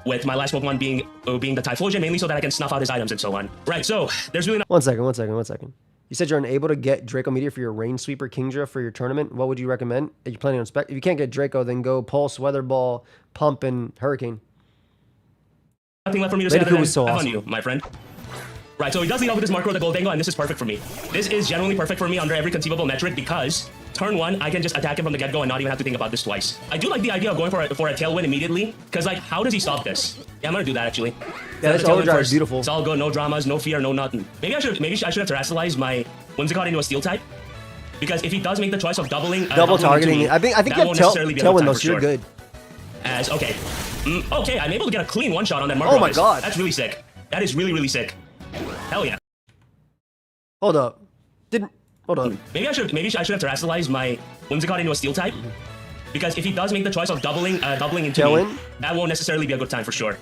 With my last Pokemon being the Typhlosion, mainly so that I can snuff out his items and so on. Right, so there's really not One second. You said you're unable to get Draco Meteor for your Rain Sweeper Kingdra for your tournament. What would you recommend? Are you planning on spec? If you can't get Draco, then go Pulse, Weather Ball, Pump, and Hurricane. nothing left for me to say Lady other than Kubu's so have awesome. on you, my friend. Right, so he does lead off with his Marco, the Goldengo, and this is perfect for me. This is genuinely perfect for me under every conceivable metric because turn 1, I can just attack him from the get-go and not even have to think about this twice. I do like the idea of going for a Tailwind immediately, because, like, how does he stop this? Yeah, I'm gonna do that, actually. Yeah, this Tailwind overdrive is first. beautiful. It's all good, no dramas, no fear, no nothing. Maybe I should have terrestrialized my Whimsicott into a Steel type, because if he does make the choice of doubling Double into targeting. me, I think that you have won't necessarily be a good Tailwind time though, for so you're sure. good. As okay, okay, I'm able to get a clean one shot on that Marco. Oh my god. That's really sick. That is really sick. Hell yeah. Hold up. Hold up. Maybe I should have terrestrialized my Whimsicott into a Steel type, because if he does make the choice of doubling into Tailwind? me, that won't necessarily be a good time for sure.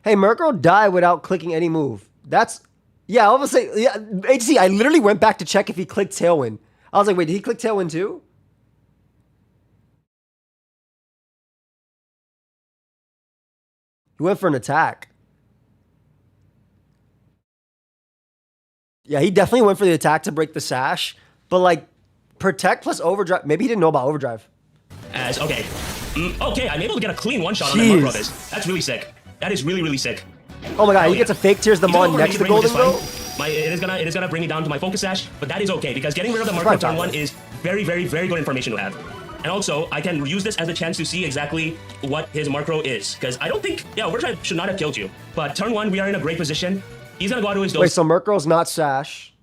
Hey, Murkrow died without clicking any move. That's... Yeah, I was gonna say... Yeah, HC, I literally went back to check if he clicked Tailwind. I was like, wait, did he click Tailwind too? He went for an attack. Yeah, he definitely went for the attack to break the sash. But, like, Protect plus Overdrive... Maybe he didn't know about Overdrive. As okay, okay, I'm able to get a clean one shot on Jeez. that Marco. That's really sick. That is really sick. Oh my god, Hell he gets a yeah. fake Tears the Even Mon though next to range is Golden fine, Go. It is gonna bring me down to my Focus Sash, but that is okay because getting rid of the Marco Right, turn right. 1 is very good information to have. And also, I can use this as a chance to see exactly what his Marco is. Because I don't think, yeah, Overdrive should not have killed you. But turn 1, we are in a great position. He's gonna go out to his Wait, dose. so Murkrow's not Sash.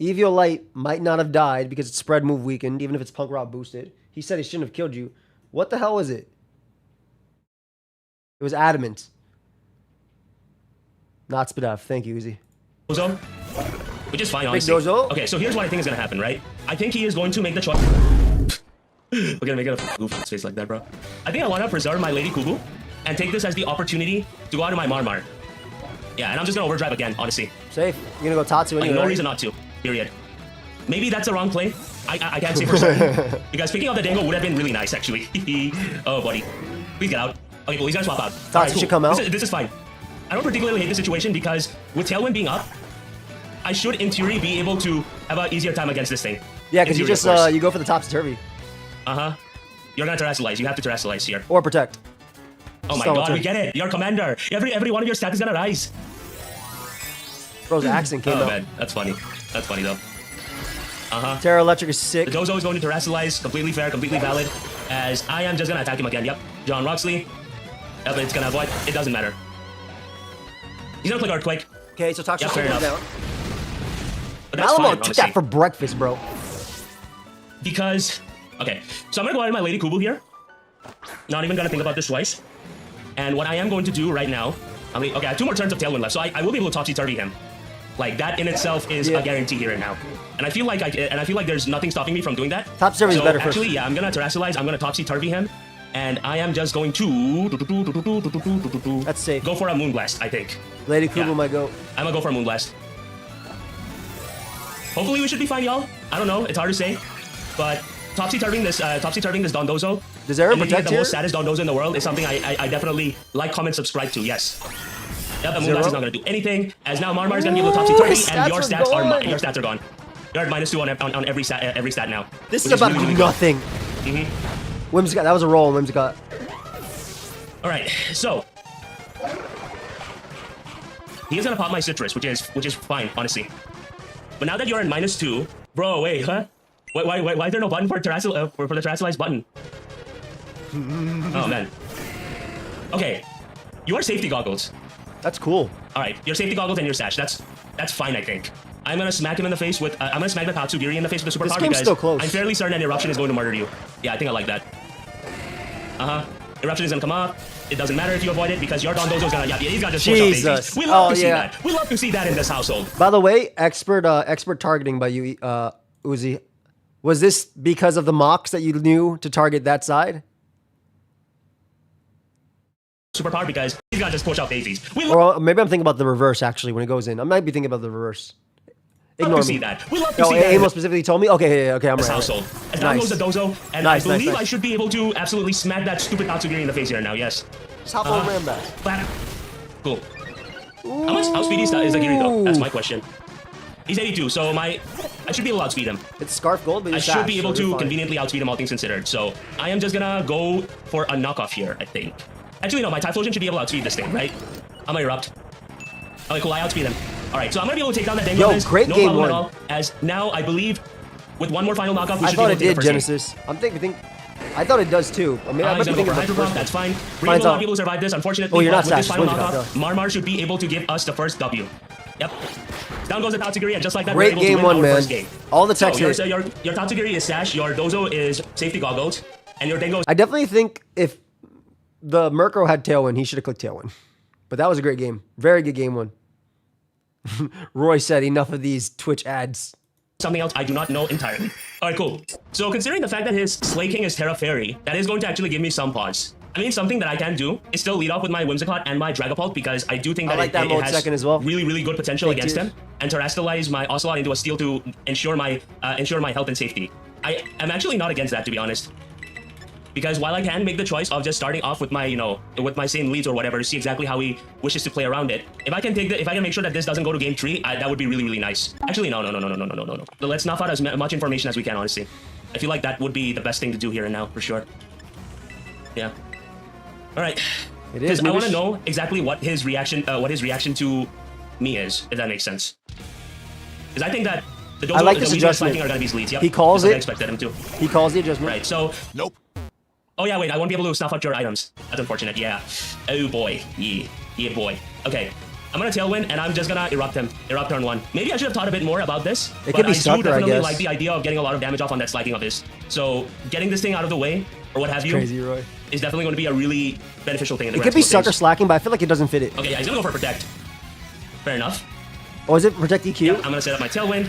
Eviolite might not have died because it's spread move weakened, even if it's Punk Rock boosted. He said he shouldn't have killed you. What the hell was it? It was Adamant. Not Spadaf. Thank you, Easy. Dozo, which is fine, honestly. Dozo? Okay, so here's what I think is gonna happen, right? I think he is going to make the choice. We're gonna make a goof on his face like that, bro. I think I want to preserve my Lady Kubu and take this as the opportunity to go out to my Marmar. Yeah, and I'm just gonna Overdrive again, honestly. Safe. You're gonna go Tatsu Like, anyway. no right? reason not to. Period. Maybe that's the wrong play. I can't say for certain. Because picking up the Dango would have been really nice, actually. Oh, buddy. Please get out. Okay, cool. He's gonna swap out. Thought you should come out. This is fine. I don't particularly hate the situation because with Tailwind being up, I should, in theory, be able to have an easier time against this thing. Yeah, In because you theory, just of course. you go for the Topsy-Turvy. Uh-huh. You're gonna terrestrialize. You have to terrestrialize here. Or Protect. Oh my Solid god, turn. we get it. You're commander. Every one of your stats is gonna rise. Bro's accent came Oh out. man, that's funny. That's funny though. Uh-huh. Terra Electric is sick. The Dozo is going to terrestrialize. Completely fair, completely valid. As I am just gonna attack him again. Yep. John Roxley. Yep, it's gonna avoid. It doesn't matter. He's gonna click Earthquake. Okay, so Toxic Yeah, fair goes enough. down. But that's fine, Malamon took honestly. that for breakfast, bro. Because, okay, so I'm gonna go out in my Lady Kubu here. Not even gonna think about this twice. And what I am going to do right now, okay, I have 2 more turns of Tailwind left, so I will be able to Topsy-Turvy him. Like, that in itself is a guarantee here and now. And I feel like there's nothing stopping me from doing that. Topsy-Turvy is So better first. actually, yeah, I'm gonna terrestrialize, I'm gonna Topsy-Turvy him. And I am just going to... That's safe. Go for a Moonblast, I think. Lady Kubu Yeah. might go. I'm gonna go for a Moonblast. Hopefully we should be fine, y'all. I don't know, it's hard to say. But Topsy-Turving this Dondozo. Does Aaron and making it protect the most here? saddest Dondozo in the world is something I definitely like, comment, subscribe to, yes. Yeah, the Zero? Moonblast is not gonna do anything, as now Marmar is gonna be able to Topsy-Turvy, his and your stats are stats are gone. your stats are gone. You're at -2 on every stat now. This which is about really, really good. nothing. Whimsicott, that was a roll, Whimsicott. Alright, so he's gonna pop my Citrus, which is fine, honestly. But now that you're at -2, bro, wait, huh? Why is there no button for the terrestrialize button? Oh man. Okay, your safety goggles. That's cool. All right, your safety goggles and your sash. That's fine, I think. I'm gonna smack him in the face with. I'm gonna smack the Tatsugiri in the face with the superpower game's because still close. I'm fairly certain an eruption is going to murder you. Yeah, I think I like that. Eruption is gonna come up. It doesn't matter if you avoid it because your Don Dozo's gonna, yeah, he's gonna just push out Jesus. daisies. We love Oh, to see yeah. that. We love to see that in this household. By the way, expert targeting by you, Uzi. Was this because of the mocks that you knew to target that side? Superpower because he's gonna just push out daisies. We love Or maybe I'm thinking about the reverse actually when it goes in. I might be thinking about the reverse. Ignore to see me. that. We love to No, see that. Amo specifically told me. Okay, okay, I'm This right. household. As down Nice. goes the Dozo, and Nice, I nice, believe nice. I should be able to absolutely smack that stupid Tatsugiri in the face here now. Yes. Just hop over and back. Flat. Cool. How speedy is the Giri though? That's my question. He's 82, so I should be able to outspeed him. It's Scarf Gold, but I you're should fast, be able so you're to fine. conveniently outspeed him, all things considered. So I am just gonna go for a knockoff here, I think. Actually, no, my Typhlosion should be able to outspeed this thing, right? I'm gonna erupt. Okay, cool, I outspeed him. Alright, so I'm gonna be able to take down that Dengo. Yo, great no game problem one. at all. As now, I believe, with one more final knockoff, we I should be thought able it to take did, the first game. Genesis. I'm thinking. I thought it does too. I mean, I might He's be gonna go thinking for about the Hydro Pump, first that's one. fine. Finds We're not out. able to survive this, unfortunately. Oh, you're not but with this Sash, final Whimsicott, knockoff, no. Marmar should be able to give us the first W. Yep. Down goes the Tatsugiri, and just like that, Great we're able game to win one, our man. first game. All the So text your, hit. your Tatsugiri is Sash, your Dozo is Safety Goggles, and your Dengo is I definitely think if the Murkrow had Tailwind, he should have clicked Tailwind. But that was a great game. Very good game one. Roy said, enough of these Twitch ads. something else I do not know entirely. Alright, cool. So considering the fact that his Slay King is Terra Fairy, that is going to actually give me some pause. I mean, something that I can do is still lead off with my Whimsicott and my Dragapult because I do think that I like that mode has second as well. really, really good potential Big against tiers. him, and Terrastalize my Ocelot into a Steel to ensure my health and safety. I am actually not against that, to be honest. Because while I can make the choice of just starting off with my, with my same leads or whatever to see exactly how he wishes to play around it, if I can make sure that this doesn't go to game 3, that would be really, really nice. Actually, no. Let's snuff out as much information as we can, honestly. I feel like that would be the best thing to do here and now, for sure. Yeah. All right. It is. Because I want to know exactly what his reaction to me is, if that makes sense. Because I think that the Dozo, I like the this Weezing and adjustment. Slacking are going to be his leads. Yep. He calls Just like it. I expected him to. He calls the adjustment. Right, so... Nope. Oh yeah, wait, I won't be able to snuff out your items. That's unfortunate, yeah. Oh boy, yeah boy. Okay, I'm gonna Tailwind and I'm just gonna Erupt him. Erupt turn 1. Maybe I should have thought a bit more about this, It but could be I do Sucker, I definitely guess. like the idea of getting a lot of damage off on that Slacking of his. So, getting this thing out of the way, or what have you, Crazy, Roy. is definitely going to be a really beneficial thing in the It grand could be scheme of Sucker things. slacking, but I feel like it doesn't fit it. Okay, yeah, he's gonna go for Protect. Fair enough. Oh, is it Protect EQ? Yeah, I'm gonna set up my Tailwind,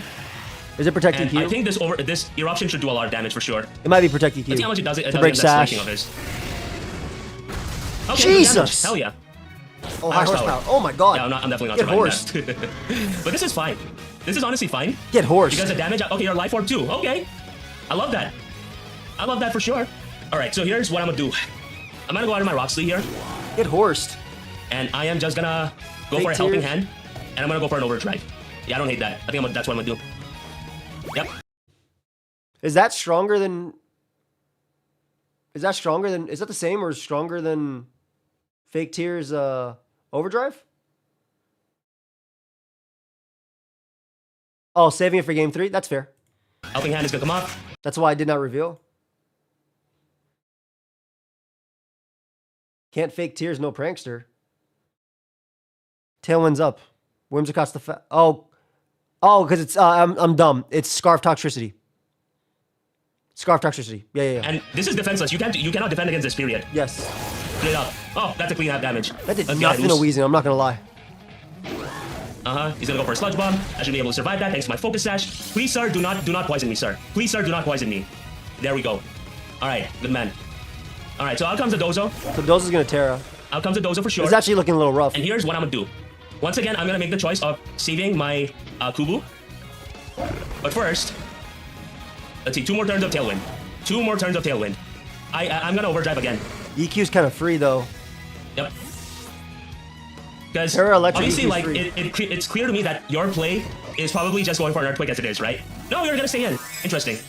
Is it Protect and EQ? I think this Eruption should do a lot of damage for sure. It might be Protect EQ. Let's see how much it does to does break against that Sash. Slacking of his. Okay, good Jesus! damage. Hell yeah. Oh, high Horsepower. horsepower. Oh my god. Yeah, I'm definitely not Get surviving horsed. that. But this is fine. This is honestly fine. Get horsed. Because the damage... Okay, you're Life Orb too. Okay. I love that. I love that for sure. Alright, so here's what I'm gonna do. I'm gonna go out of my Roxley here, Get horsed. and I am just gonna go Fake for a Helping Tears. Hand, and I'm gonna go for an Overdrive. Yeah, I don't hate that. I think that's what I'm gonna do. Yep. Is that stronger than... Is that the same or stronger than Fake Tears Overdrive? Oh, saving it for game 3? That's fair. Helping Hand is gonna come off. That's why I did not reveal. Can't Fake Tears, no prankster. Tailwind's up. Whimsicott's the Oh, because it's I'm dumb. It's Scarf Toxicity. Scarf Toxicity. Yeah. And this is defenseless. You cannot defend against this, period. Yes. Straight up. Oh, that's a clean half damage. That did Let's get nothing it to loose. Weezing, I'm not gonna lie. He's gonna go for a Sludge Bomb. I should be able to survive that thanks to my Focus Sash. Please, sir, do not poison me, sir. Please, sir, do not poison me. There we go. Alright, good man. Alright, so out comes the Dozo. So Doza's gonna Terra. Out comes the Dozo for sure. It's actually looking a little rough. And here's what I'm gonna do. Once again, I'm gonna make the choice of saving my Kubu. But first, let's see, 2 more turns of Tailwind. 2 more turns of Tailwind. I'm gonna Overdrive again. EQ's kind of free though. Yep. Because Terra Electric obviously, EQ like, free. it's clear to me that your play is probably just going for an Earthquake as it is, right? No, you're gonna stay in. Interesting.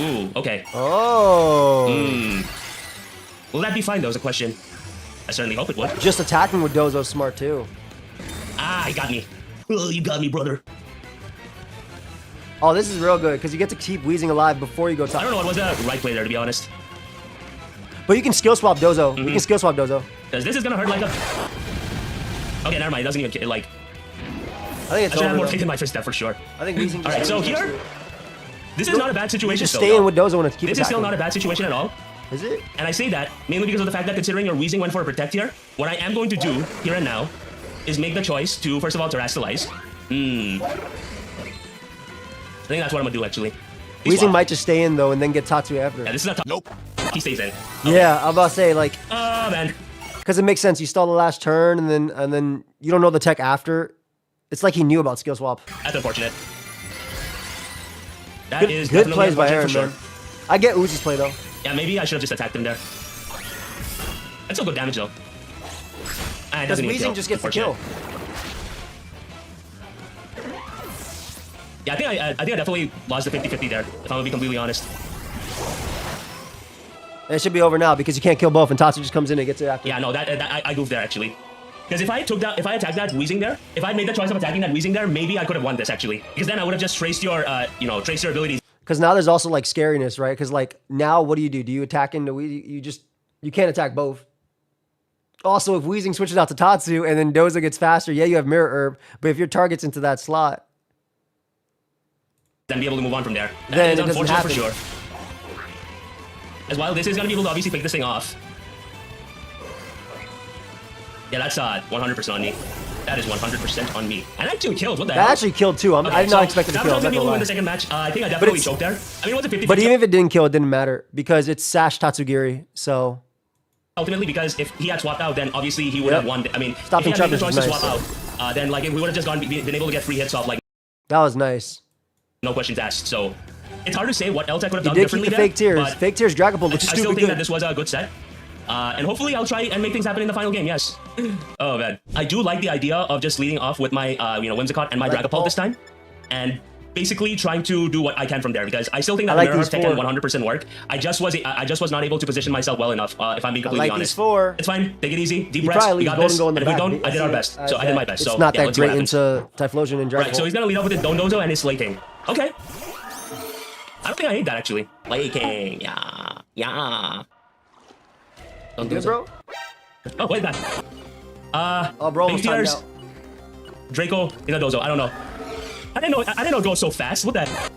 Ooh, okay. Oh. Will that be fine, though, is a question. I certainly hope it would. Just attacking with Dozo's smart too. Ah, you got me. Oh, you got me, brother. Oh, this is real good because you get to keep Weezing alive before you go I top. don't know what was the right play there, to be honest. But you can skill swap Dozo. You can skill swap Dozo. Because this is gonna hurt like a... Okay, never mind. It doesn't even kill, like... I think I it's should have over. more though. faith in my first step for sure. I think Weezing. Alright, so here... This is not a bad situation, Just though. stay in with Dozo when it's keep This is still attacking. not a bad situation at all. Is it? And I say that mainly because of the fact that considering your Weezing went for a Protect here, what I am going to do here and now is make the choice to, first of all, Terrastalize. I think that's what I'm going to do, actually. Weezing might just stay in, though, and then get Tatsu after. Yeah, this is not tough. Nope. He stays in. Yeah, I'm about to say, like... Oh, man. Because it makes sense. You stall the last turn, and then you don't know the tech after. It's like he knew about skill swap. That's unfortunate. That Good, is good plays by Aaron, for sure. man. I get Uzi's play, though. Yeah, maybe I should have just attacked him there. That's still good damage, though. Ah, it Because doesn't even Weezing kill. just gets the kill. Yeah, I think I definitely lost the 50-50 there, if I'm going to be completely honest. And it should be over now because you can't kill both, and Tatsu just comes in and gets it after. Yeah, no, I goofed there, actually. Because if I attacked that Weezing there, if I made the choice of attacking that Weezing there, maybe I could have won this, actually. Because then I would have just traced your, traced your abilities. Because now there's also, like, scariness, right? Because, like, now what do? Do you attack into Weezing? You can't attack both. Also, if Weezing switches out to Tatsu and then Doza gets faster, yeah, you have Mirror Herb, but if your target's into that slot... Then be able to move on from there. Then It's it doesn't unfortunate happen. for sure. As well, this is going to be able to obviously pick this thing off. Yeah, that's 100% on me. That is 100% on me. And actually killed. What the hell? That actually killed too. I did not expect it to that kill. was going to be able to win the But second match. I think I definitely choked there. I mean, it was a 50-50. even if it didn't kill, it didn't matter because it's Sash Tatsugiri. So Ultimately, because if he had swapped out, then obviously he would have won. I mean, Stopping if he had made the Chubbins choice to was swap out, then like we would have just been able to get free hits off, like that was nice. no questions asked. So it's hard to say what else I could have He done did keep differently the there. fake tears. But Fake tears Dragon Ball looks I still stupid think that good. this was a good set. And hopefully I'll try and make things happen in the final game, yes. Oh, man. I do like the idea of just leading off with my, Whimsicott and my Dragapult this time. And basically trying to do what I can from there, because I still think that I like Mirror these Tech four. can 100% work. I just was not able to position myself well enough, if I'm being completely like honest. these four. It's fine. Take it easy. Deep He breaths. probably We leaves got this. Golden And Go if in we the don't, back. I did our best. So I did my best. It's So not yeah, that let's see what great happens. into Typhlosion and Dragon Right, so he's gonna lead off with his Dondozo and his Slaking. Okay. I don't think I hate that, actually. Slaking. Yeah. Yeah. You good, bro? Oh, what is that? Oh, bro, almost Big timed Tears, out. Draco, Inadozo. I don't know. I didn't know it goes so fast. What the?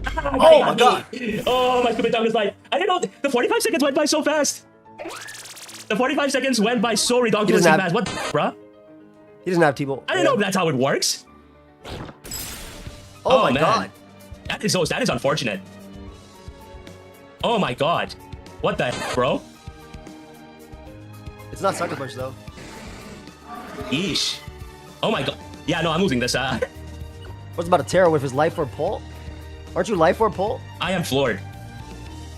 Oh my god! Oh, my stupid tongue is like, I didn't know the 45 seconds went by so fast. The 45 seconds went by so ridiculously have- fast. What, bruh? He doesn't have T-Bolt. I didn't know that's how it works. Oh my man. god! That is unfortunate. Oh my god. What the heck, bro? It's not Sucker Punch though. Yeesh. Oh my god. Yeah, no, I'm losing this. What's about a Terra with his Life Orb Pult? Aren't you Life Orb Pult? I am floored.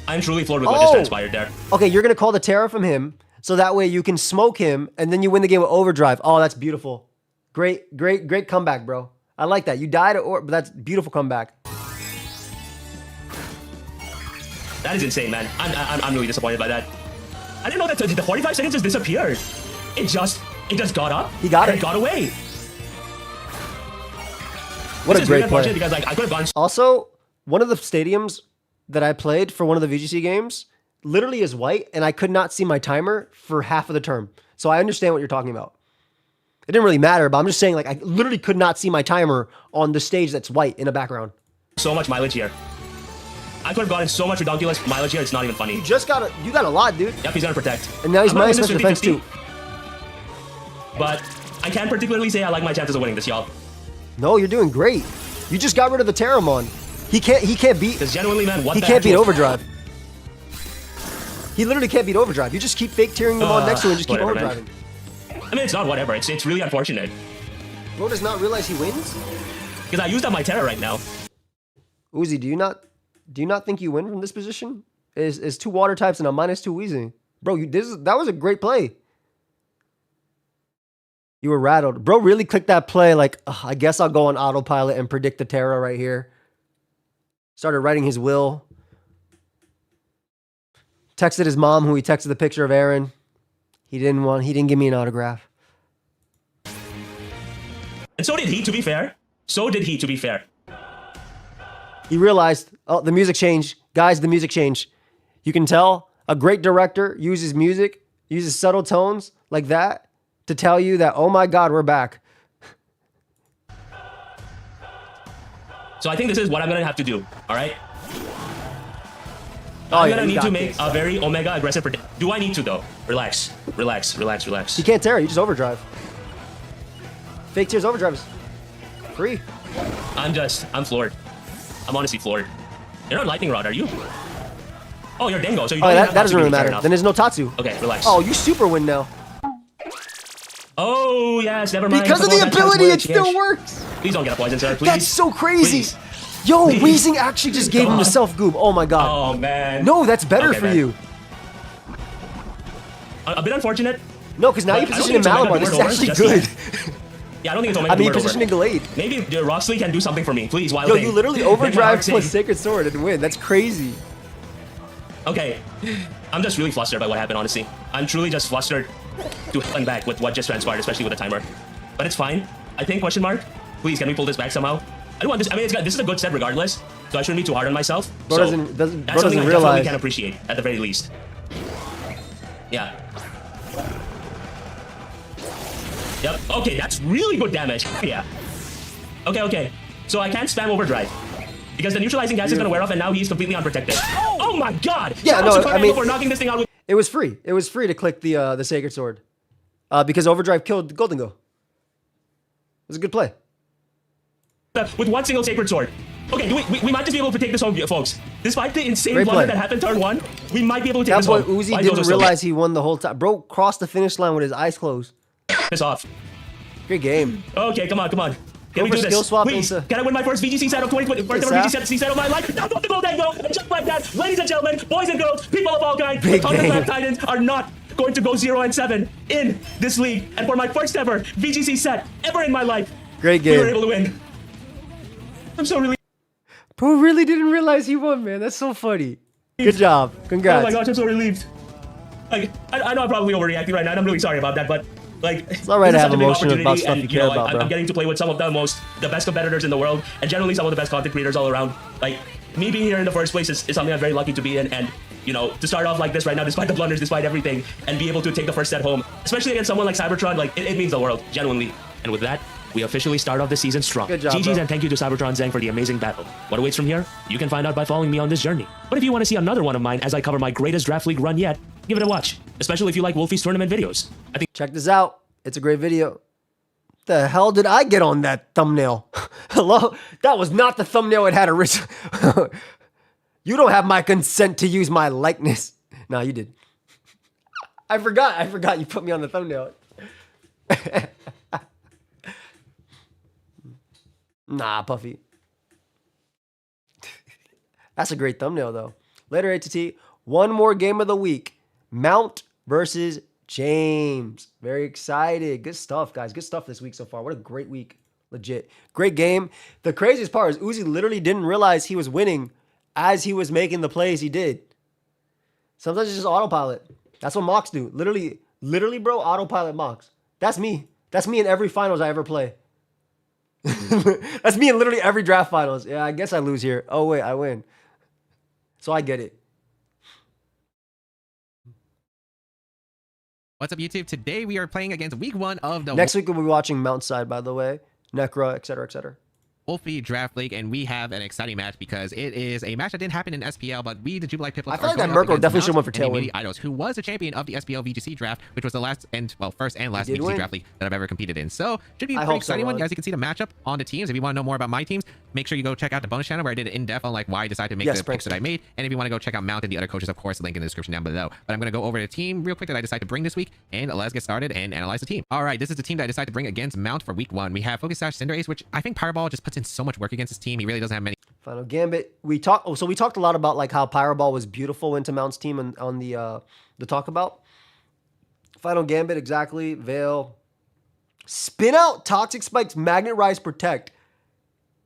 I'm truly floored with what just transpired there. Okay, you're gonna call the Terra from him, so that way you can smoke him, and then you win the game with Overdrive. Oh, that's beautiful. Great comeback, bro. I like that. You died, but that's beautiful comeback. That is insane, man. I'm really disappointed by that. I didn't know that the 45 seconds just disappeared. It just got up. He got and it. got away. What This a is great really unfortunate play. because like I could have gone. Also, one of the stadiums that I played for one of the VGC games literally is white, and I could not see my timer for half of the term. So I understand what you're talking about. It didn't really matter, but I'm just saying, like, I literally could not see my timer on the stage that's white in the background. So much mileage here. I could have gotten so much ridiculous mileage here. It's not even funny. You got a lot, dude. Yep, he's gonna protect. And now he's I'm gonna minus win special this defense too. 50-50, But I can't particularly say I like my chances of winning this, y'all. No, you're doing great. You just got rid of the Terramon. He can't beat. Because genuinely, man, what He the can't heck beat was- Overdrive. He literally can't beat Overdrive. You just keep fake tearing them on next to him and just keep whatever, man. overdriving. I mean, it's not whatever. It's really unfortunate. Bro does not realize he wins. Because I used up my Terra right now. Uzi, do you not think you win from this position? Is two water types and a -2 Weezing. Bro, that was a great play. You were rattled. Bro really clicked that play like, I guess I'll go on autopilot and predict the Terra right here. Started writing his will. Texted his mom, who he texted the picture of Aaron. He didn't give me an autograph. And so did he, to be fair. He realized, oh, the music changed. Guys, the music changed. You can tell a great director uses music, uses subtle tones like that to tell you that, oh my God, we're back. So I think this is what I'm going to have to do, all right? I'm yeah, gonna you need to got make this. a very Omega aggressive prediction. Do I need to though? Relax. You can't tear it. You just overdrive. Fake tears overdrive is free. I'm floored. I'm honestly floored. You're not lightning rod, are you? Oh, you're Dingo, so you Oh, don't that have doesn't to really be fair matter. enough. Then there's no Tatsu. Okay, relax. Oh, you super win now. Oh, yes, never mind. Because of Forgot the that chance ability, it works, still yes. works. Please don't get a poison, sir. Please. That's so crazy. Please. Yo, Please. Weezing actually just gave him the self goob. Oh my god. Oh, man. No, that's better Okay, for man. you. A bit unfortunate. No, because now But you I don't position in think it's Malabar. Omega This is Word actually over, good. just Yeah, I don't think it's Omega I mean, Word over. positioning Glade. Maybe Roxley can do something for me. Please, Wild Yo, Thing. you literally Make my overdrive heart plus sing. Sacred Sword and win. That's crazy. Okay. I'm just really flustered by what happened, honestly. I'm truly just flustered to hell and back with what just transpired, especially with the timer. But it's fine. I think, question mark. Please, can we pull this back somehow? I don't want this. I mean, this is a good set regardless, so I shouldn't be too hard on myself. Bro So doesn't that's something I definitely realize. can appreciate, at the very least. Yeah. Yep. Okay, that's really good damage. Yeah. Okay. So I can't spam overdrive. Because the neutralizing gas is going to wear off, and now he's completely unprotected. Oh my god! Yeah, Shout out no, to I Pocono mean- for knocking this thing out with It was free. It was free to click the Sacred Sword. Because overdrive killed Golden Go. It was a good play. with one single sacred sword. Okay, we might just be able to take this home, folks. Despite the insane Great blunder play. that happened turn 1, we might be able to take That this boy home. Uzi Why didn't those are so realize he won the whole time. Bro crossed the finish line with his eyes closed. piss off. Good game. Okay, come on. Can Go we for do skill this? swap Please. into- Can I win my first VGC set of 2020? First ever Saf. VGC set of my life? Now go to Golden Go. And just like that, ladies and gentlemen, boys and girls, people of all kinds, Big Thunderclap game. Titans are not going to go 0-7 in this league. And for my first ever VGC set ever in my life, Great we were game. able to win. I'm so relieved. Bro really didn't realize he won, man. That's so funny. Good job. Congrats. Oh my gosh, I'm so relieved. Like, I know I'm probably overreacting right now, and I'm really sorry about that, but like, it's all right to have such a big emotion about opportunity, stuff and, you care about, I'm bro. getting to play with some of the best competitors in the world, and generally some of the best content creators all around. Like, me being here in the first place is something I'm very lucky to be in, and to start off like this right now, despite the blunders, despite everything, and be able to take the first set home, especially against someone like Cybertron, like, it means the world, genuinely. And with that, we officially start off the season strong. Good job, GG's bro. and thank you to Cybertron Zang for the amazing battle. What awaits from here? You can find out by following me on this journey. But if you want to see another one of mine as I cover my greatest draft league run yet, give it a watch. Especially if you like Wolfey's tournament videos. I think Check this out. It's a great video. The hell did I get on that thumbnail? Hello? That was not the thumbnail it had originally. You don't have my consent to use my likeness. Nah, you did. I forgot you put me on the thumbnail. Nah, Puffy. That's a great thumbnail, though. Later, ATT. One more game of the week. Mount versus James. Very excited. Good stuff, guys. Good stuff this week so far. What a great week. Legit. Great game. The craziest part is Uzi literally didn't realize he was winning as he was making the plays he did. Sometimes it's just autopilot. That's what mocks do. Literally, bro, autopilot mocks. That's me. That's me in every finals I ever play. That's me in literally every draft finals. Yeah, I guess I lose here. Oh, wait, I win. So I get it. What's up, YouTube? Today we are playing against week 1 of the Next week we'll be watching Mountside, by the way. Necra, etc., etc. Wolfey Draft League, and we have an exciting match because it is a match that didn't happen in SPL, but we, the Jubilee Piplets, I feel like that Merkle definitely should win for Tailwind. Idols, who was the champion of the SPL VGC draft, which was the last and first and last did VGC win. draft league that I've ever competed in. So should be a I pretty hope so, exciting one. Ron. As you can see the matchup on the teams. If you want to know more about my teams, make sure you go check out the bonus channel where I did an in-depth on like why I decided to make Yes, the picks that I made. And if you want to go check out Mount and the other coaches, of course, link in the description down below. But I'm going to go over the team real quick that I decided to bring this week, and let's get started and analyze the team. All right, this is the team that I decided to bring against Mount for week 1. We have Focus Sash Cinderace, which I think Powerball just puts in so much work against his team. He really doesn't have many. Final Gambit. We talked a lot about like how Pyreball was beautiful into Mount's team on the talk about. Final Gambit, exactly. Veil. Spin out, Toxic Spikes, Magnet Rise, Protect.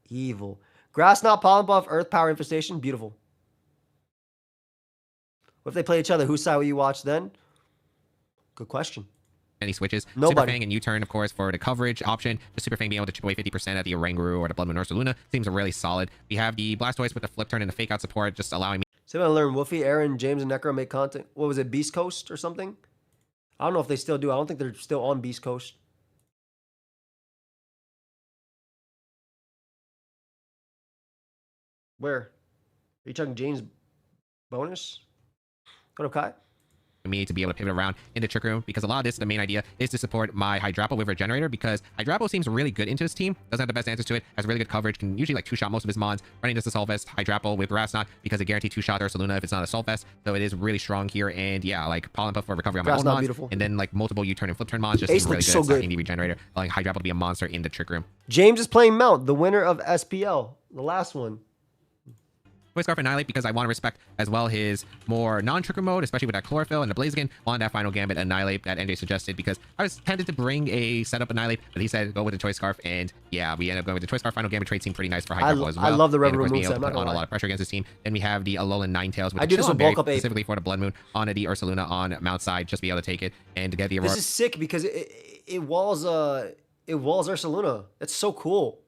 Evil. Grass Knot, Pollen Buff, Earth Power, Infestation. Beautiful. What if they play each other? Whose side will you watch then? Good question. Any switches. Nobody. Super Fang and U-turn, of course, for the coverage option. The Super Fang being able to chip away 50% at the Oranguru or the Blood Moon Ursa Luna seems really solid. We have the Blastoise with the flip turn and the fake out support, just allowing me. So I'm going to learn Wolfey, Aaron, James, and Necro make content. What was it, Beast Coast or something? I don't know if they still do. I don't think they're still on Beast Coast. Where? Are you talking James Bonus. What up, Kai? Me to be able to pivot around into Trick Room, because a lot of this, the main idea is to support my Hydrapple with Regenerator, because Hydrapple seems really good into this team, doesn't have the best answers to it, has really good coverage, can usually like two-shot most of his mons, running this Assault Vest, Hydrapple with Grass Knot, because it guarantees two-shot Ursaluna if it's not Assault Vest, so it is really strong here. And yeah, like Pollen Puff for recovery on my Grass own Knot, mons, beautiful. and then like multiple U-turn and flip turn mons just Ace seem really looks good so at stacking good. the Regenerator, allowing Hydrapple to be a monster in the Trick Room. James is playing Mount, the winner of SPL, the last one. Toy Scarf Annihilate, because I want to respect as well his more non-Trick Room mode, especially with that Chlorophyll and the Blaziken on that final Gambit Annihilate that NJ suggested, because I was tempted to bring a setup Annihilate, but he said go with the Toy Scarf, and yeah, we ended up going with the Toy Scarf. Final Gambit trade seemed pretty nice for Hydrapple as well. I love the and of Revenue course being moveset, able I'm to not put on gonna a lie. lot of pressure against his team. Then we have the Alolan Ninetales with I the do this Chill with Berry, bulk up ape. specifically for the Blood Moon on the Ursaluna on Mount side, just be able to take it and to get the Aurora. This is sick because it walls Ursaluna. That's so cool.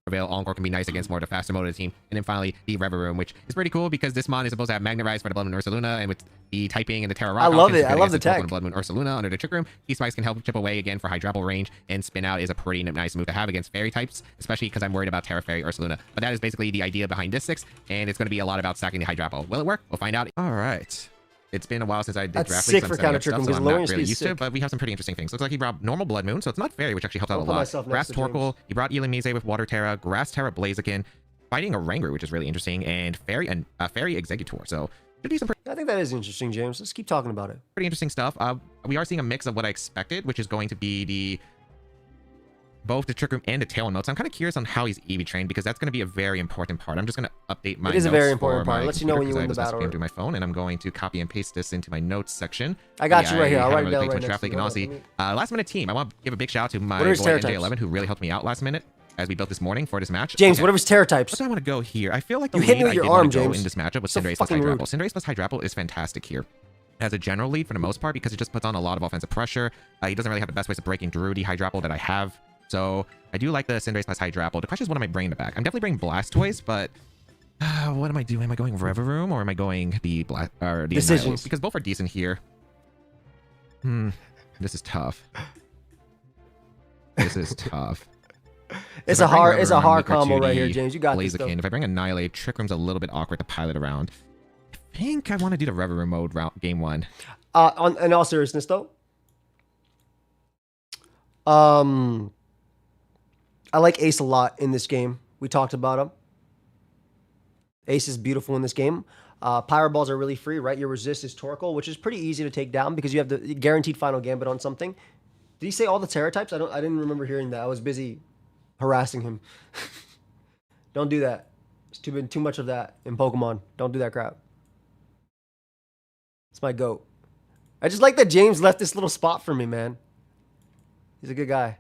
Veil Encore can be nice against more of the faster mode of the team. And then finally, the Rever Room, which is pretty cool because this mon is supposed to have Magnet Rise for the Blood Moon Ursaluna, and with the typing and the Terra Rock I love options, it. I good love the against Pokemon tech. Blood Moon Ursaluna under the Trick Room. T-Spikes can help chip away again for Hydrapple range, and Spin Out is a pretty nice move to have against Fairy types, especially because I'm worried about Terra Fairy Ursaluna. But that is basically the idea behind this 6, and it's going to be a lot about stacking the Hydrapple. Will it work? We'll find out. All right. It's been a while since I did That's draft sick leagues. for I'm setting counter up Trick stuff, Room, so because I'm lowering not really speed is used to it, sick. but we have some pretty interesting things. Looks like he brought normal Blood Moon, so it's not Fairy, which actually helps out a I'll put lot. myself next Grass to James. Torkoal, he brought Illumise with Water Terra, Grass Terra Blaziken, fighting a Rangoon, which is really interesting, and Fairy Executor. So should be some I think that is interesting, James. Let's keep talking about it. pretty interesting stuff. We are seeing a mix of what I expected, which is going to be both the Trick Room and the Tailwind mode. So I'm kind of curious on how he's EV trained, because that's going to be a very important part. I'm just going to update my It is a notes very important for part. my Lets you know when computer, you win the 'cause I have battle. this game through my phone, and I'm going to copy and paste this into my notes section. I got you right here. I'll haven't write it really down played right too much next Draft to League, you. and honestly, last minute team. I want to give a big shout out to my What are his boy terror types? NJ11, who really helped me out last minute as we built this morning for this match. James, Okay. what are his Terror types? What do I want to go here? I feel like the You hit me lead with I your did want arm, to go James. in this matchup with So Cinderace plus fucking rude. Hydrapple. Cinderace plus Hydrapple is fantastic here as a general lead for the most part, because it just puts on a lot of offensive pressure. He doesn't really have the best ways of breaking through the Hydrapple that I have. So I do like the Cinderace plus Hydrapple. The question is, what am I bringing back? I'm definitely bringing Blastoise, but what am I doing? Am I going Reveroom or am I going the Decisions. Annihilate? Because both are decent here. This is tough. This is tough. It's If a I bring hard, it's a Reverum, hard weaker to combo right the here, James. You got this, though. Blaziken. If I bring Annihilate, Trick Room's a little bit awkward to pilot around. I think I want to do the Reverum mode game 1. In all seriousness, though, I like Ace a lot in this game. We talked about him. Ace is beautiful in this game. Pyro Balls are really free, right? Your resist is Torkoal, which is pretty easy to take down because you have the guaranteed final gambit on something. Did he say all the Terra types? I didn't remember hearing that. I was busy harassing him. Don't do that. It's been too much of that in Pokemon. Don't do that crap. It's my goat. I just like that James left this little spot for me, man. He's a good guy.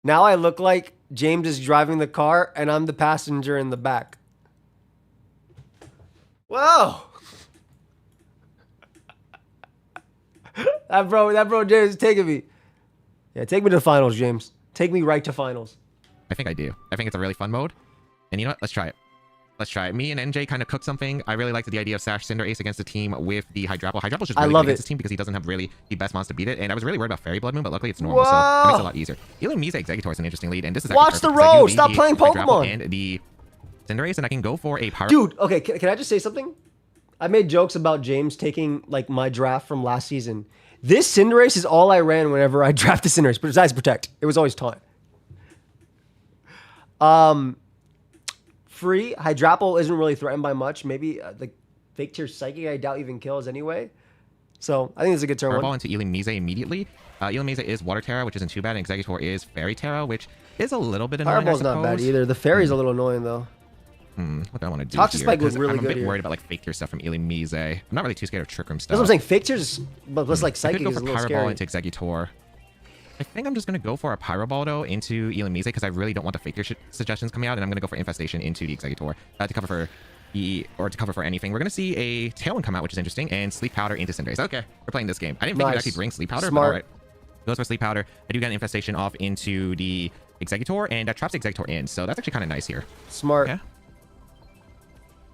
Now I look like James is driving the car and I'm the passenger in the back. Whoa! that bro James is taking me. Yeah, take me to the finals, James. Take me right to finals. I think I do. I think it's a really fun mode. And you know what? Let's try it. Let's try it. Me and NJ kind of cooked something. I really liked the idea of Sash Cinderace against the team with the Hydrapple. Hydrapple's just really love good against it. this team because he doesn't have really the best mons to beat it. And I was really worried about Fairy Blood Moon, but luckily it's normal, so it makes it a lot easier. Illumise Executor is an interesting lead, and this is actually Watch the perfect 'cause I do road. lead Stop the playing Hydrapple Pokemon. and the Cinderace, and I can go for a Pyro. Dude, okay, can I just say something? I made jokes about James taking like my draft from last season. This Cinderace is all I ran whenever I drafted Cinderace, besides Protect. It was always Taunt. Free Hydrapple isn't really threatened by much. Maybe the Fake Tear Psychic I doubt even kills anyway. So I think it's a good turn Fireball one. into Illumise immediately. Illumise is Water Terra, which isn't too bad, and Executor is Fairy Terra, which is a little bit annoying. Fireball's not bad either. The Fairy's a little annoying though. What do I want to do Toxic here? Spike was 'Cause really I'm a good bit here. worried about like Fake Tear stuff from Illumise. I'm not really too scared of Trick Room stuff. That's what I'm saying. Fake Tears, but plus like I could Psychic go is for a little Pyro scary. Ball into Executor. I think I'm just going to go for a Pyro Ball, though, into Illumise, because I really don't want the Fake Tear suggestions coming out, and I'm going to go for Infestation into the Executor to cover for to cover for anything. We're going to see a Tailwind come out, which is interesting, and Sleep Powder into Cinderace. Okay, we're playing this game. I didn't think we'd Nice. actually bring Sleep Powder, Smart. but all right. Goes for Sleep Powder. I do get an Infestation off into the Executor, and that traps the Executor in, so that's actually kind of nice here. Smart. Okay.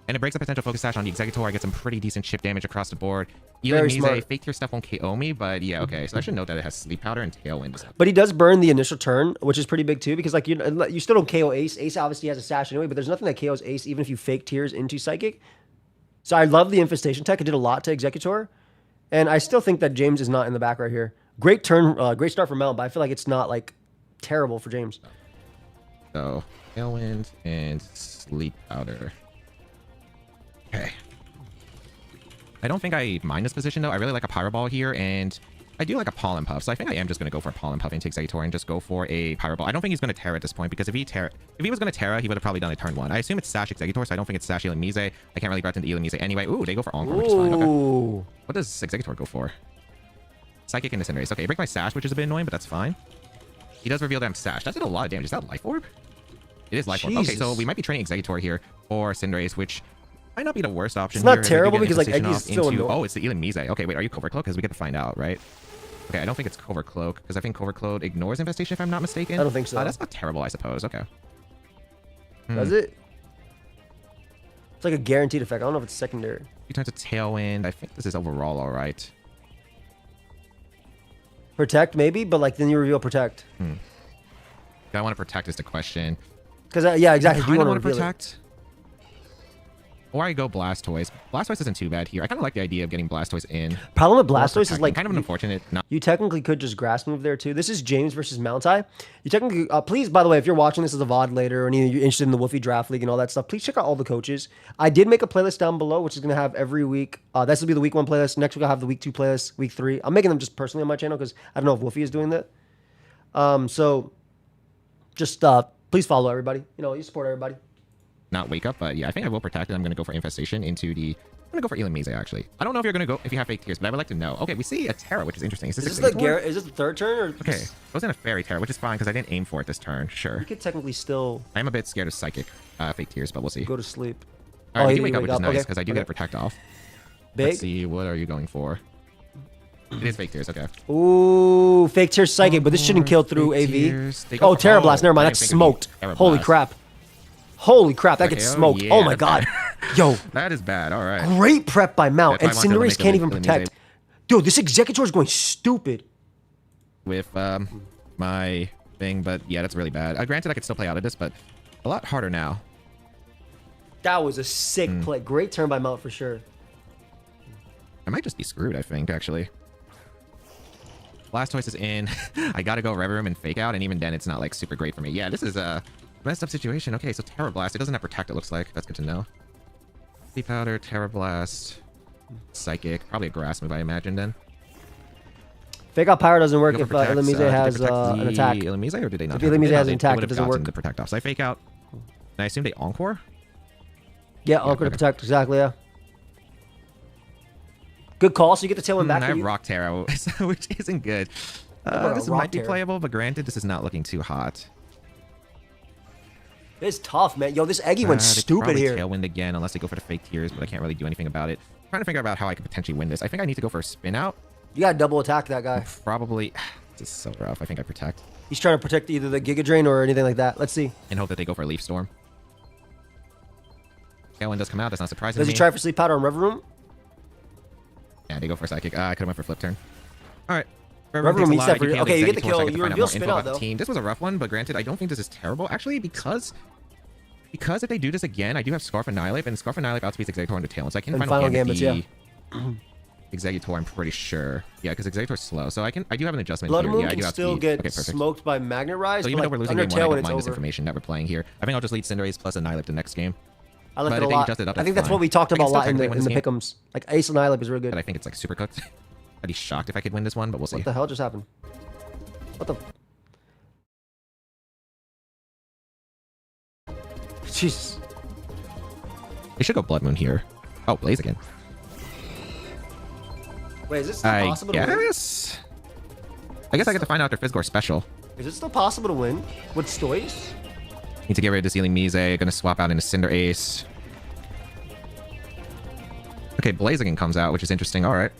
And it breaks a potential focus sash on the Executor. I get some pretty decent chip damage across the board. Very Mise, smart. fake tier stuff won't KO me, but yeah, okay. So I should note that it has Sleep Powder and Tailwind. But he does burn the initial turn, which is pretty big too, because like you still don't KO Ace. Ace obviously has a sash anyway, but there's nothing that KOs Ace even if you fake tiers into Psychic. So I love the Infestation tech. It did a lot to Executor. And I still think that James is not in the back right here. Great turn, great start for Mount, but I feel like it's not like terrible for James. So Tailwind and Sleep Powder. Okay. I don't think I mind this position though. I really like a Pyro Ball here, and I do like a Pollen Puff. So I think I am just going to go for a Pollen Puff into Executor and just go for a Pyro Ball. I don't think he's going to Terra at this point, because if he was going to Terra, he would have probably done it turn 1. I assume it's Sash Executor, so I don't think it's Sash Mise. I can't really breath into Mise anyway. Ooh, they go for Encore, which is fine. Okay. Ooh. What does Executor go for? Psychic and Cinderace. Okay, break my Sash, which is a bit annoying, but that's fine. He does reveal that I'm Sash. That did a lot of damage. Is that Life Orb? It is Life Orb. Okay, so we might be training Executor here for Cinderace, which might not be the worst option. It's not here, terrible because like Infestation Eggy's off still annoying. Oh, it's the Mise. Okay, wait, are you Covert Cloak? Because we get to find out, right? Okay, I don't think it's Covert Cloak, because I think Covert Cloak ignores Infestation, if I'm not mistaken. I don't think so. That's not terrible, I suppose. Okay. Does it? It's like a guaranteed effect. I don't know if it's secondary. He turns to Tailwind. I think this is overall all right. Protect, maybe, but like then you reveal Protect. Do I want to Protect is the question. Because, yeah, exactly. I Do you kind of want want to to reveal it? Protect. Or I go Blastoise. Blastoise isn't too bad here. I kind of like the idea of getting Blastoise in. Problem with Blastoise is like kind of an unfortunate. Not you technically could just grass move there too. This is James versus Mountai. You technically, please, by the way, if you're watching this as a VOD later or you're interested in the Wolfey Draft League and all that stuff, please check out all the coaches. I did make a playlist down below, which is going to have every week. This will be the week 1 playlist. Next week I'll have the week 2 playlist, week 3. I'm making them just personally on my channel because I don't know if Wolfey is doing that. So just please follow everybody. You know, you support everybody. not Wake Up, but yeah, I think I will Protect it. I'm going to go for Infestation into the... I'm going to go for Mise, actually. I don't know if you're going to go if you have Fake Tears, but I would like to know. Okay, we see a Terra, which is interesting. Is this the third turn? Or okay, it wasn't a Fairy Terra, which is fine because I didn't aim for it this turn. Sure. You could technically still... I'm a bit scared of Psychic Fake Tears, but we'll see. Go to sleep. All right, he we do didn't Wake Up, which is nice Okay, because I do get a Protect off. Big? Let's see, what are you going for? It is Fake Tears, okay. Ooh, Fake Tears Psychic, but this shouldn't kill through AV. Oh, Terra Blast. Never mind. That's smoked. Holy crap. Holy crap. That gets smoked. Yeah, oh my god. Yo. That is bad. All right. Great prep by Mount. And That's why I wanted to Cinderace make can't a even Mise. protect. Dude, this Executor is going stupid. With my thing, but yeah, that's really bad. Granted, I could still play out of this, but a lot harder now. That was a sick play. Great turn by Mount for sure. I might just be screwed, I think, actually. Blastoise is in. I gotta go Rev Room and Fake Out, and even then, it's not, like, super great for me. Yeah, this is a messed up situation. Okay, so Terra Blast. It doesn't have Protect, it looks like. That's good to know. Sleep Powder, Terra Blast, Psychic. Probably a Grass move, I imagine, then. Fake Out Power doesn't work Go if for Protect. Illumise Did they has protect an attack. the Illumise, or did they not? If Illumise has an They attack, would it have doesn't gotten work. the Protect off. So I Fake Out. And I assume they Encore? Yeah, Encore to protect. Exactly, yeah. Good call. So you get the tailwind back. I have Rock Terra, which isn't good. This Rock might be Terra? playable, but granted, this is not looking too hot. It's tough, man. Yo, this Eggy went They stupid probably here. Tailwind again, unless they go for the Fake Tears, but I can't really do anything about it. I'm trying to figure out how I could potentially win this. I think I need to go for a Spin Out. You got to double attack that guy. Probably. This is so rough. I think I Protect. He's trying to protect either the Giga Drain or anything like that. Let's see. And hope that they go for a Leaf Storm. Tailwind does come out. That's not surprising Does to he me. try for Sleep Powder on Rev Room? Yeah, they go for a Psychic. I could have went for Flip Turn. All right. Rev Room, he's set for you. Okay, you get the kill. You reveal reveal Spin Out, though. Team. This was a rough one, but granted, I don't think this is terrible. Actually, because if they do this again, I do have Scarf Annihilate, and Scarf Annihilate outspeeds Executor into Tailwind, so I can And Final Final Gambit Gambits, the Executor, I'm pretty sure. Yeah, because Executor's slow, so I do have an adjustment Blood here. Moon Yeah, I can do still outspeed. get Okay, perfect. smoked by Magnet Rise. So but even though like, we're losing under game 1, I Tailwind, don't it's mind this over. information that we're playing here. I think I'll just lead Cinderace plus Annihilate the next game. I like But it a if they lot. adjust it up, I think that's that's fine. what we talked I can about a still lot in the technically win this game. pick'ems. Like Ace Annihilate is really But good. I think it's like super cooked. I'd be shocked if I could win this one, but we'll see. What the hell just happened? What the? Jesus. They should go Blood Moon here. Oh, Blaze again. Wait, is it still I possible to win? guess I get to find out their Fizzgore special. Is it still possible to win with Stoys? Need to get rid of this Healing Mise. Gonna swap out into Cinderace. Okay, Blaziken comes out, which is interesting. All right.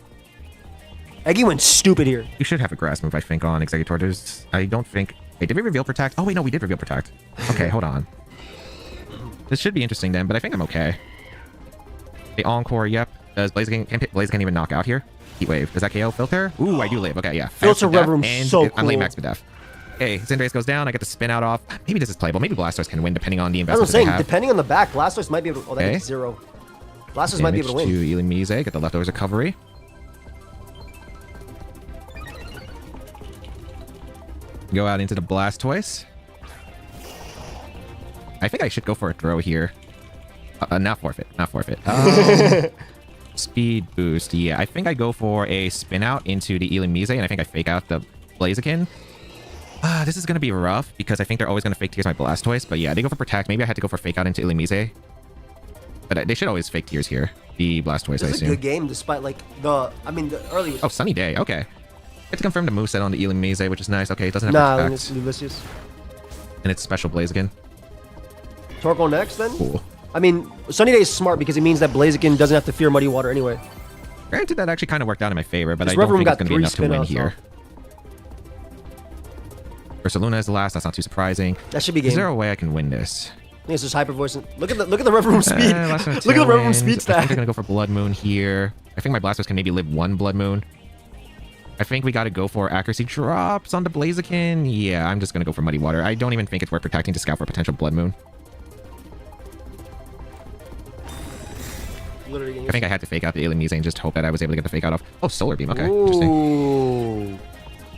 Eggy went stupid here. You should have a Grass move, I think, on Executor. I don't think... Wait, did we reveal Protect? Oh, wait, no, we did reveal Protect. Okay, hold on. This should be interesting then, but I think I'm okay. The Encore, yep. Does Blaziken even knock out here? Heat Wave. Does that KO Filter? Ooh, I do live. Okay, yeah. Filter Rev Room so I'm lane cool. max with Def. Okay, Cinderace goes down. I get the spin out off. Maybe this is playable. Maybe Blastoise can win depending on the That's what I'm investment they saying. have. Depending on the back, Blastoise might be able to... Oh, that Okay. gets 0. Blastoise might be able to win. To Illumise. Get the leftovers recovery. Go out into the Blastoise. I think I should go for a throw here. Not forfeit. Not forfeit. Speed boost. Yeah, I think I go for a spin out into the Illumise, and I think I fake out the Blaziken. This is going to be rough because I think they're always going to fake tears my Blastoise. But yeah, they go for protect. Maybe I had to go for fake out into Illumise. But they should always fake tears here. The Blastoise, This I is a assume. good game despite like the... I mean, the early was... Oh, Sunny Day. Okay. Get to confirm the moveset on the Illumise, which is nice. Okay, it doesn't have Nah, protect. it's Ulysses. And it's special Blaziken. Torkoal next then? Cool. I mean, Sunny Day is smart because it means that Blaziken doesn't have to fear Muddy Water anyway. Granted, that actually kind of worked out in my favor, but This I don't Rev Room think it's got going to be 3 enough to win spin-offs, here. Ursaluna is the last. That's not too surprising. That should be Is game. there a way I can win this? I think it's just Hyper Voice. Look at the Rev Room speed. Last one, Look at the Rev Room Tailwind. speed I think stat. they're going to go for Blood Moon here. I think my Blastoise can maybe live 1 Blood Moon. I think we got to go for accuracy drops on the Blaziken. Yeah, I'm just going to go for Muddy Water. I don't even think it's worth protecting to scout for a potential Blood Moon. Literally I think I had to fake out the Illumise and just hope that I was able to get the fake out off. Oh, Solar Beam. Okay, interesting. Ooh.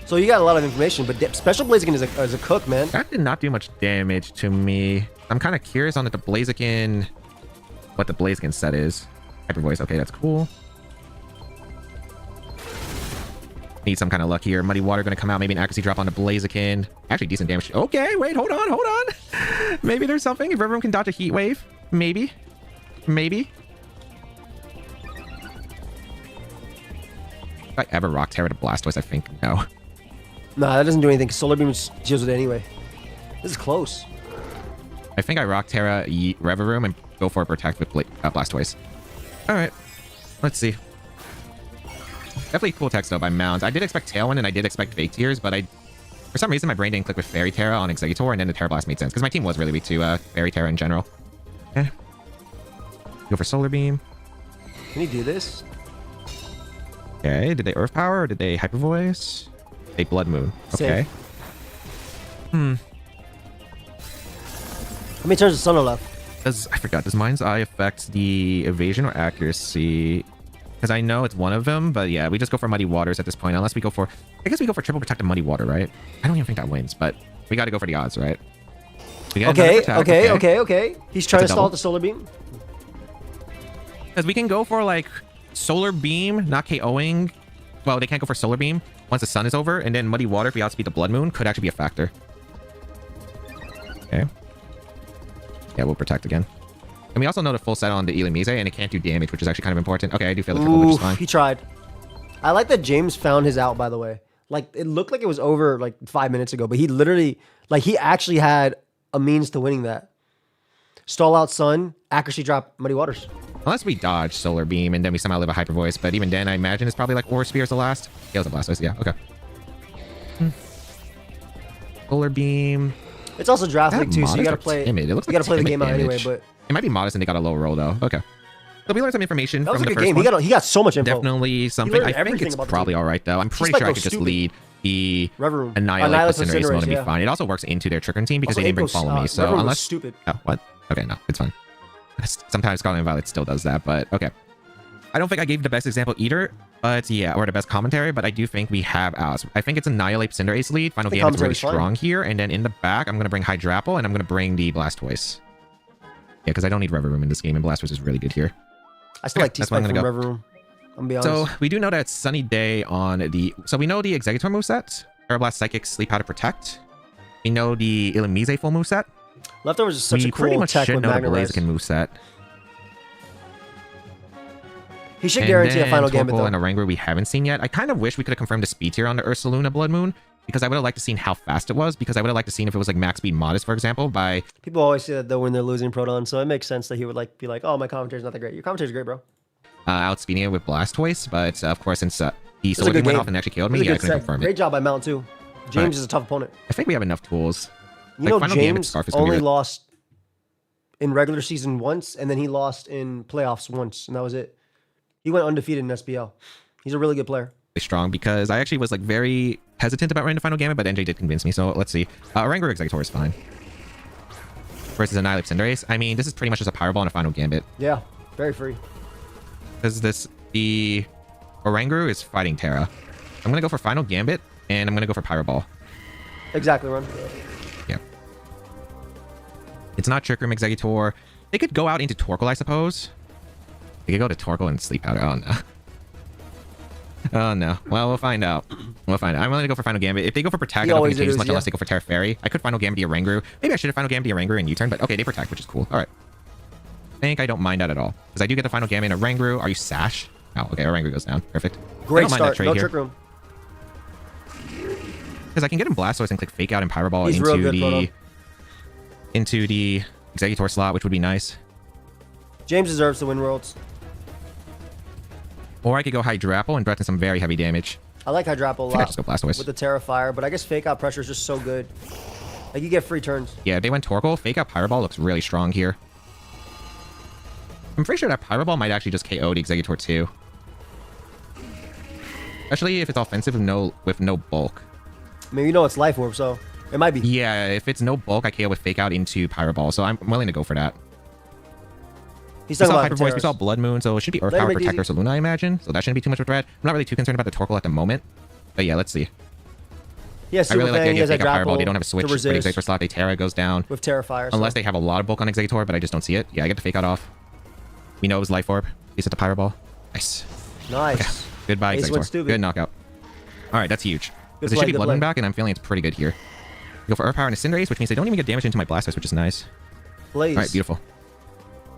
So you got a lot of information, but Special Blaziken is a cook, man. That did not do much damage to me. I'm kind of curious on the Blaziken, what the Blaziken set is. Hyper Voice. Okay, that's cool. Need some kind of luck here. Muddy Water going to come out. Maybe an accuracy drop on the Blaziken. Actually, decent damage. Okay, wait, hold on. Maybe there's something. If everyone can dodge a Heat Wave. Maybe. If I ever rock Terra to Blastoise, I think no. Nah, that doesn't do anything. Solar Beam deals with it anyway. This is close. I think I rock Terra, Reverum, and go for a protect with Blastoise. Alright. Let's see. Definitely cool text though by Mounds. I did expect Tailwind and I did expect Fake Tears, but for some reason my brain didn't click with Fairy Terra on Exeggutor, and then the Terra Blast made sense because my team was really weak to Fairy Terra in general. Okay. Go for Solar Beam. Can you do this? Okay. Did they Earth Power or did they Hyper Voice? They Blood Moon. Okay. How many turns does Sun left? I forgot. Does Mind's Eye affect the evasion or accuracy? Because I know it's one of them, but yeah, we just go for Muddy Waters at this point. Unless we go for... I guess we go for triple protect and Muddy Water, right? I don't even think that wins, but we got to go for the odds, right? We got another protect, Okay. He's trying to That's a stall double. the Solar Beam. Because we can go for, like, Solar Beam, not KOing. Well, they can't go for Solar Beam once the sun is over, and then Muddy Water, if we outspeed the Blood Moon, could actually be a factor. Okay. Yeah, we'll protect again. And we also know the full set on the Illumise, and it can't do damage, which is actually kind of important. Okay, I do feel the triple, which is fine. He tried. I like that James found his out, by the way. Like, it looked like it was over, like, 5 minutes ago, but he literally, like, he actually had a means to winning that. Stall out Sun, accuracy drop, Muddy Waters. Unless we dodge Solar Beam, and then we somehow live a Hyper Voice, but even then, I imagine it's probably like Aura Spear is the last. Yeah, it was a Blastoise, yeah, okay. Solar Beam. It's also draft Is league that too, so you modest gotta or play. timid? It looks You like gotta play the timid game out anyway. damage. But It might be modest and they got a low roll though. Okay. So we learned some information that was from a the good first game. one. He got so much info. Definitely something. learned I think everything it's about the probably team. all right though. I'm pretty like sure I go could just stupid. lead the Reverum. Annihilate with with Cinderace mode and be yeah. fine. It also works into their Trick Room team because Also, they didn't bring April's, Follow Me. So Reverum was unless stupid. Oh, what? Okay, no, it's fine. Sometimes Scarlet and Violet still does that, but okay. I don't think I gave the best example either, but yeah, or the best commentary, but I do think we have outs. I think it's Annihilate Cinderace lead. Final The game is really commentary's fine. strong here, and then in the back, I'm going to bring Hydrapple, and I'm going to bring the Blastoise. Yeah, because I don't need Reverum in this game, and Blastoise is really good here. I still Okay, like that's where T-Spike I'm from gonna Reverum. I'm gonna be honest. So we do know that it's Sunny Day on the... So we know the Exeggutor moveset, Aeroblast, Psychic, Sleep Powder, Protect. We know the Illumise full moveset. Leftovers is such We a pretty cool much tech should with know the Magnetize. Blaziken moveset. He should And guarantee a then final gambit Torkoal though. and a Oranguru we haven't seen yet. I kind of wish we could have confirmed the speed tier on the Ursaluna Blood Moon, because I would have liked to seen how fast it was, because I would have liked to seen if it was like max speed modest, for example, by... People always say that though when they're losing Proton, so it makes sense that he would like be like, "Oh, my commentary's not that great." Your commentary's great, bro. outspeeding it with Blastoise, but of course, since the It was a Solar good Beam went game. off and actually killed It was me, a yeah, I good couldn't set. confirm Great it. job by Mount too. James Right. is a tough opponent. I think we have enough tools. You Like, know, Final Gambit James Scarf is gonna be only really- lost in regular season once, and then he lost in playoffs once, and that was it. He went undefeated in SBL. He's a really good player. Strong because I actually was like very hesitant about running the final gambit, but NJ did convince me. So let's see. Oranguru Executor is fine. Versus Annihilate Cinderace. I mean, this is pretty much just a Powerball and a final gambit. Yeah, very free. Because the Oranguru is fighting Terra. I'm gonna go for final gambit, and I'm gonna go for Powerball. Exactly, Ron. Yeah. It's not Trick Room Executor. They could go out into Torkoal, I suppose. They could go to Torkoal and Sleep Powder. Oh no. Oh no. Well, we'll find out. We'll find out. I'm willing to go for Final Gambit. If they go for Protect, I don't think it changes much unless they go for Terra Fairy. I could Final Gambit the Oranguru. Maybe I should have Final Gambit the Oranguru in U-turn, but okay, they Protect, which is cool. All right. I think I don't mind that at all. Because I do get the Final Gambit in Oranguru. Are you Sash? Oh, okay. Oranguru goes down. Perfect. Great start. No Trick Room. Because I can get him Blastoise and click Fake Out and Powerball into the Executor slot, which would be nice. James deserves to win Worlds. Or I could go Hydrapple and threaten some very heavy damage. I like Hydrapple a lot. I just go Blastoise. With the Terrafire, but I guess Fake Out Pressure is just so good. Like, you get free turns. Yeah, if they went Torkoal, Fake Out Powerball looks really strong here. I'm pretty sure that Powerball might actually just KO the Executor too. Especially if it's offensive with no bulk. I mean, you know it's Life Orb, so it might be. Yeah, if it's no bulk, I KO with Fake Out into Powerball, so I'm willing to go for that. He's We talking saw about Hyper Voice, we saw Blood Moon, so it should be Earth Power Protector Saluna, I imagine. So that shouldn't be too much of a threat. I'm not really too concerned about the Torkoal at the moment. But yeah, let's see. Yeah, I really like the idea of Fake Out Powerball. Hydrapple They don't have a switch for the Executor slot. They Terra goes down. with Terrafire. Unless they have a lot of bulk on Executor, but I just don't see it. Yeah, I get the Fake Out off. We know it was Life Orb. He's at the Powerball. Nice. Nice. Okay. Goodbye, Ace went Executor. stupid. Good knockout. Alright, that's huge. Good Because there should play, be good Blood Moon play. back, and I'm feeling it's pretty good here. Go for Earth Power and a Cinderace, which means they don't even get damage into my Blastoise, which is nice. Blaze. Alright, beautiful.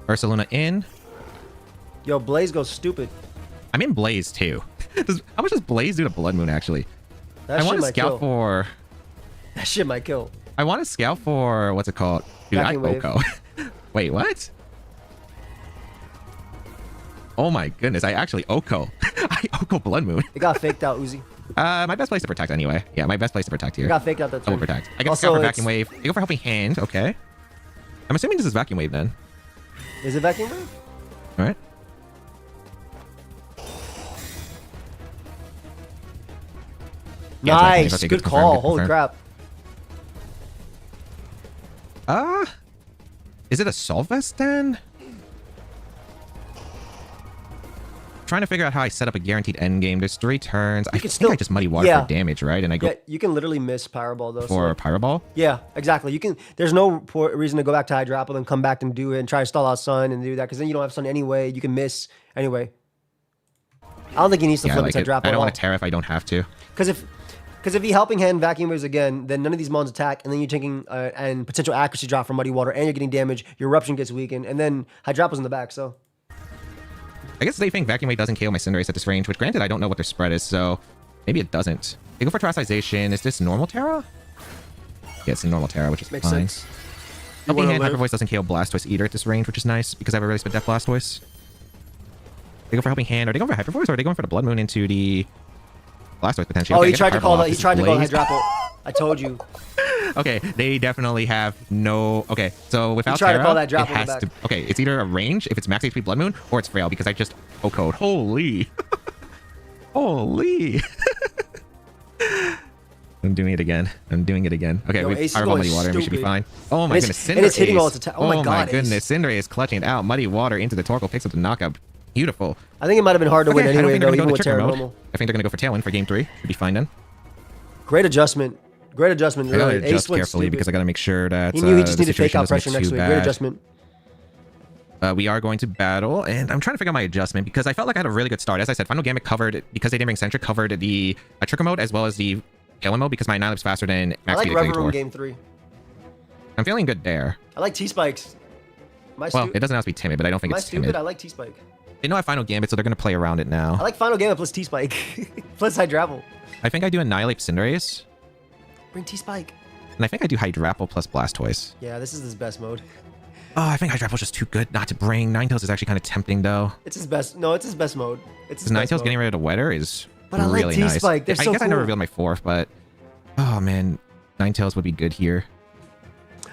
Ursaluna in. Yo, Blaze goes stupid. I'm in Blaze too. How much does Blaze do to Blood Moon actually? That I shit want to might scout kill. for. That shit might kill. I want to scout for what's it called? Dude, I Vacuum Wave. Oko. Wait, what? Oh my goodness, I actually Oko. I Oko Blood Moon. It got faked out, Uzi. My best place to protect anyway. Yeah, my best place to protect It here. got faked out that Double turn. protect. I get Also, scout for it's- Vacuum Wave. They go for Helping Hand. Okay. I'm assuming this is Vacuum Wave then. Is it Vacuum Wave? All right. Yeah, it's Vacuum Wave. Nice. Okay, Good confirm, call. good Holy confirm. crap. Is it a Solvest then? Trying to figure out how I set up a guaranteed end game. There's 3 turns. I can think still- I just Muddy Water yeah. for damage, right? And I go Yeah, you can literally miss Powerball, though. for so, Pyroball. yeah, exactly. You can. There's no reason to go back to Hydrapple and come back and do it and try to stall out Sun and do that, because then you don't have Sun anyway. You can miss anyway. I don't think he needs to Yeah, I flip like it it. to Hydrapple I at don't all. want to Terra if I don't have to. Because if he Helping Hand Vacuum Waves again, then none of these mons attack, and then you're taking and potential accuracy drop from Muddy Water, and you're getting damage. Your Eruption gets weakened, and then Hydrapple's in the back. So I guess they think Vacuum Wave doesn't KO my Cinderace at this range, which granted I don't know what their spread is, so maybe it doesn't. They go for Terastization. Is this normal Terra? Yeah, it's a normal Terra, which is makes fine. sense. Helping wanna Hand live? Hyper Voice doesn't KO Blastoise either at this range, which is nice because I have a really spit Death Blastoise. They go for Helping Hand. Are they going for Hyper Voice or are they going for the Blood Moon into the Blastoise potentially? Oh, Okay, I he get tried to Fireball call off. that. He This is tried to go Blaze. Hydrapple. I told you. Okay, they definitely have no. Okay, so without tried to Terra, call that drop it on the has back. to. Okay, it's either a range if it's max HP Blood Moon, or it's Frail because I just code. Holy, holy! I'm doing it again. I'm doing it again. Okay, Yo, we Ace is Fireball going Muddy Water. We should be stupid. fine. Oh my And goodness, and it's hitting Cinderace. all its attack. Oh my god, Ace. goodness, Cinderace is clutching out Muddy Water into the Torkoal, picks up the knockout. Beautiful. I think it might have been hard to win Okay, I don't anyway, think though, they're even gonna go with to Trigger Terra mode. normal. I think they're gonna go for Tailwind for game 3. Should be fine then. Great adjustment. Great adjustment. I gotta Really. Ace adjust went carefully stupid. because I gotta make sure that He knew he just the needed fake situation out doesn't get pressure next too week. Great bad. adjustment. We are going to battle, and I'm trying to figure out my adjustment because I felt like I had a really good start. As I said, Final Gambit covered, because they didn't bring Centric, covered the Trigger mode as well as the Tailwind mode because my Annihilate faster than I Max like Speed Rever Room Executor. game 3. I'm feeling good there. I like T-Spikes. Am I Well, stu- it doesn't have to be timid, but I don't think Am I it's stupid? timid. I like T-Spike. They know I have Final Gambit, so they're going to play around it I now. like Final Gambit plus T-Spike. plus Hydrapple. I think I do Annihilate Cinderace, Bring T-Spike. and I think I do Hydrapple plus Blastoise. Yeah, this is his best mode. Oh, I think Hydrapple's just too good not to bring. Ninetales is actually kind of tempting, though. It's his best. No, it's his best mode. It's his Because best Ninetales mode. getting rid of the Wetter is But I like really nice. T-Spike. They're I so guess I never cool. revealed my 4th, but... Oh, man. Ninetales would be good here.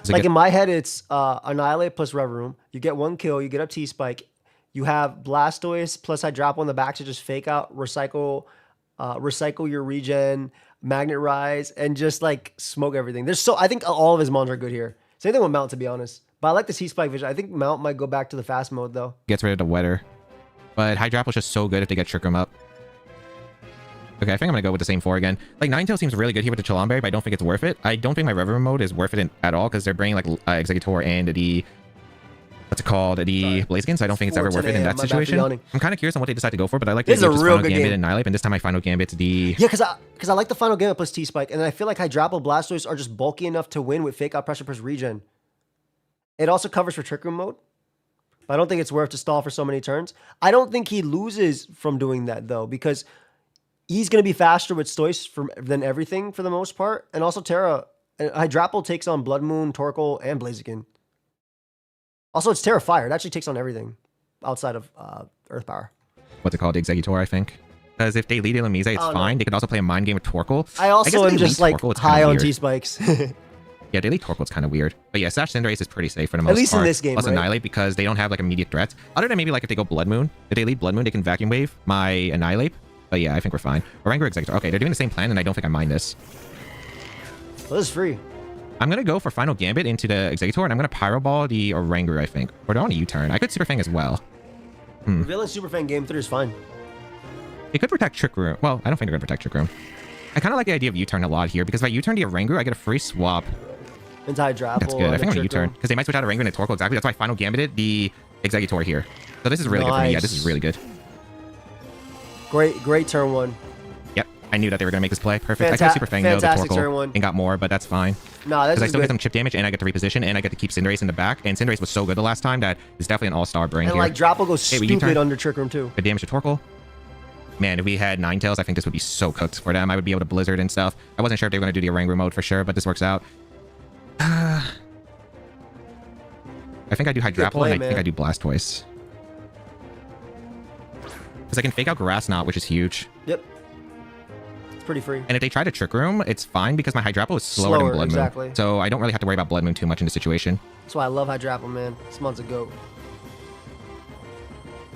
Like in my head, it's Annihilate plus Rev Room. You get 1 kill, you get up T-Spike. You have Blastoise plus Hydrapple in the back to just fake out, recycle your regen, Magnet Rise, and just like smoke everything. I think all of his mons are good here. Same thing with Mount, to be honest. But I like the T-Spike vision. I think Mount might go back to the fast mode though. Gets rid of the weather. But Hydrapple's just so good if they get Trick Room up. Okay, I think I'm going to go with the same 4 again. Like, Ninetales seems really good here with the Chilamberry, but I don't think it's worth it. I don't think my Reverend mode is worth it at all, because they're bringing, like, Executor and the... What's it called? The Blaziken, so I don't think it's ever worth it in that situation. I'm kind of curious on what they decide to go for, but I like to do Final Gambit and Annihilate, and this time my Final Gambit's the... Yeah, because I like the Final Gambit plus T-Spike, and then I feel like Hydrapple, Blastoise are just bulky enough to win with Fake Out Pressure plus Regen. It also covers for Trick Room mode, but I don't think it's worth to stall for so many turns. I don't think he loses from doing that, though, because... He's going to be faster with Stoice than everything for the most part. And also Terra. Hydrapple takes on Blood Moon, Torkoal, and Blaziken. Also, it's Terra Fire. It actually takes on everything outside of Earth Power. What's it called? The Executor, I think. Because if they lead Illumise, it's fine. They could also play a Mind Game with Torkoal. I also am just like high on T-Spikes. Yeah, they lead Torkoal's kind of weird. But yeah, Sash Cinderace is pretty safe for the most part. At least in this game, Plus right? Annihilate, because they don't have like immediate threats. Other than maybe like if they go Blood Moon. If they lead Blood Moon, they can Vacuum Wave my Annihilate. But yeah, I think we're fine. Oranger Executor. Okay, they're doing the same plan, and I don't think I mind this. Well, this is free. I'm going to go for Final Gambit into the Executor, and I'm going to Pyro Ball the Oranger, I think. Or they're on a U-turn. I could Super Fang as well. Revealing Super Fang game 3 is fine. They could protect Trick Room. Well, I don't think they're going to protect Trick Room. I kind of like the idea of U-turn a lot here, because if I U-turn the Oranger, I get a free swap. Into Hydrapple. That's good. I think I'm going to U-turn, because they might switch out Oranger into Torkoal. Exactly. That's why I Final Gambited the Executor here. So this is really good for me. Yeah, this is really good. Great turn 1. Yep, I knew that they were going to make this play. Perfect. I could Super Fang though, the Torkoal, and got more, but that's fine. Nah, that's because I still get some chip damage, and I get to reposition, and I get to keep Cinderace in the back. And Cinderace was so good the last time that it's definitely an all-star brain and here. And like Drapple goes stupid under Trick Room too. Good damage to Torkoal. Man, if we had Ninetales, I think this would be so cooked for them. I would be able to Blizzard and stuff. I wasn't sure if they were going to do the Oranger mode for sure, but this works out. I think I do Hydrapple, and I think I do Blastoise. Because I can fake out Grass Knot, which is huge. Yep. It's pretty free. And if they try to Trick Room, it's fine because my Hydrapple is slower than Blood Moon. So I don't really have to worry about Blood Moon too much in this situation. That's why I love Hydrapple, man. This month's a goat.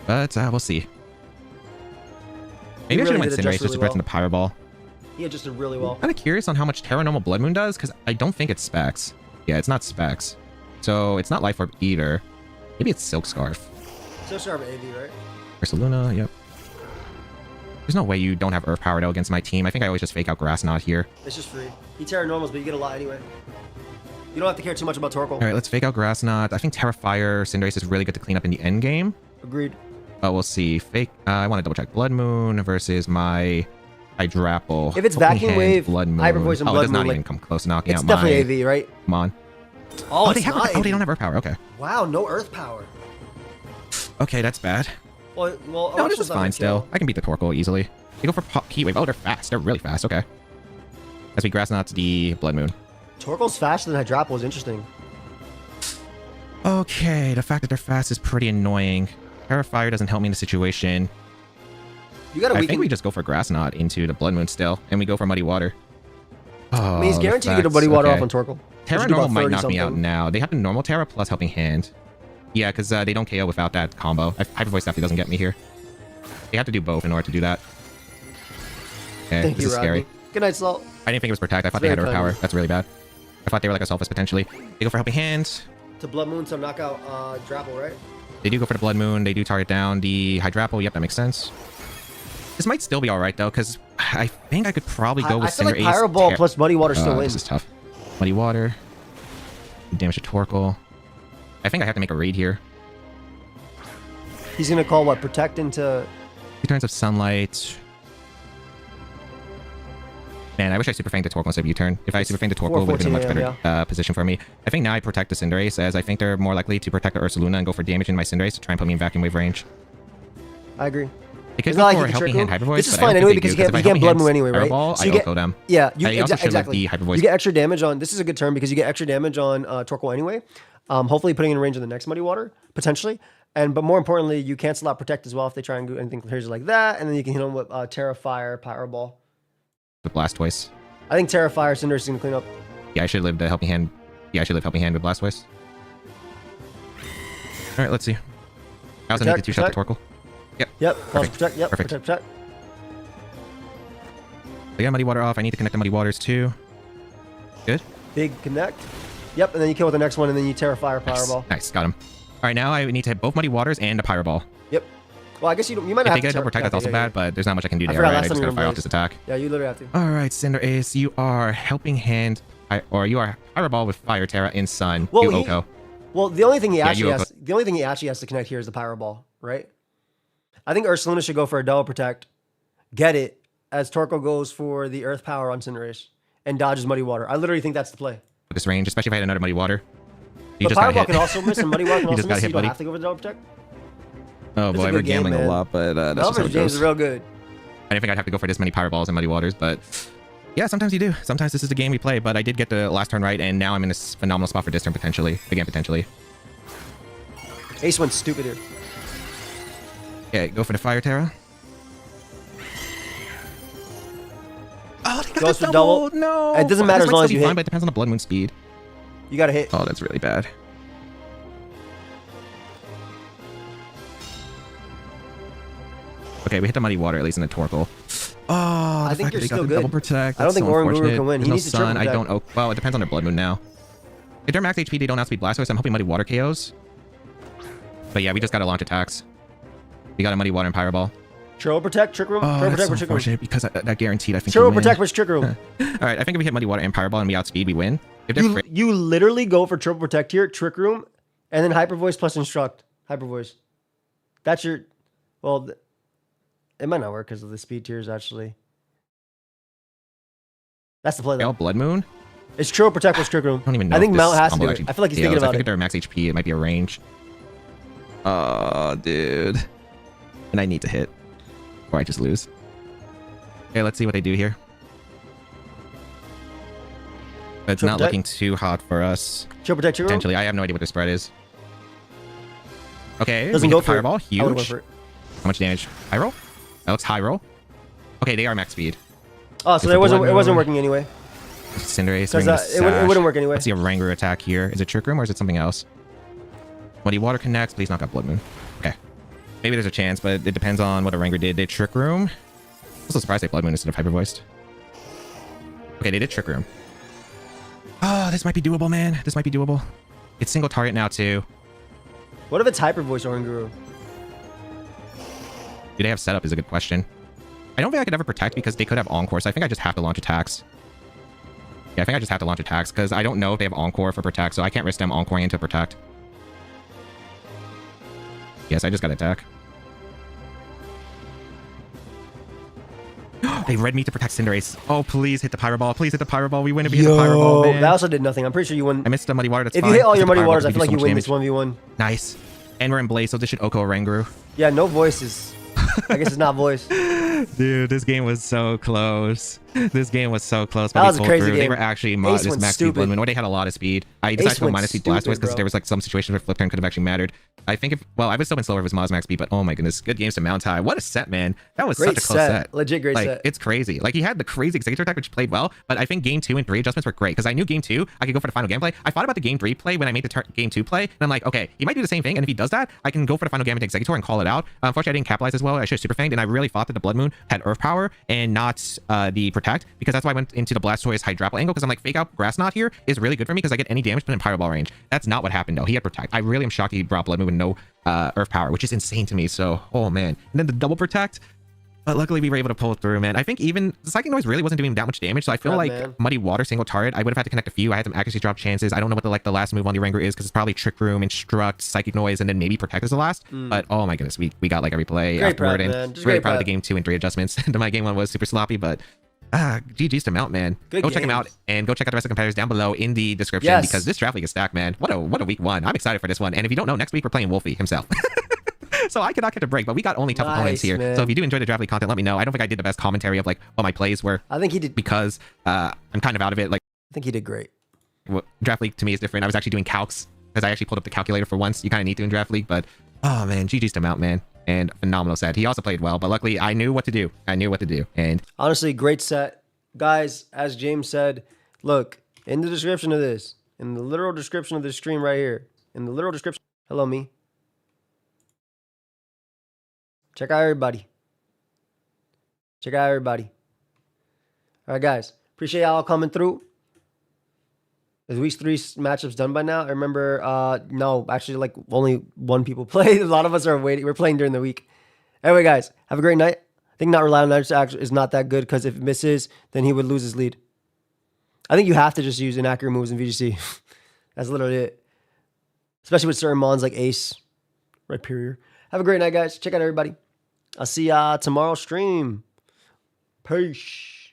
But we'll see. Maybe I should have went Cinderace just to press into Pyro Ball. He adjusted really well. I'm kind of curious on how much Terra Normal Blood Moon does, because I don't think it's Specs. Yeah, it's not Specs. So it's not Life Orb either. Maybe it's Silk Scarf. Silk Scarf AV, right? Ursaluna, yep. There's no way you don't have Earth Power though against my team. I think I always just fake out Grass Knot here. It's just free. You Terra Normals, but you get a lot anyway. You don't have to care too much about Torkoal. All right, let's fake out Grass Knot. I think Terra Fire Cinderace is really good to clean up in the end game. Agreed. But we'll see. Fake. I want to double check Blood Moon versus my Hydrapple. If it's Vacuum Wave, Blood Moon. Hyper Voice, and Blood Moon, it does not even come close to knocking out my... It's definitely AV, right? Come on. Oh, they have they don't have Earth Power. Okay. Wow, no Earth Power. Okay, that's bad. Well, no, this is fine still. I can beat the Torkoal easily. They go for Heat Wave. Oh, they're fast. They're really fast. Okay. As we Grass Knot's the Blood Moon. Torkoal's faster than Hydrapple is interesting. Okay, the fact that they're fast is pretty annoying. Terra Fire doesn't help me in the situation. I think we just go for Grass Knot into the Blood Moon still, and we go for Muddy Water. Oh, I mean, he's guaranteed to get a Muddy Water off on Torkoal. Terra Normal might knock me out now. They have the normal Terra plus Helping Hand. Yeah, because they don't KO without that combo. Hyper Voice definitely doesn't get me here. They have to do both in order to do that. Okay, this is scary. Good night, Salt. I didn't think it was Protect. I thought they had Earth Power. That's really bad. I thought they were like a Selfless potentially. They go for Helping Hand. To Blood Moon to knock out Drapple, right? They do go for the Blood Moon. They do target down the Hydrapple. Yep, that makes sense. This might still be all right, though, because I think I could probably go with Cinder Ace. Pyro Ball plus Muddy Water still wins. This is tough. Muddy Water. Damage to Torkoal. I think I have to make a raid here. He's going to call what? Protect into... 2 turns of Sunlight. Man, I wish I Super Fanged the Torkoal instead of U-turn. If I Super Fanged the Torkoal, it would have been a much better position for me. I think now I protect the Cinderace, as I think they're more likely to protect the Ursaluna and go for damage in my Cinderace to try and put me in Vacuum Wave range. I agree. They could go for Helping Hand Hyper Voice, this is fine anyway because you can't Blood Moon anyway, right? So you get Them. Yeah, exactly. You get extra damage on... This is a good turn because you get extra damage on Torkoal anyway. Hopefully putting in range of the next Muddy Water, potentially. But more importantly, you cancel out Protect as well if they try and do anything crazy like that. And then you can hit them with Terra Fire, Pyro Ball. The Blastoise. I think Terra Fire Cinderace is going to clean up. Yeah, I should live the Helping Hand Yeah, I should live helping hand with Blastoise. All right, let's see. I also need to two-shot the Torkoal. Yep. Yep. Perfect. Protect. Yep. Perfect. Protect. I got Muddy Water off. I need to connect the Muddy Waters too. Good. Big connect. Yep. And then you kill with the next one, and then you Terra Fire Powerball. Nice. Got him. All right, now I need to hit both Muddy Waters and a Pyro Ball. Yep. Well, I guess you might not If have they get a double protect, that's also bad, but there's not much I can do there. forgot Right? last I just time gotta you fire were off this attack. Yeah, you literally have to. All right, Cinder Ace, you are helping hand, or you are Pyro Ball with Fire Terra in Sun. Well, you he- Oko. Well, the only thing he Yeah, actually you has, the only thing he actually has to connect here is the Pyro Ball, right? I think Ursaluna should go for a double protect, get it as Torkoal goes for the Earth Power on Cinderace and dodges Muddy Water. I literally think that's the play. With this range, especially if I had another Muddy Water. You But just Pyro got Ball hit. can also miss, and Muddy Water can You also just gotta miss. So hit, you don't buddy. have to go for the double protect. Oh It's boy, a we're good game, gambling a man. lot, but that's just how it James goes. is real good. I didn't think I'd have to go for this many Pyro Balls and Muddy Waters, but yeah, sometimes you do. Sometimes this is the game we play, but I did get the last turn right, and now I'm in this phenomenal spot for this turn potentially. Again, potentially. Ace went stupid here. Yeah, go for the Fire Terra. Oh, they got Goes the for double. double. No. It doesn't This matter as might long still as be you fine, hit. but it depends on the Blood Moon speed. You got to hit. Oh, that's really bad. Okay, we hit the Muddy Water at least in the Torkoal. Oh, I think you're still good. Double protect. I don't That's think so Oranguru unfortunate. can win. He There's needs to no triple Sun. I protect. don't. Well, it depends on their Blood Moon now. If they're max HP, they don't outspeed Blastoise. I'm hoping Muddy Water KOs. But yeah, we just got to launch attacks. We got a Muddy Water and Pyro Ball. Turbo Protect, Trick Room. Oh, Turbo that's Protect so with Trick Room. unfortunate because that guaranteed I think Turbo we win. Protect with Trick Room. All right, I think if we hit Muddy Water and Pyro Ball and we outspeed, we win. If they're You literally go for Triple Protect here, Trick Room, and then Hyper Voice plus Instruct. Hyper Voice. That's your... Well, it might not work because of the speed tiers, actually. That's the play, though. Blood Moon, It's Triple Protect with Trick Room. I don't even know. I think if Mount this has to combo do it. actually I feel like he's fails. thinking I about think it. if they're max HP, it might be a range. Oh, dude. And I need to hit, or I just lose. Okay, let's see what they do here. It's Triple not protect. looking too hot for us. Triple Protect, Trick Room. Potentially, I have no idea what the spread is. Okay, Doesn't we go hit for Fireball. it. I would go Huge. for it. How much damage? High roll? That looks high roll. Okay, they are max speed. Oh, so If it wasn't Blood Moon- working anyway. Cinderace. Because it wouldn't work anyway. Let's see a Rangoon attack here. Is it Trick Room or is it something else? Muddy Water connects. Please knock out Blood Moon. Okay. Maybe there's a chance, but it depends on what a Rangoon did. They Trick Room. I'm so surprised they Blood Moon instead of Hyper Voiced. Okay, they did Trick Room. Oh, this might be doable, man. This might be doable. It's single target now, too. What if it's Hyper Voice or Oranguru? Do they have setup is a good question. I don't think I could ever protect because they could have Encore, so I think I just have to launch attacks. Yeah, I think I just have to launch attacks because I don't know if they have Encore for protect, so I can't risk them Encoring into protect. Yes, I just got to attack. They read me to protect Cinderace. Oh, please hit the Pyro Ball. Please hit the Pyro Ball. We win if we hit the Pyro Ball, man. That also did nothing. I'm pretty sure you won. I missed the Muddy Water. That's If fine. you hit all Hit your the Muddy Pyro Waters, Ball I to feel like do you so win much this 1v1. Nice. And we're in Blaze, so this should Oko Rangoon. Yeah, no voices. I guess it's not voice. Dude, this game was so close. This game was so close. That But was we a pulled crazy through. They game. were actually Ace this went max speed stupid. Blood Moon, or they had a lot of speed. I decided to go went minus speed stupid, Blastoise because bro. there was like some situations where flip turn could have actually mattered. I think if, well, I would still been slower if it was Moz max speed, but oh my goodness, good games to Mount High. What a set, man. That was Great such a close set. Legit great Like, set. it's crazy. Like, he had the crazy Executor attack, which played well, but I think game 2 and 3 adjustments were great because I knew game 2, I could go for the final gameplay. I thought about the game 3 play when I made the game 2 play, and I'm like, okay, he might do the same thing, and if he does that, I can go for the final game with Executor and call it out. Unfortunately, I didn't capitalize as well. I should have Super Fanged, and I really thought that the Blood Moon had Earth Power and not the Protect, because that's why I went into the Blastoise Hydrapple angle, because I'm like, fake out Grass Knot here is really good for me because I get any damage but in Pyro Ball range. That's not what happened, though. He had Protect. I really am shocked he brought Blood Moon with no Earth Power, which is insane to me. So, oh man. And then the double Protect. But luckily, we were able to pull it through, man. I think even the Psychic Noise really wasn't doing that much damage, so I feel like man. Muddy Water, single turret, I would have had to connect a few. I had some accuracy drop chances. I don't know what the last move on the Rangoon is, because it's probably Trick Room, Instruct, Psychic Noise, and then maybe Protect is the last. But oh my goodness, we got like every play Great afterward, prep, and man. Just really great proud of the prep. game 2 and 3 adjustments. My game 1 was super sloppy, but GG's to Mount, man. Good Go check him out, games. and go check out the rest of the competitors down below in the description, Yes. because this draft league is stacked, man. What a week 1. I'm excited for this one. And if you don't know, next week we're playing Wolfey himself. So I cannot catch a break, but we got only tough opponents Nice, here. man. So if you do enjoy the draft league content, let me know. I don't think I did the best commentary of like what my plays were, I think he did. because I'm kind of out of it. Like, I think he did great. draft league to me is different. I was actually doing calcs because I actually pulled up the calculator for once. You kind of need to in draft league, but oh man, GG's to Mount, man. And phenomenal set. He also played well, but luckily I knew what to do. And Honestly, great set. Guys, as James said, look, in the description of this, In the literal description of this stream right here. In the literal description. Hello, me. Check out everybody. Check out everybody. All right, guys. Appreciate y'all coming through. Is week 3 matchups done by now? I remember, no, actually, like only one people play. A lot of us are waiting. We're playing during the week. Anyway, guys, have a great night. I think not rely on that actually is not that good because if it misses, then he would lose his lead. I think you have to just use inaccurate moves in VGC. That's literally it. Especially with certain mons like Ace, Rhyperior. Have a great night, guys. Check out everybody. I'll see ya tomorrow stream. Peace.